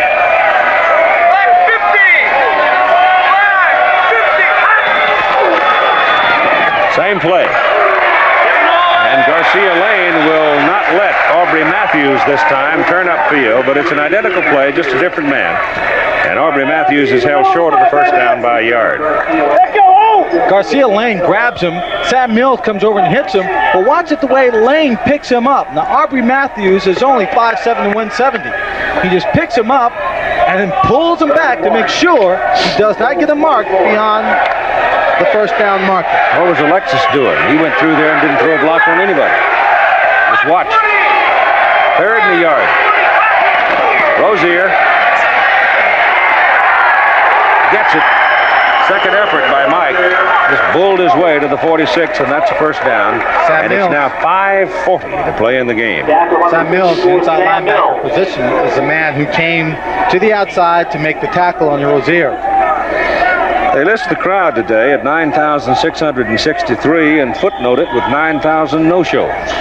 Same play. And Garcia Lane will not let Aubrey Matthews this time turn upfield, but it's an identical play, just a different man. And Aubrey Matthews is held short of the 1st down by a yard. Garcia Lane grabs him. Sam Mills comes over and hits him, but watch it the way Lane picks him up. Now, Aubrey Matthews is only 5'7" and 170. He just picks him up and then pulls him back to make sure he does not get a mark beyond the 1st down marker. What was Alexis doing? He went through there and didn't throw a block on anybody. Just watch. 3rd in the yard. Rozier gets it. Second effort by Mike. Just bulled his way to the 46, and that's a 1st down. And it's now 5:40 to play in the game. Sam Mills, the inside linebacker position, is the man who came to the outside to make the tackle on Rozier. They list the crowd today at 9,663 and footnote it with 9,000 no-shows.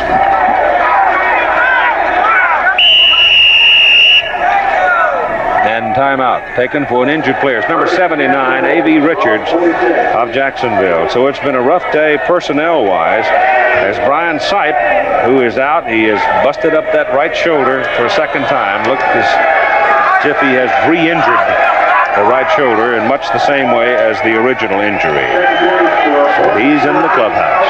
And timeout taken for an injured player. It's number 79, A.V. Richards of Jacksonville. So it's been a rough day personnel-wise as Brian Sipe, who is out, he has busted up that right shoulder for a 2nd time. Looked as if he has re-injured the right shoulder in much the same way as the original injury. So he's in the clubhouse.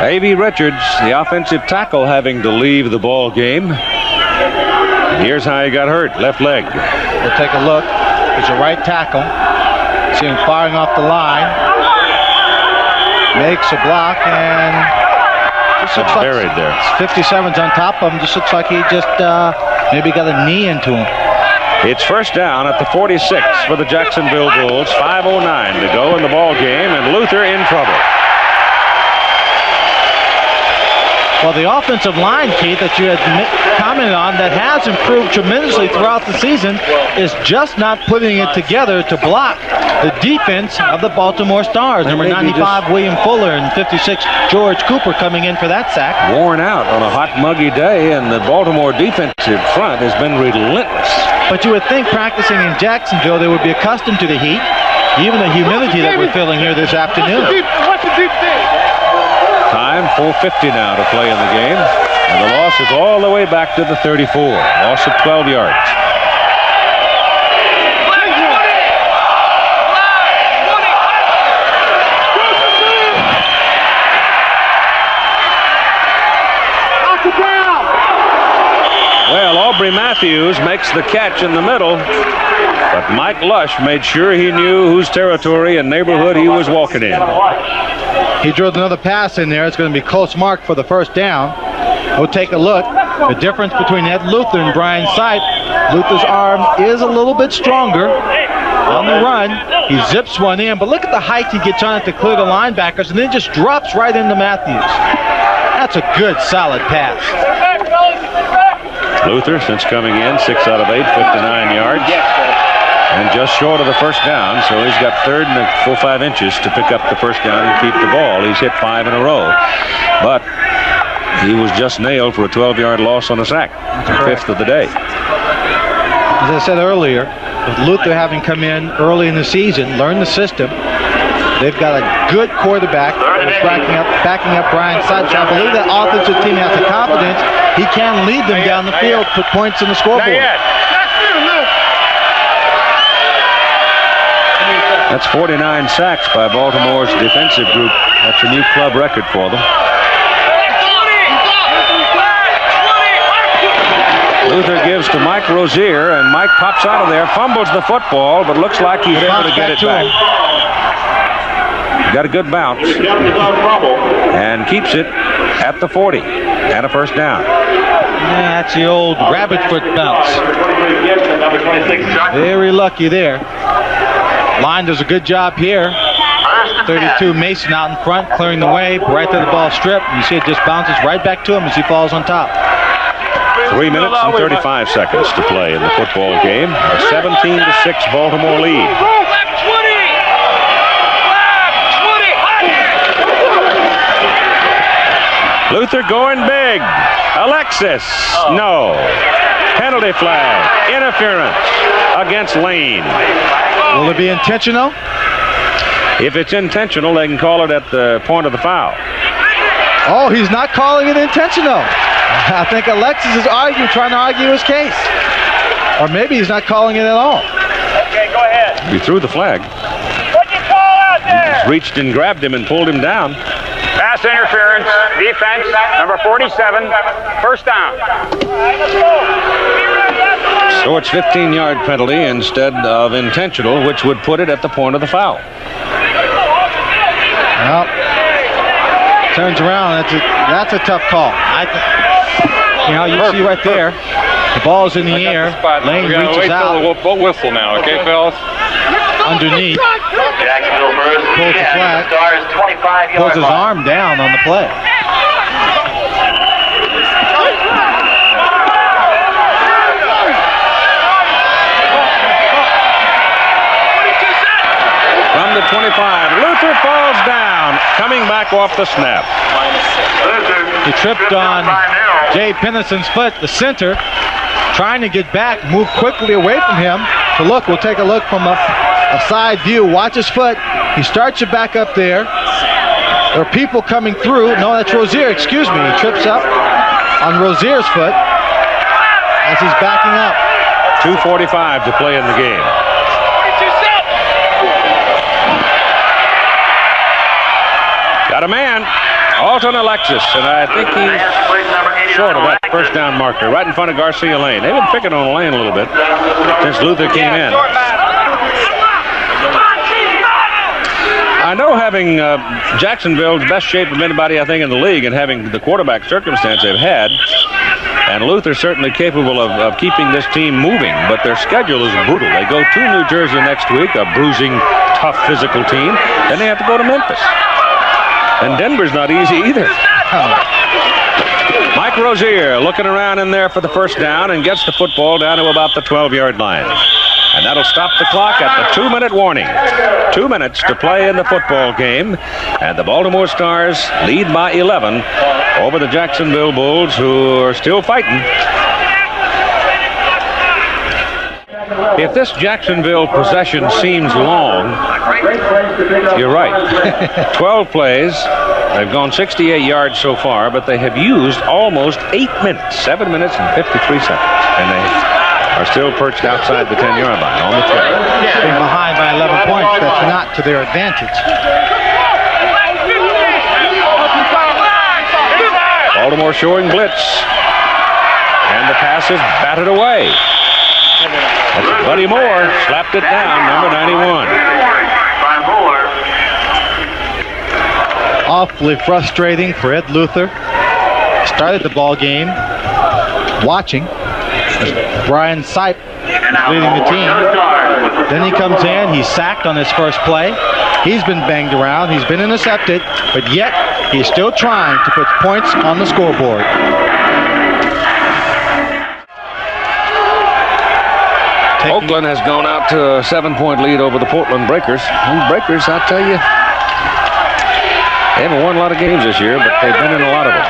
A.B. Richards, the offensive tackle, having to leave the ball game. And here's how he got hurt, left leg. We'll take a look. He's a right tackle. See him firing off the line. Makes a block and just looks like buried there. 57's on top of him. Just looks like he just maybe got a knee into him. It's 1st down at the 46 for the Jacksonville Bulls. 5:09 to go in the ball game, and Luther in trouble. Well, the offensive line, Keith, that you had commented on, that has improved tremendously throughout the season, is just not putting it together to block the defense of the Baltimore Stars. Number 95, William Fuller, and 56, George Cooper coming in for that sack. Worn out on a hot, muggy day, and the Baltimore defensive front has been relentless. But you would think practicing in Jacksonville, they would be accustomed to the heat, even the humidity that we're feeling here this afternoon. Time, 4:50 now to play in the game. And the loss is all the way back to the 34. Loss of 12 yards. Well, Aubrey Matthews makes the catch in the middle, but Mike Lush made sure he knew whose territory and neighborhood he was walking in. He drilled another pass in there. It's going to be close mark for the first down. We'll take a look. The difference between Ed Luther and Brian Sipe. Luther's arm is a little bit stronger on the run. He zips one in, but look at the height he gets on it to clear the linebackers and then just drops right into Matthews. That's a good, solid pass. Luther, since coming in, 6 out of 8, 59 yards. And just short of the first down, so he's got third and a full 5 inches to pick up the first down and keep the ball. He's hit 5 in a row. But he was just nailed for a 12-yard loss on a sack, the 5th of the day. As I said earlier, with Luther having come in early in the season, learned the system, they've got a good quarterback who's backing up Brian Sipe. I believe that offensive team has the confidence he can lead them down the field, put points on the scoreboard. That's 49 sacks by Baltimore's defensive group. That's a new club record for them. Luther gives to Mike Rozier, and Mike pops out of there, fumbles the football, but looks like he's able to get it back. Got a good bounce and keeps it at the 40 and a first down. Yeah, that's the old rabbit foot bounce. Very lucky there. Line does a good job here. 32 Mason out in front, clearing the way, right to the ball strip. You see it just bounces right back to him as he falls on top. 3 minutes and 35 seconds to play in the football game. A 17-6 Baltimore lead. Luther going big. Alexis, no. Penalty flag, interference against Lane. Will it be intentional? If it's intentional, they can call it at the point of the foul. Oh, he's not calling it intentional. I think Alexis is trying to argue his case. Or maybe he's not calling it at all. Okay, go ahead. He threw the flag. What'd you call out there? He reached and grabbed him and pulled him down. Pass interference, defense, number 47, first down. So it's 15-yard penalty instead of intentional, which would put it at the point of the foul. Well, turns around. That's a tough call. You see right there, the ball's in the air. Lane reaches out. We'll whistle now, okay, fellas? Underneath. Jacksonville first. Pulls the flag. Stars 25 Pulls his arm down on the play. From the 25, Luther falls down, coming back off the snap. He tripped on Jay Pennison's foot, the center, trying to get back, move quickly away from him. So look, we'll take a look from a side view. Watch his foot. He starts it back up there. There are people coming through. No, that's Rozier, excuse me. He trips up on Rozier's foot as he's backing up. 2:45 to play in the game. Got a man, Alton Alexis, and I think he's short of that first down marker, right in front of Garcia Lane. They've been picking on Lane a little bit since Luther came in. I know having Jacksonville's best shape of anybody, I think, in the league, and having the quarterback circumstance they've had, and Luther's certainly capable of keeping this team moving, but their schedule is brutal. They go to New Jersey next week, a bruising, tough, physical team. Then they have to go to Memphis. And Denver's not easy either. Mike Rozier looking around in there for the first down and gets the football down to about the 12-yard line. And that'll stop the clock at the 2-minute warning. 2 minutes to play in the football game. And the Baltimore Stars lead by 11 over the Jacksonville Bulls, who are still fighting. If this Jacksonville possession seems long, you're right. 12 plays, They've gone 68 yards so far, but they have used almost 8 minutes, 7 minutes and 53 seconds. And they are still perched outside the 10-yard line on the carry. Being behind by 11 points, that's not to their advantage. Baltimore showing blitz. And the pass is batted away. That's Buddy Moore slapped it down, number 91. Awfully frustrating for Ed Luther. Started the ball game watching as Brian Sipe leading the team. Then he comes in, he's sacked on his first play. He's been banged around, he's been intercepted, but yet he's still trying to put points on the scoreboard. Oakland has gone out to a 7-point lead over the Portland Breakers. And Breakers, I tell you, they haven't won a lot of games this year, but they've been in a lot of them.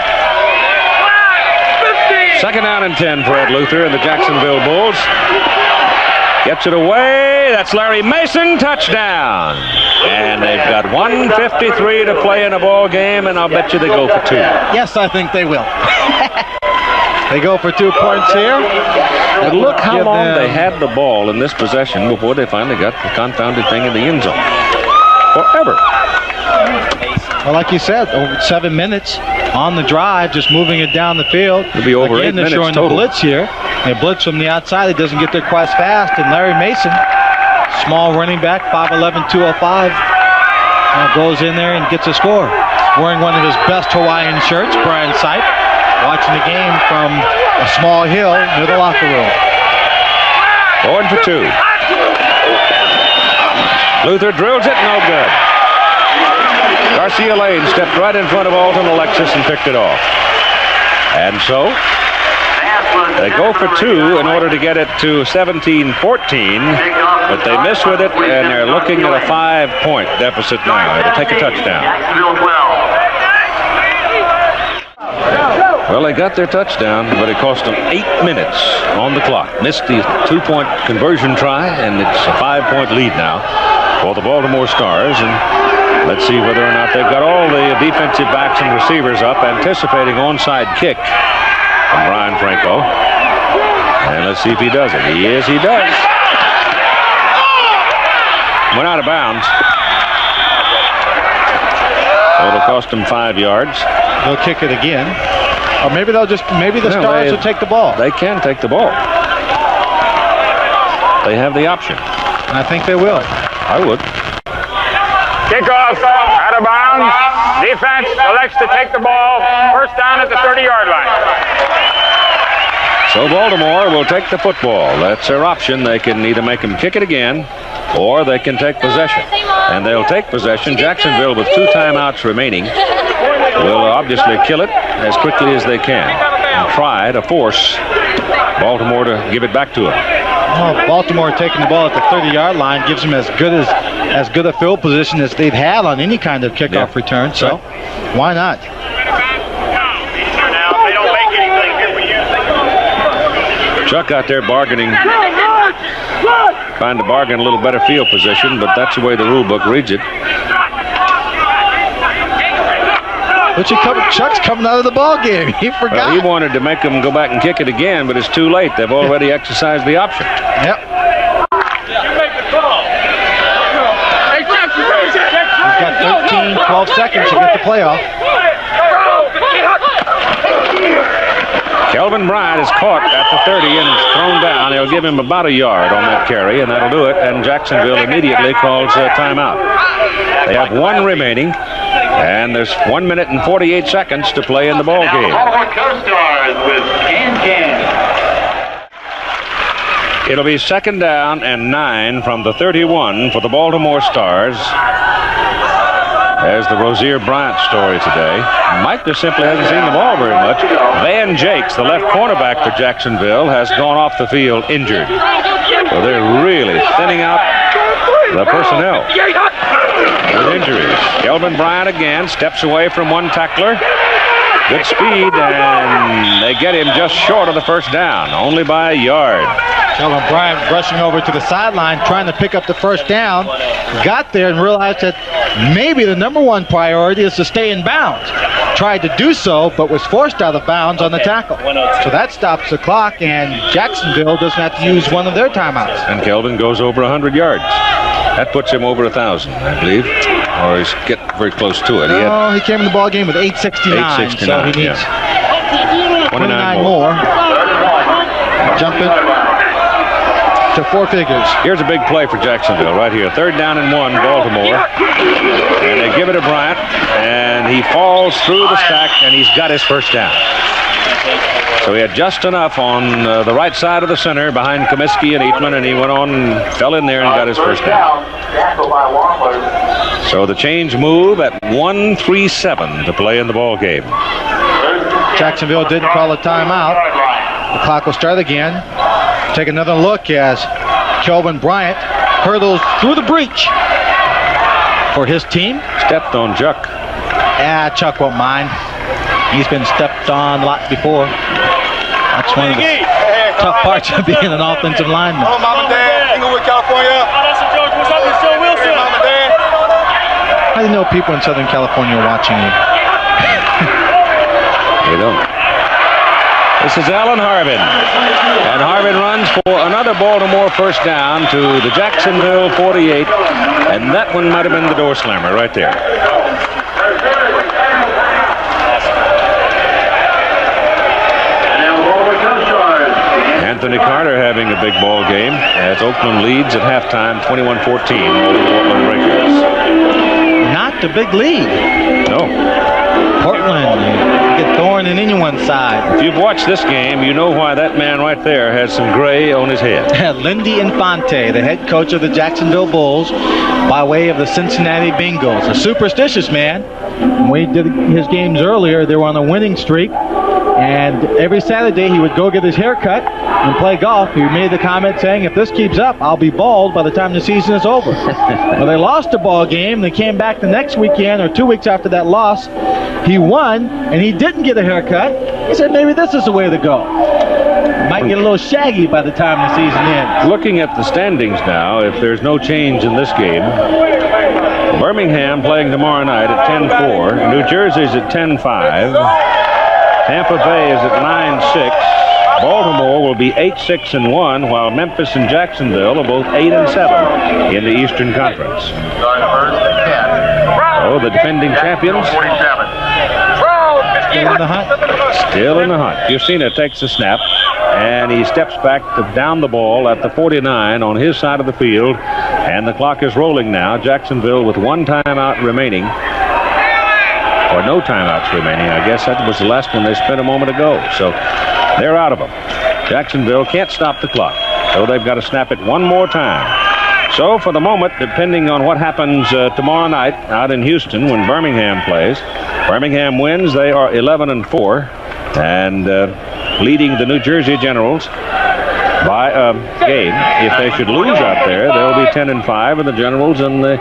Second down and 10 for Ed Luther and the Jacksonville Bulls. Gets it away. That's Larry Mason. Touchdown. And they've got 1:53 to play in a ball game, and I'll bet you they go for 2. Yes, I think they will. They go for 2 points here. But look how long they had the ball in this possession before they finally got the confounded thing in the end zone. Forever. Well, like you said, over 7 minutes on the drive, just moving it down the field. It'll be over 8 minutes showing total. The blitz here. They blitz from the outside. It doesn't get there quite as fast. And Larry Mason, small running back, 5'11", 205, goes in there and gets a score. Wearing one of his best Hawaiian shirts, Brian Sipe, watching the game from a small hill near the locker room. Going for 2. Luther drills it, no good. Garcia Lane stepped right in front of Alton Alexis and picked it off. And so they go for 2 in order to get it to 17-14, but they miss with it, and they're looking at a 5-point deficit now. It'll take a touchdown. Well, they got their touchdown, but it cost them 8 minutes on the clock. Missed the 2-point conversion try, and it's a 5-point lead now for the Baltimore Stars. And let's see whether or not they've got all the defensive backs and receivers up, anticipating onside kick from Brian Franco. And let's see if he does it. He does. Went out of bounds. So it'll cost them 5 yards. They'll kick it again. Or maybe the Stars will take the ball. They can take the ball. They have the option. And I think they will. I would. Kickoff, out of bounds. Defense elects to take the ball. First down at the 30-yard line. So Baltimore will take the football. That's their option. They can either make them kick it again, or they can take possession. And they'll take possession. Jacksonville, with 2 timeouts remaining, will obviously kill it as quickly as they can and try to force Baltimore to give it back to them. Well, Baltimore taking the ball at the 30-yard line gives them as good a field position as they've had on any kind of kickoff return. So why not? Chuck out there bargaining, trying to bargain a little better field position, but that's the way the rule book reads it. Chuck's coming out of the ball game. He forgot. Well, he wanted to make them go back and kick it again, but it's too late. They've already exercised the option. Yep. You make the call. He's got 13, 12 seconds to get the playoff. Kelvin Bryant is caught at the 30 and thrown down. They'll give him about a yard on that carry, and that'll do it. And Jacksonville immediately calls a timeout. They have 1 remaining, and there's 1 minute and 48 seconds to play in the ball game. It'll be 2nd down and 9 from the 31 for the Baltimore Stars. There's the Rozier Bryant story today. Mike just simply hasn't seen the ball very much. Van Jakes, the left cornerback for Jacksonville, has gone off the field injured. So they're really thinning out the personnel with injuries. Kelvin Bryant again steps away from one tackler. Good speed, and they get him just short of the first down, only by a yard. Kelvin Bryant rushing over to the sideline, trying to pick up the first down. Got there and realized that maybe the number one priority is to stay in bounds. Tried to do so, but was forced out of bounds on the tackle. So that stops the clock, and Jacksonville doesn't have to use one of their timeouts. And Kelvin goes over 100 yards. That puts him over 1,000, I believe. Or he's getting very close to it. He came in the ball game with 869, so he needs 29 more. Jump it to four figures. Here's a big play for Jacksonville right here. 3rd down and 1, Baltimore. And they give it to Bryant, and he falls through the stack, and he's got his first down. So he had just enough on the right side of the center behind Comiskey and Eatman, and he went on and fell in there and got his first down. So the change move at 1:37 to play in the ball game. Jacksonville didn't call a timeout. The clock will start again. Take another look as Kelvin Bryant hurdles through the breach for his team. Stepped on Chuck. Chuck won't mind. He's been stepped on a lot before. That's one of the tough parts of being an offensive lineman. Hello, Mom and Dad. Inglewood, California. That's a joke. What's up, Joe Wilson? Mom and Dad. How do you know people in Southern California are watching you? They don't. This is Alan Harvin. And Harvin runs for another Baltimore first down to the Jacksonville 48. And that one might have been the door slammer right there. Anthony Carter having a big ball game as Oakland leads at halftime 21-14 over the Portland Breakers. Not the big lead. No. Portland, get thorn in anyone's side. If you've watched this game, you know why that man right there has some gray on his head. Lindy Infante, the head coach of the Jacksonville Bulls, by way of the Cincinnati Bengals. A superstitious man. When we did his games earlier, they were on a winning streak. And every Saturday he would go get his hair cut and play golf. He made the comment saying, if this keeps up, I'll be bald by the time the season is over. Well, they lost the ball game. They came back the next weekend or 2 weeks after that loss. He won, and he didn't get a haircut. He said, maybe this is the way to go. Might get a little shaggy by the time the season ends. Looking at the standings now, if there's no change in this game, Birmingham playing tomorrow night at 10-4. New Jersey's at 10-5. Tampa Bay is at 9-6. Baltimore will be 8-6-1, while Memphis and Jacksonville are both 8-7 in the Eastern Conference. Oh, the defending champions Still in the hunt. Still in the hunt. Jusina takes the snap, and he steps back to down the ball at the 49 on his side of the field, and the clock is rolling now. Jacksonville with one timeout remaining. Or no timeouts remaining. I guess that was the last one they spent a moment ago. So they're out of them. Jacksonville can't stop the clock. So they've got to snap it one more time. So for the moment, depending on what happens tomorrow night out in Houston when Birmingham plays, Birmingham wins. They are 11-4 and leading the New Jersey Generals by a game. If they should lose out there, they'll be 10-5, and the Generals and the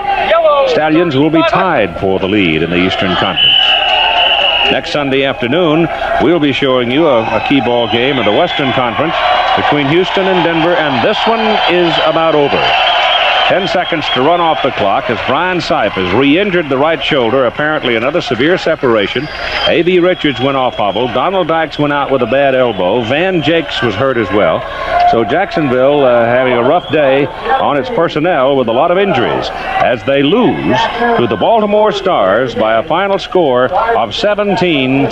Stallions will be tied for the lead in the Eastern Conference. Next Sunday afternoon, we'll be showing you a key ball game of the Western Conference between Houston and Denver, and this one is about over. 10 seconds to run off the clock as Brian Sipe has re-injured the right shoulder, apparently another severe separation. A.B. Richards went off hobbled. Donald Dykes went out with a bad elbow. Van Jakes was hurt as well. So Jacksonville having a rough day on its personnel with a lot of injuries as they lose to the Baltimore Stars by a final score of 17-12.